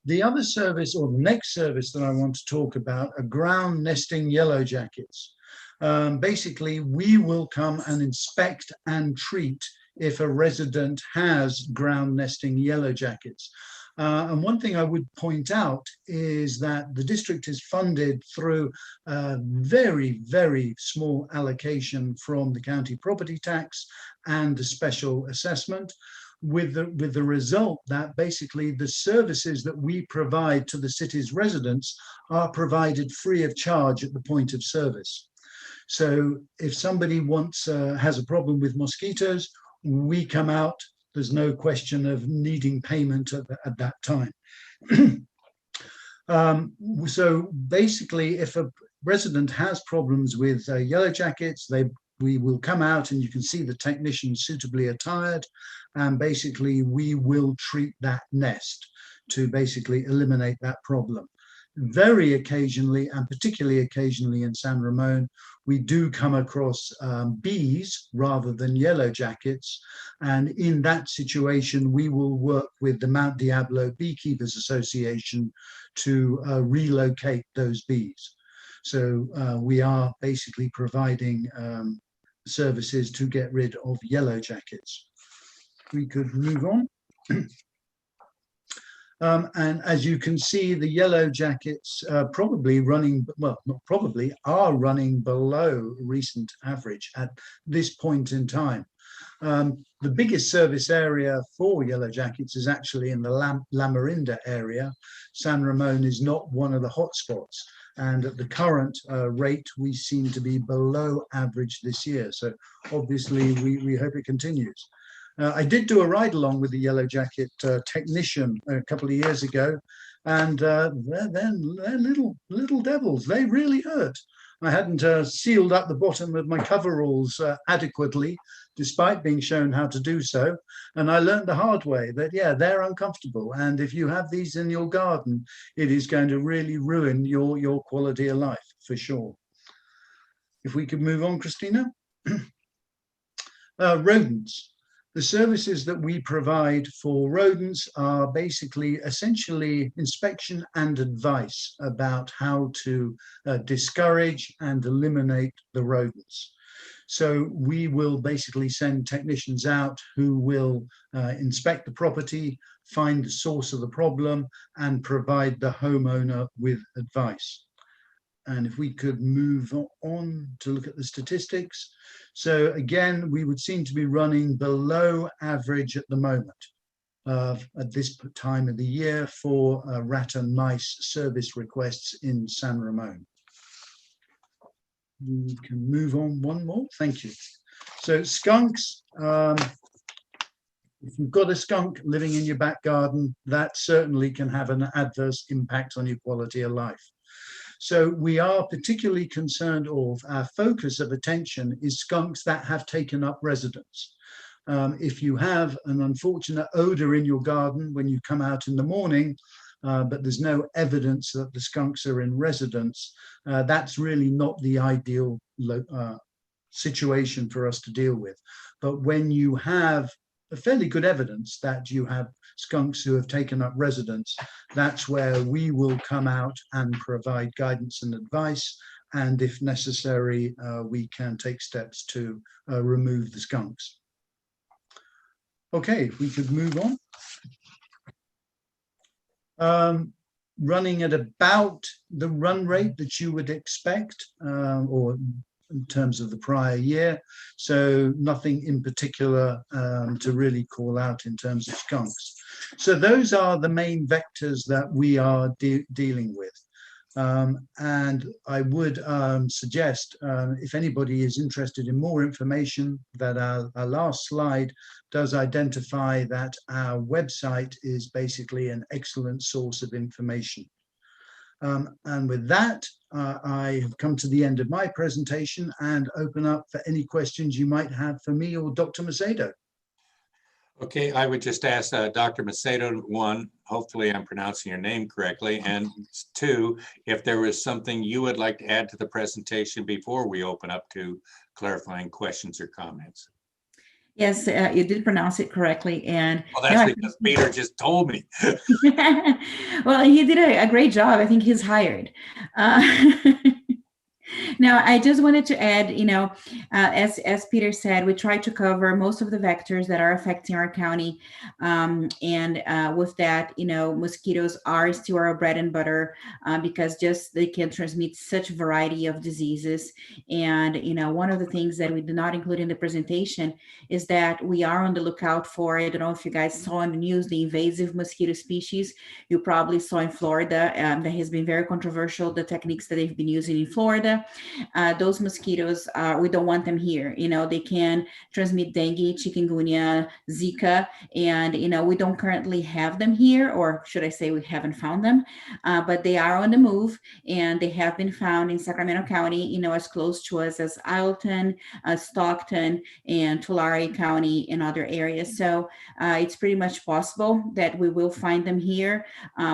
The other service, or the next service that I want to talk about, are ground nesting yellow jackets. Basically, we will come and inspect and treat if a resident has ground nesting yellow jackets. And one thing I would point out is that the district is funded through a very, very small allocation from the county property tax and a special assessment, with the result that basically the services that we provide to the city's residents are provided free of charge at the point of service. So if somebody has a problem with mosquitoes, we come out. There's no question of needing payment at that time. So basically, if a resident has problems with yellow jackets, we will come out and you can see the technician suitably attired, and basically we will treat that nest to basically eliminate that problem. Very occasionally, and particularly occasionally in San Ramon, we do come across bees rather than yellow jackets. And in that situation, we will work with the Mount Diablo Beekeepers Association to relocate those bees. So we are basically providing services to get rid of yellow jackets. We could move on. And as you can see, the yellow jackets probably running, well, not probably, are running below recent average at this point in time. The biggest service area for yellow jackets is actually in the La Marinda area. San Ramon is not one of the hotspots. And at the current rate, we seem to be below average this year. So obviously, we hope it continues. I did do a ride along with the yellow jacket technician a couple of years ago, and they're little devils. They really hurt. I hadn't sealed up the bottom of my coveralls adequately, despite being shown how to do so. And I learned the hard way that, yeah, they're uncomfortable. And if you have these in your garden, it is going to really ruin your quality of life, for sure. If we could move on, Christina. Rodents. The services that we provide for rodents are basically essentially inspection and advice about how to discourage and eliminate the rodents. So we will basically send technicians out who will inspect the property, find the source of the problem, and provide the homeowner with advice. And if we could move on to look at the statistics. So again, we would seem to be running below average at the moment at this time of the year for rat and mice service requests in San Ramon. We can move on one more. Thank you. So skunks. If you've got a skunk living in your back garden, that certainly can have an adverse impact on your quality of life. So we are particularly concerned, or our focus of attention is skunks that have taken up residence. If you have an unfortunate odor in your garden when you come out in the morning, but there's no evidence that the skunks are in residence, that's really not the ideal situation for us to deal with. But when you have a fairly good evidence that you have skunks who have taken up residence, that's where we will come out and provide guidance and advice. And if necessary, we can take steps to remove the skunks. Okay, if we could move on. Running at about the run rate that you would expect, or in terms of the prior year. So nothing in particular to really call out in terms of skunks. So those are the main vectors that we are dealing with. And I would suggest, if anybody is interested in more information, that our last slide does identify that our website is basically an excellent source of information. And with that, I have come to the end of my presentation and open up for any questions you might have for me or Dr. Mosquito. Okay, I would just ask Dr. Mosquito, one, hopefully I'm pronouncing your name correctly, and two, if there was something you would like to add to the presentation before we open up to clarifying questions or comments. Yes, you did pronounce it correctly. And well, that's because Peter just told me. Well, he did a great job. I think he's hired. Now, I just wanted to add, you know, as Peter said, we try to cover most of the vectors that are affecting our county. And with that, you know, mosquitoes are still our bread and butter because just they can transmit such a variety of diseases. And, you know, one of the things that we did not include in the presentation is that we are on the lookout for, I don't know if you guys saw in the news, the invasive mosquito species. You probably saw in Florida, that has been very controversial, the techniques that they've been using in Florida. Those mosquitoes, we don't want them here. You know, they can transmit dengue, chikungunya, Zika, and, you know, we don't currently have them here, or should I say we haven't found them, but they are on the move, and they have been found in Sacramento County, you know, as close to us as Ileton, Stockton, and Tulare County and other areas. So it's pretty much possible that we will find them here.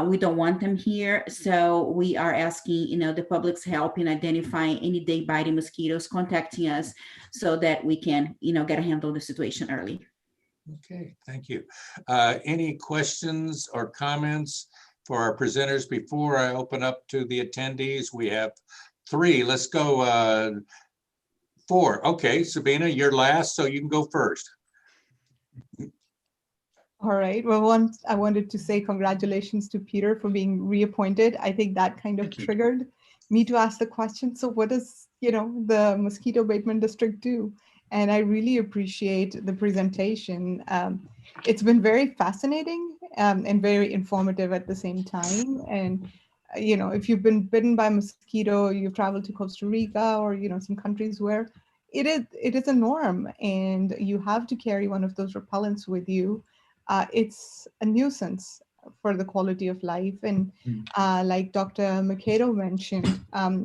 We don't want them here. So we are asking, you know, the public's help in identifying any day biting mosquitoes, contacting us so that we can, you know, get a handle on the situation early. Okay, thank you. Any questions or comments for our presenters before I open up to the attendees? We have three. Let's go four. Okay, Sabina, you're last, so you can go first. All right. Well, I wanted to say congratulations to Peter for being reappointed. I think that kind of triggered me to ask the question. So what does, you know, the Mosquito Abatement District do? And I really appreciate the presentation. It's been very fascinating and very informative at the same time. And, you know, if you've been bitten by a mosquito, you've traveled to Costa Rica or, you know, some countries where it is a norm and you have to carry one of those repellents with you. It's a nuisance for the quality of life. And like Dr. Mosquito mentioned,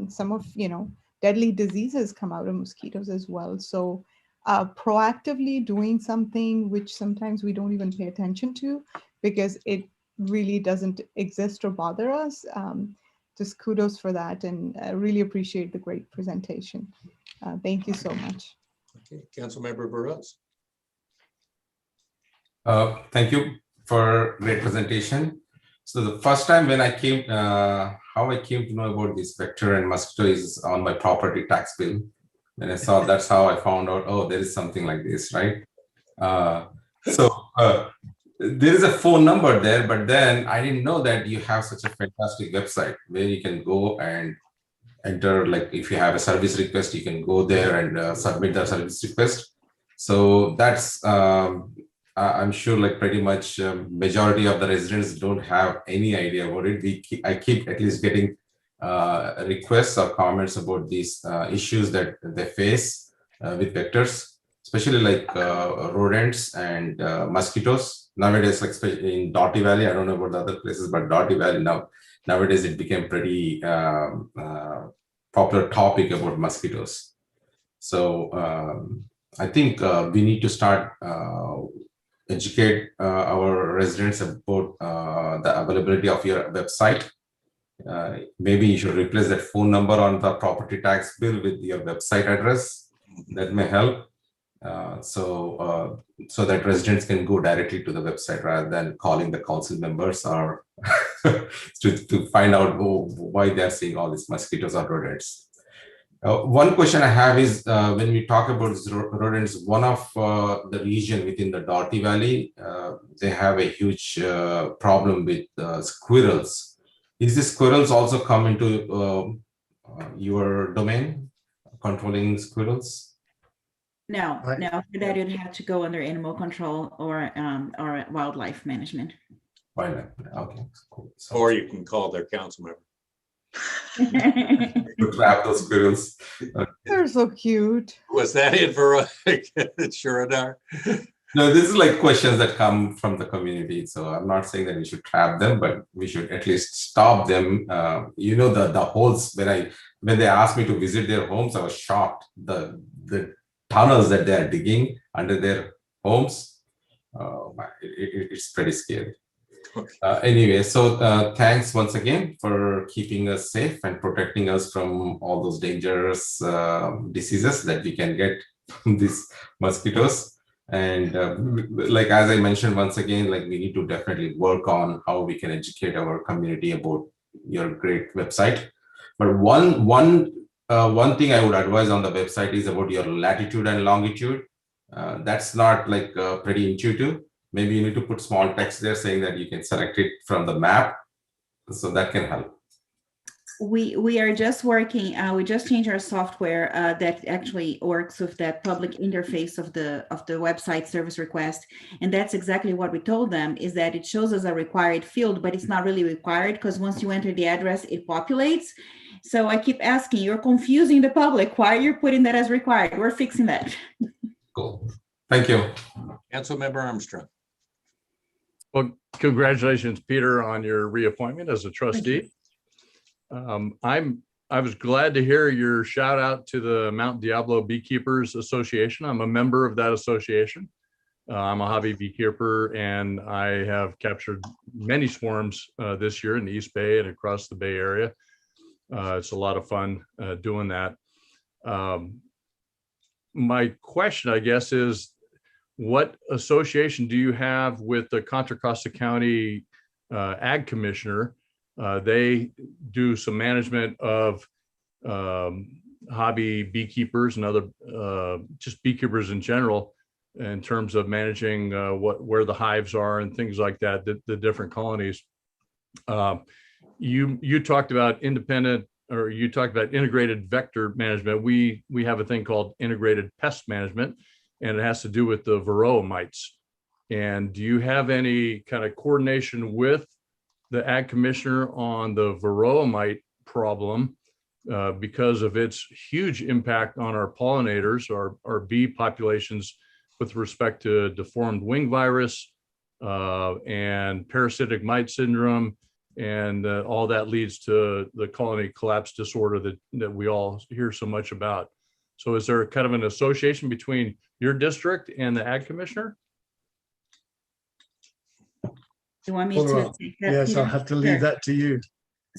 some of, you know, deadly diseases come out of mosquitoes as well. So proactively doing something which sometimes we don't even pay attention to because it really doesn't exist or bother us. Just kudos for that, and I really appreciate the great presentation. Thank you so much. Okay, Councilmember Burrows. Thank you for great presentation. So the first time when I came, how I came to know about this vector and mosquito is on my property tax bill. And I saw that's how I found out, oh, there is something like this, right? There is a phone number there, but then I didn't know that you have such a fantastic website where you can go and enter, like if you have a service request, you can go there and submit the service request. So that's, I'm sure like pretty much majority of the residents don't have any idea about it. I keep at least getting requests or comments about these issues that they face with vectors, especially like rodents and mosquitoes. Nowadays, like especially in Dotty Valley, I don't know about the other places, but Dotty Valley nowadays it became pretty popular topic about mosquitoes. So I think we need to start educate our residents about the availability of your website. Maybe you should replace that phone number on the property tax bill with your website address. That may help. So that residents can go directly to the website rather than calling the council members or to find out why they're seeing all these mosquitoes or rodents. One question I have is when we talk about rodents, one of the region within the Dotty Valley, they have a huge problem with squirrels. Is the squirrels also come into your domain, controlling squirrels? No, no, for that you'd have to go under animal control or wildlife management. Okay, cool. Or you can call their council member. To trap those squirrels. Okay. They're so cute. Was that it, Veronica? Shuradar? No, this is like questions that come from the community. So I'm not saying that we should trap them, but we should at least stop them. You know, the holes, when they asked me to visit their homes, I was shocked. The tunnels that they are digging under their homes, it's pretty scary. Anyway, so thanks once again for keeping us safe and protecting us from all those dangerous diseases that we can get from these mosquitoes. And like as I mentioned once again, like we need to definitely work on how we can educate our community about your great website. But one thing I would advise on the website is about your latitude and longitude. That's not like pretty intuitive. Maybe you need to put small text there saying that you can select it from the map. So that can help. We are just working, we just changed our software that actually works with that public interface of the website service request. And that's exactly what we told them, is that it shows as a required field, but it's not really required because once you enter the address, it populates. So I keep asking, you're confusing the public. Why are you putting that as required? We're fixing that. Cool. Thank you. Councilmember Armstrong. Well, congratulations, Peter, on your reappointment as a trustee. I was glad to hear your shout out to the Mount Diablo Beekeepers Association. I'm a member of that association. I'm a hobby beekeeper, and I have captured many swarms this year in the East Bay and across the Bay Area. It's a lot of fun doing that. My question, I guess, is what association do you have with the Contra Costa County Ag Commissioner? They do some management of hobby beekeepers and other just beekeepers in general, in terms of managing where the hives are and things like that, the different colonies. You talked about independent, or you talked about integrated vector management. We have a thing called integrated pest management, and it has to do with the varroa mites. And do you have any kind of coordination with the Ag Commissioner on the varroa mite problem because of its huge impact on our pollinators, our bee populations, with respect to deformed wing virus and parasitic mite syndrome, and all that leads to the colony collapse disorder that we all hear so much about. So is there kind of an association between your district and the Ag Commissioner? You want me All to right. take that, Yes, Peter? I'll have to leave Sure. that to you.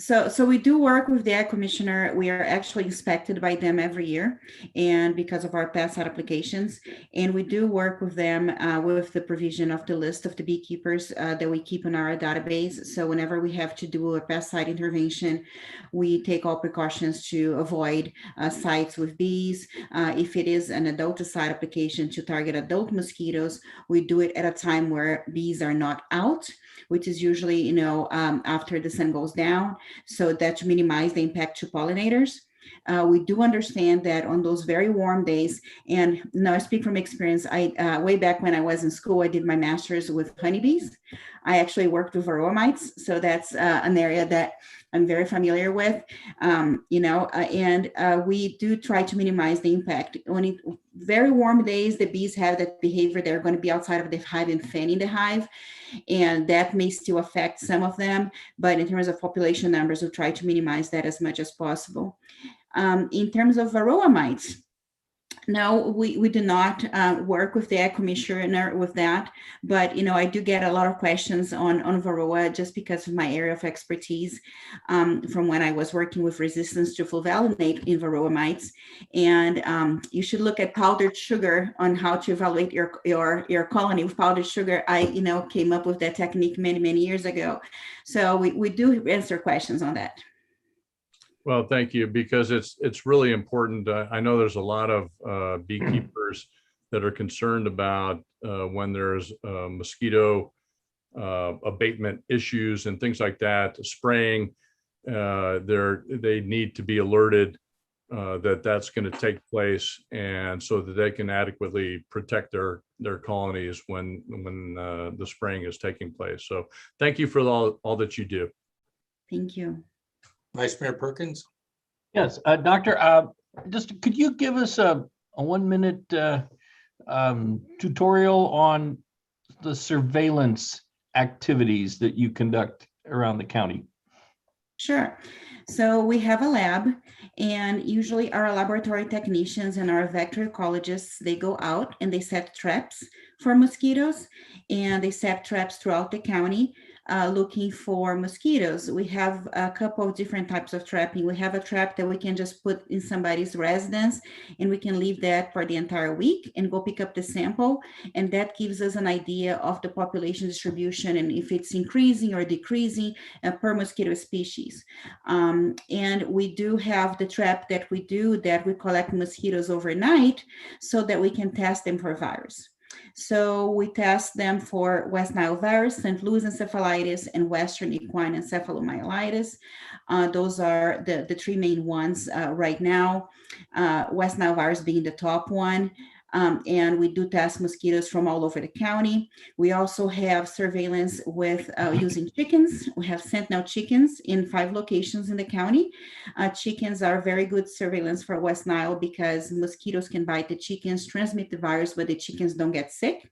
So we do work with the Ag Commissioner. We are actually inspected by them every year, and because of our pesticide applications, and we do work with them with the provision of the list of the beekeepers that we keep in our database. So whenever we have to do a pesticide intervention, we take all precautions to avoid sites with bees. If it is an adulticide application to target adult mosquitoes, we do it at a time where bees are not out, which is usually, after the sun goes down, so that to minimize the impact to pollinators. We do understand that on those very warm days, and now I speak from experience, way back when I was in school, I did my master's with honeybees. I actually worked with varroa mites, so that's an area that I'm very familiar with, and we do try to minimize the impact. Very warm days, the bees have that behavior. They're going to be outside of the hive and fanning the hive, and that may still affect some of them. But in terms of population numbers, we'll try to minimize that as much as possible. In terms of varroa mites, no, we do not work with the Ag Commissioner with that, but I do get a lot of questions on varroa just because of my area of expertise from when I was working with resistance to fluvalinate in varroa mites. And you should look at powdered sugar on how to evaluate your colony with powdered sugar. I came up with that technique many years ago. So we do answer questions on that. Well, thank you, because it's really important. I know there's a lot of beekeepers that are concerned about when there's mosquito abatement issues and things like that, spraying. They need to be alerted that that's going to take place, and so that they can adequately protect their colonies when the spraying is taking place. So thank you for all that you do. Thank you. Vice Mayor Perkins? Yes, Doctor, just could you give us a 1-minute tutorial on the surveillance activities that you conduct around the county? Sure. So we have a lab, and usually our laboratory technicians and our vector ecologists, they go out and they set traps for mosquitoes, and they set traps throughout the county looking for mosquitoes. We have a couple of different types of trapping. We have a trap that we can just put in somebody's residence, and we can leave that for the entire week and go pick up the sample. And that gives us an idea of the population distribution and if it's increasing or decreasing per mosquito species. And we do have the trap that we collect mosquitoes overnight so that we can test them for virus. So we test them for West Nile virus, St. Louis encephalitis, and Western equine encephalomyelitis. Those are the three main ones right now, West Nile virus being the top one. And we do test mosquitoes from all over the county. We also have surveillance with using chickens. We have sentinel chickens in 5 locations in the county. Chickens are very good surveillance for West Nile because mosquitoes can bite the chickens, transmit the virus, but the chickens don't get sick.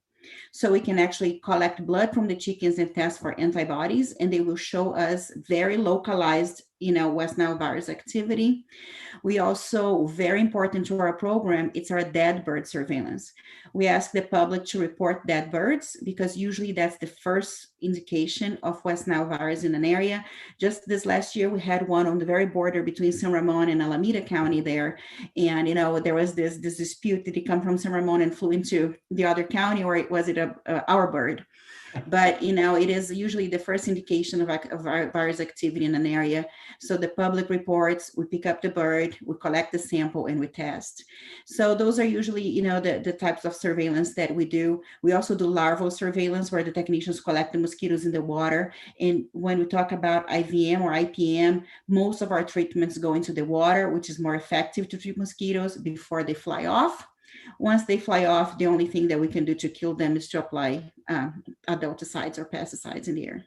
So we can actually collect blood from the chickens and test for antibodies, and they will show us very localized, West Nile virus activity. We also, very important to our program, it's our dead bird surveillance. We ask the public to report dead birds because usually that's the first indication of West Nile virus in an area. Just this last year, we had one on the very border between San Ramon and Alameda County there. And, there was this dispute. Did it come from San Ramon and flew into the other county, or was it our bird? But, it is usually the first indication of our virus activity in an area. So the public reports, we pick up the bird, we collect the sample, and we test. So those are usually, the types of surveillance that we do. We also do larval surveillance where the technicians collect the mosquitoes in the water. And when we talk about IVM or IPM, most of our treatments go into the water, which is more effective to treat mosquitoes before they fly off. Once they fly off, the only thing that we can do to kill them is to apply adulticides or pesticides in the air.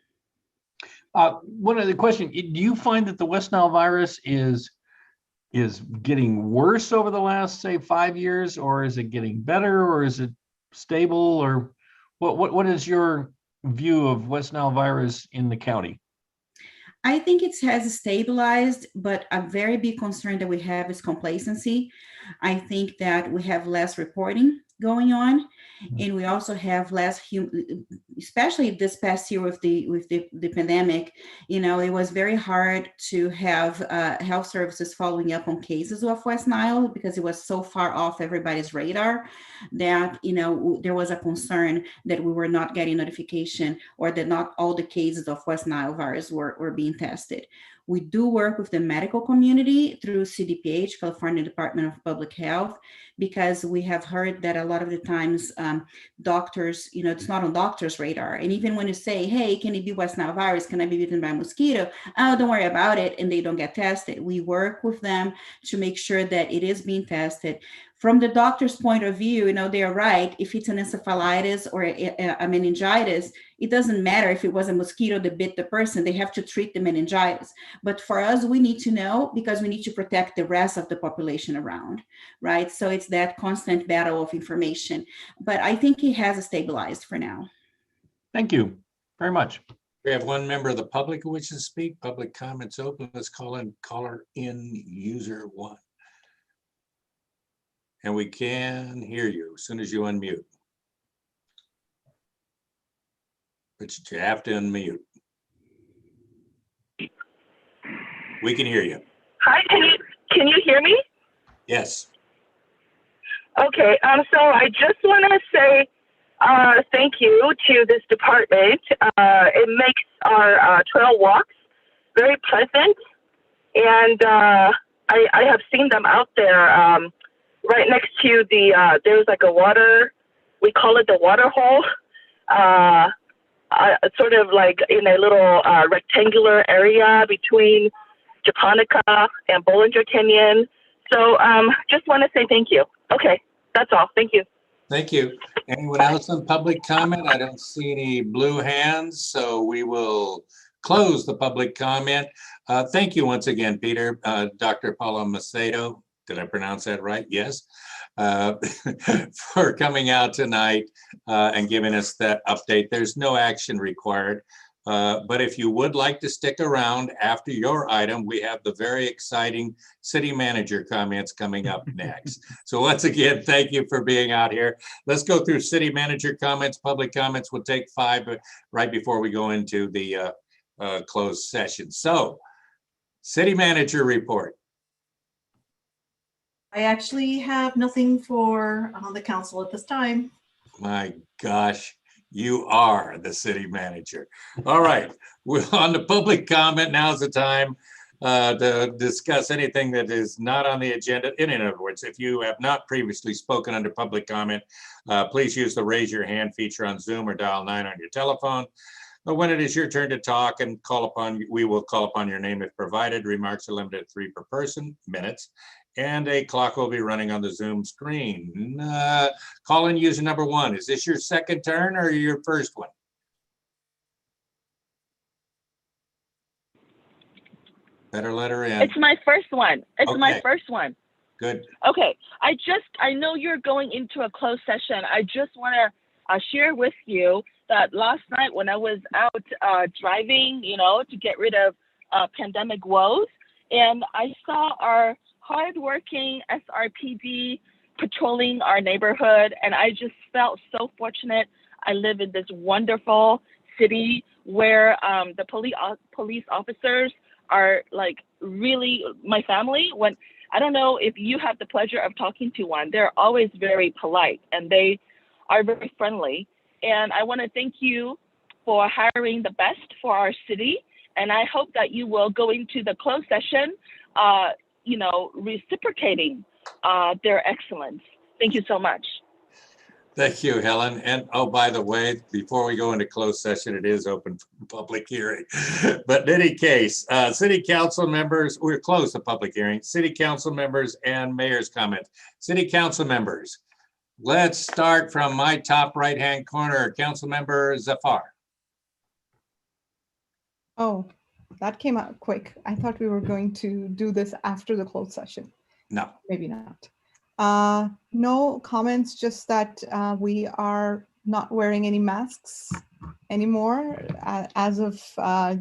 One other question, do you find that the West Nile virus is getting worse over the last, say, 5 years, or is it getting better, or is it stable, or what is your view of West Nile virus in the county? I think it has stabilized, but a very big concern that we have is complacency. I think that we have less reporting going on, and we also have less especially this past year with the pandemic. It was very hard to have health services following up on cases of West Nile because it was so far off everybody's radar that there was a concern that we were not getting notification or that not all the cases of West Nile virus were being tested. We do work with the medical community through CDPH, California Department of Public Health, because we have heard that a lot of the times doctors, it's not on doctors' radar. And even when you say, hey, can it be West Nile virus? Can I be bitten by a mosquito? Oh, don't worry about it. And they don't get tested. We work with them to make sure that it is being tested. From the doctor's point of view, they are right. If it's an encephalitis or a meningitis, it doesn't matter if it was a mosquito that bit the person, they have to treat the meningitis. But for us, we need to know because we need to protect the rest of the population around, right? So it's that constant battle of information. But I think it has stabilized for now. Thank you very much. We have one member of the public who wishes to speak. Public comments open. Let's caller in user 1. And we can hear you as soon as you unmute. But you have to unmute. We can hear you. Hi, can you hear me? Yes. Okay, so I just want to say thank you to this department. It makes our trail walks very pleasant, and I have seen them out there right next to there's like a water, we call it the water hole, sort of like in a little rectangular area between Japonica and Bollinger Canyon. So just want to say thank you. Okay, that's all. Thank you. Thank you. Anyone else on public comment? I don't see any blue hands, so we will close the public comment. Thank you once again, Peter. Dr. Paula Mosquito, did I pronounce that right? Yes. For coming out tonight and giving us that update. There's no action required. But if you would like to stick around after your item, we have the very exciting city manager comments coming up next. So once again, thank you for being out here. Let's go through city manager comments. Public comments will take 5 right before we go into the closed session. So city manager report. I actually have nothing for the council at this time. My gosh. You are the city manager. All right, we're on the public comment. Now's the time to discuss anything that is not on the agenda. In other words, if you have not previously spoken under public comment, please use the raise your hand feature on Zoom or dial 9 on your telephone. But when it is your turn to talk and we will call upon your name if provided. Remarks are limited to 3 per person, minutes. And a clock will be running on the Zoom screen. Call in user number 1. Is this your second turn or your first one? Better let her in. It's my first one. It's Okay. my first one. Good. Okay. I know you're going into a closed session. I just want to share with you that last night when I was out driving, to get rid of pandemic woes, and I saw our hardworking SRPD patrolling our neighborhood, and I just felt so fortunate. I live in this wonderful city where the police officers are like really my family. When I don't know if you have the pleasure of talking to one, they're always very polite and they are very friendly. And I want to thank you for hiring the best for our city. And I hope that you will go into the closed session reciprocating their excellence. Thank you so much. Thank you, Helen. And oh, by the way, before we go into closed session, it is open for public hearing. But in any case, city council members, we're closed the public hearing. City council members and mayor's comments. City council members, let's start from my top right-hand corner. Council member Zafar. Oh, that came out quick. I thought we were going to do this after the closed session. No. Maybe not. No comments, just that we are not wearing any masks anymore as of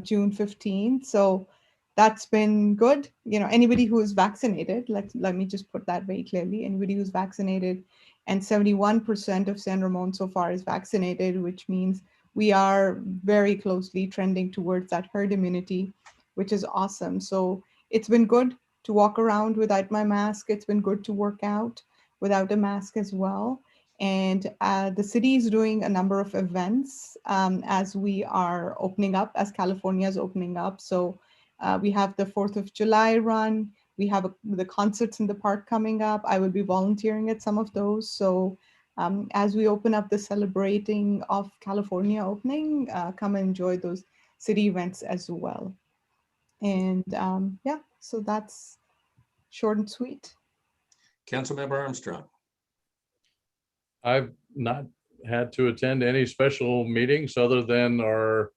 June 15th. So that's been good. Anybody who is vaccinated, let me just put that very clearly, anybody who's vaccinated and 71% of San Ramon so far is vaccinated, which means we are very closely trending towards that herd immunity, which is awesome. So it's been good to walk around without my mask. It's been good to work out without a mask as well. And the city is doing a number of events as we are opening up, as California is opening up. So we have the 4th of July run. We have the concerts in the park coming up. I will be volunteering at some of those. So as we open up the celebrating of California opening, come and enjoy those city events as well. And yeah, so that's short and sweet. Councilmember Armstrong. I've not had to attend any special meetings other than our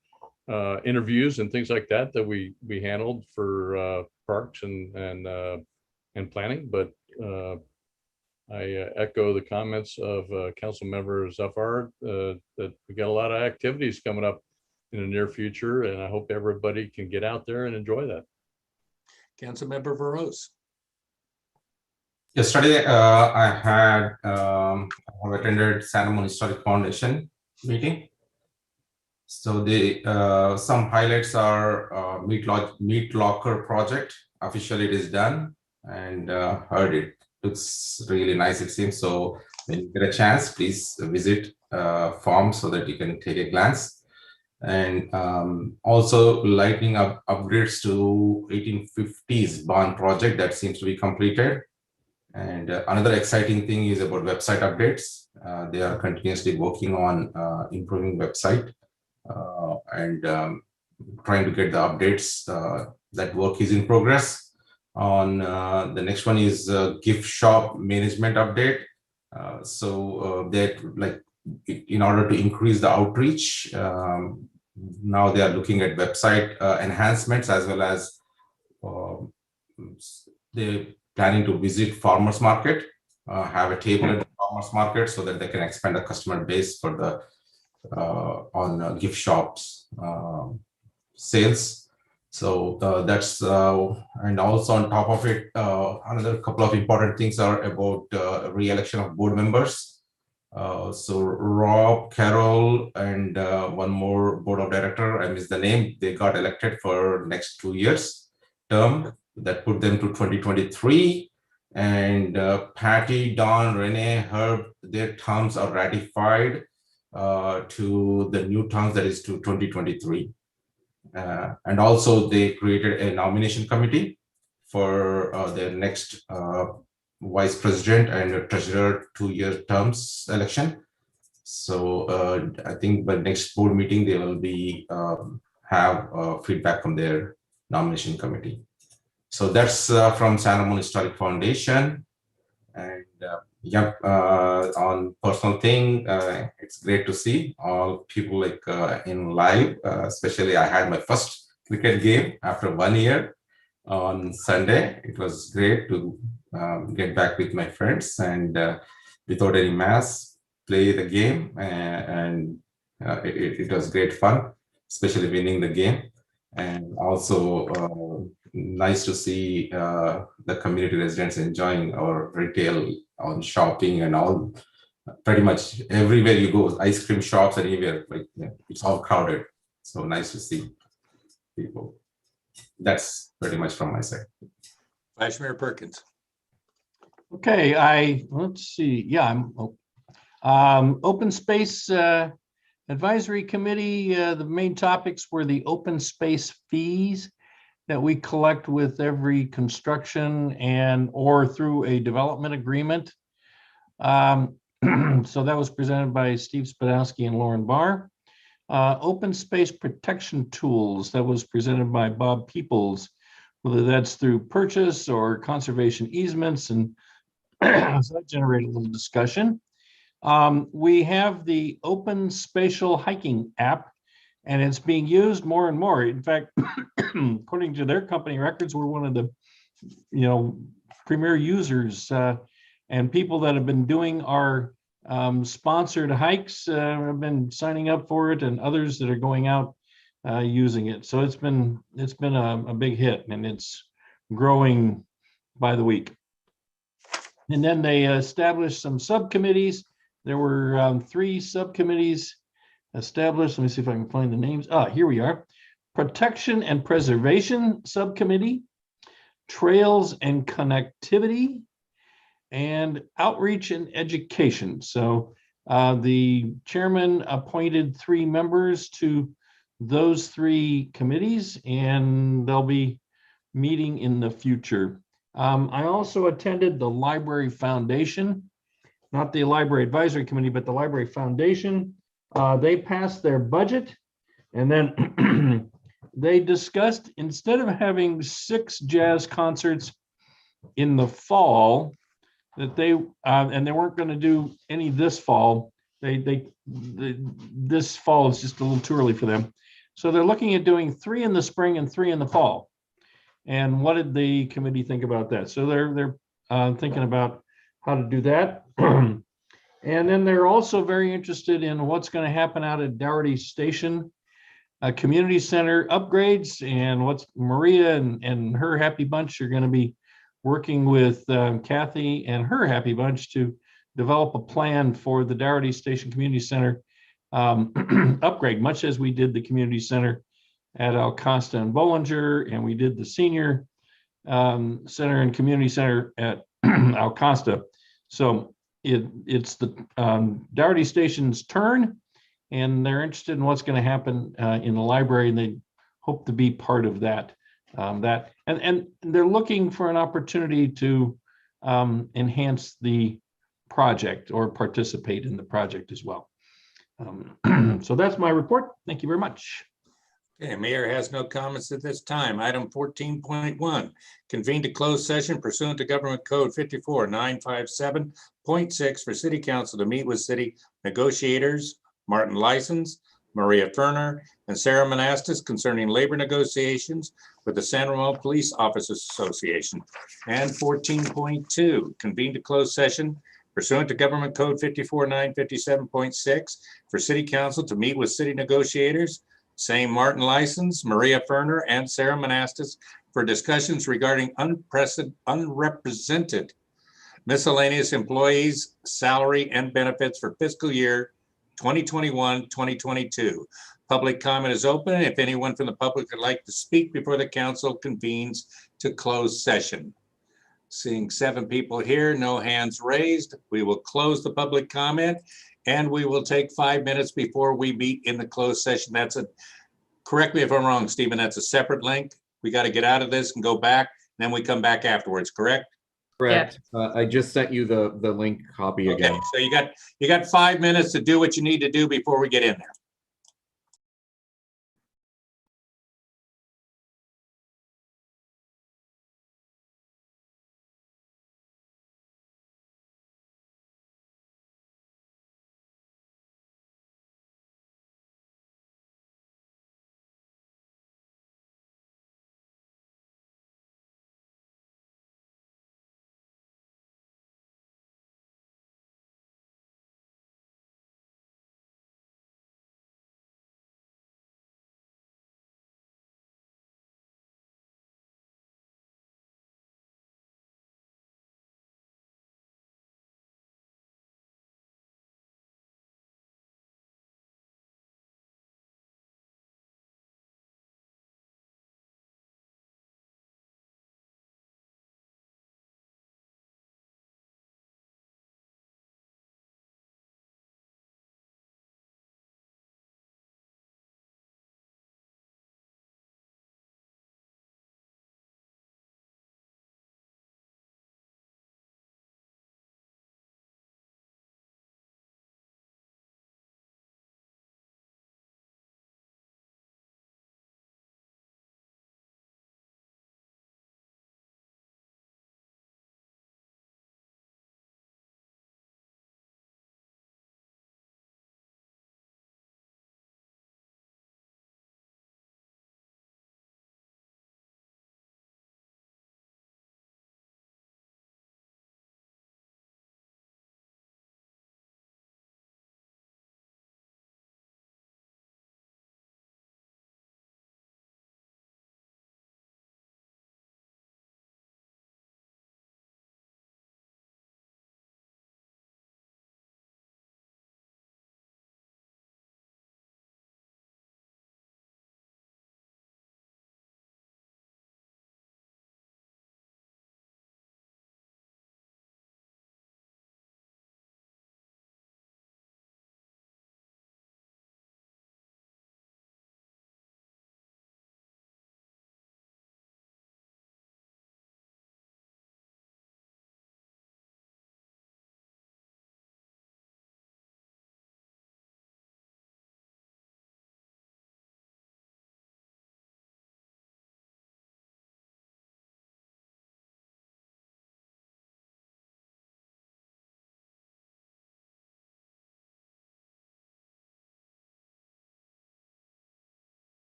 interviews and things like that we handled for parks and planning. But I echo the comments of Councilmember Zafar that we got a lot of activities coming up in the near future, and I hope everybody can get out there and enjoy that. Councilmember Veros. Yesterday, I attended San Ramon Historic Foundation meeting. So some highlights are meat locker project. Officially, it is done, and heard it looks really nice. It seems so. When you get a chance, please visit farm so that you can take a glance. And also lighting up upgrades to 1850s barn project that seems to be completed. And another exciting thing is about website updates. They are continuously working on improving website and trying to get the updates. That work is in progress. On the next one is gift shop management update. So that like in order to increase the outreach, now they are looking at website enhancements as well as they're planning to visit farmers market, have a table at the farmers market so that they can expand the customer base for the on gift shops sales. So that's and also on top of it, another couple of important things are about re-election of board members. So Rob, Carol, and one more board of director, I missed the name, they got elected for next 2 years term. That put them to 2023. And Patty, Don, Renee, Herb, their terms are ratified to the new terms, that is to 2023. And also they created a nomination committee for their next vice president and treasurer 2-year terms election. So I think by next board meeting, they will be have feedback from their nomination committee. So that's from San Ramon Historic Foundation. And on personal thing, it's great to see all people like in live, especially I had my first cricket game after 1 year on Sunday. It was great to get back with my friends and without any mask, play the game. And it was great fun, especially winning the game. And also nice to see the community residents enjoying our retail on shopping and all. Pretty much everywhere you go, ice cream shops anywhere, like it's all crowded. So nice to see people. That's pretty much from my side. Vice Mayor Perkins. Okay, let's see. Yeah, I'm open space advisory committee. The main topics were the open space fees that we collect with every construction and or through a development agreement. So that was presented by Steve Spadowski and Lauren Barr. Open space protection tools, that was presented by Bob Peoples, whether that's through purchase or conservation easements, and so that generated a little discussion. We have the Open Spatial Hiking app, and it's being used more and more. In fact, according to their company records, we're one of the premier users, and people that have been doing our sponsored hikes have been signing up for it, and others that are going out using it. So it's been a big hit, and it's growing by the week. And then they established some subcommittees. There were 3 subcommittees established. Let me see if I can find the names. Here we are. Protection and Preservation Subcommittee, Trails and Connectivity, and Outreach and Education. So the chairman appointed 3 members to those 3 committees, and they'll be meeting in the future. I also attended the Library Foundation, not the Library Advisory Committee, but the Library Foundation. They passed their budget, and then they discussed, instead of having 6 jazz concerts in the fall, that they and they weren't going to do any this fall. This fall is just a little too early for them. So they're looking at doing 3 in the spring and 3 in the fall. And what did the committee think about that? So they're thinking about how to do that. And then they're also very interested in what's going to happen out at Dougherty Station Community Center upgrades, and what's Maria and her happy bunch are going to be working with Kathy and her happy bunch to develop a plan for the Dougherty Station Community Center upgrade, much as we did the community center at Costa and Bollinger, and we did the senior center and community center at Costa. So it's the Dougherty Station's turn, and they're interested in what's going to happen in the library, and they hope to be part of that. And they're looking for an opportunity to enhance the project or participate in the project as well. So that's my report. Thank you very much. Okay, Mayor has no comments at this time. Item 14.1, convene to close session pursuant to Government Code 54957.6 for City Council to meet with city negotiators, Martin License, Maria Ferner, and Sarah Monastis concerning labor negotiations with the San Ramon Police Officers Association. And 14.2, convene to close session pursuant to Government Code 54957.6 for City Council to meet with city negotiators, same Martin License, Maria Ferner, and Sarah Monastis for discussions regarding unrepresented miscellaneous employees' salary and benefits for fiscal year 2021-2022. Public comment is open. If anyone from the public would like to speak before the council convenes to close session. Seeing 7 people here, no hands raised. We will close the public comment, and we will take 5 minutes before we meet in the closed session. Correct me if I'm wrong, Stephen, that's a separate link. We got to get out of this and go back, then we come back afterwards, correct? Correct. I just sent you the link copy again. Okay, so you got 5 minutes to do what you need to do before we get in there.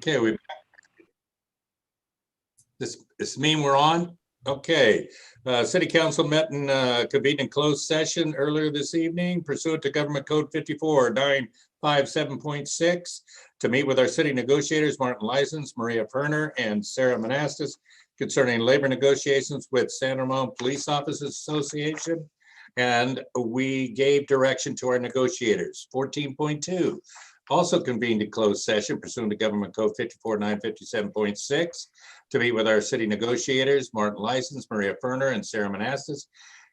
Okay, this mean we're on? Okay. City Council met and convened in closed session earlier this evening pursuant to Government Code 54-957.6 to meet with our city negotiators, Martin License, Maria Ferner, and Sarah Monastis concerning labor negotiations with San Ramon Police Officers Association. And we gave direction to our negotiators. 14.2. Also convened in closed session pursuant to Government Code 54-957.6 to meet with our city negotiators, Martin License, Maria Ferner, and Sarah Monastis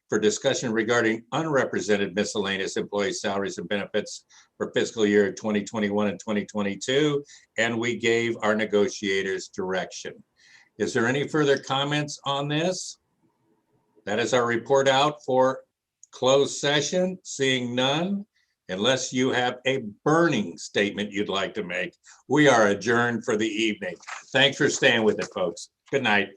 for discussion regarding unrepresented miscellaneous employee salaries and benefits for fiscal year 2021 and 2022. And we gave our negotiators direction. Is there any further comments on this? That is our report out for closed session. Seeing none. Unless you have a burning statement you'd like to make, we are adjourned for the evening. Thanks for staying with it, folks. Good night.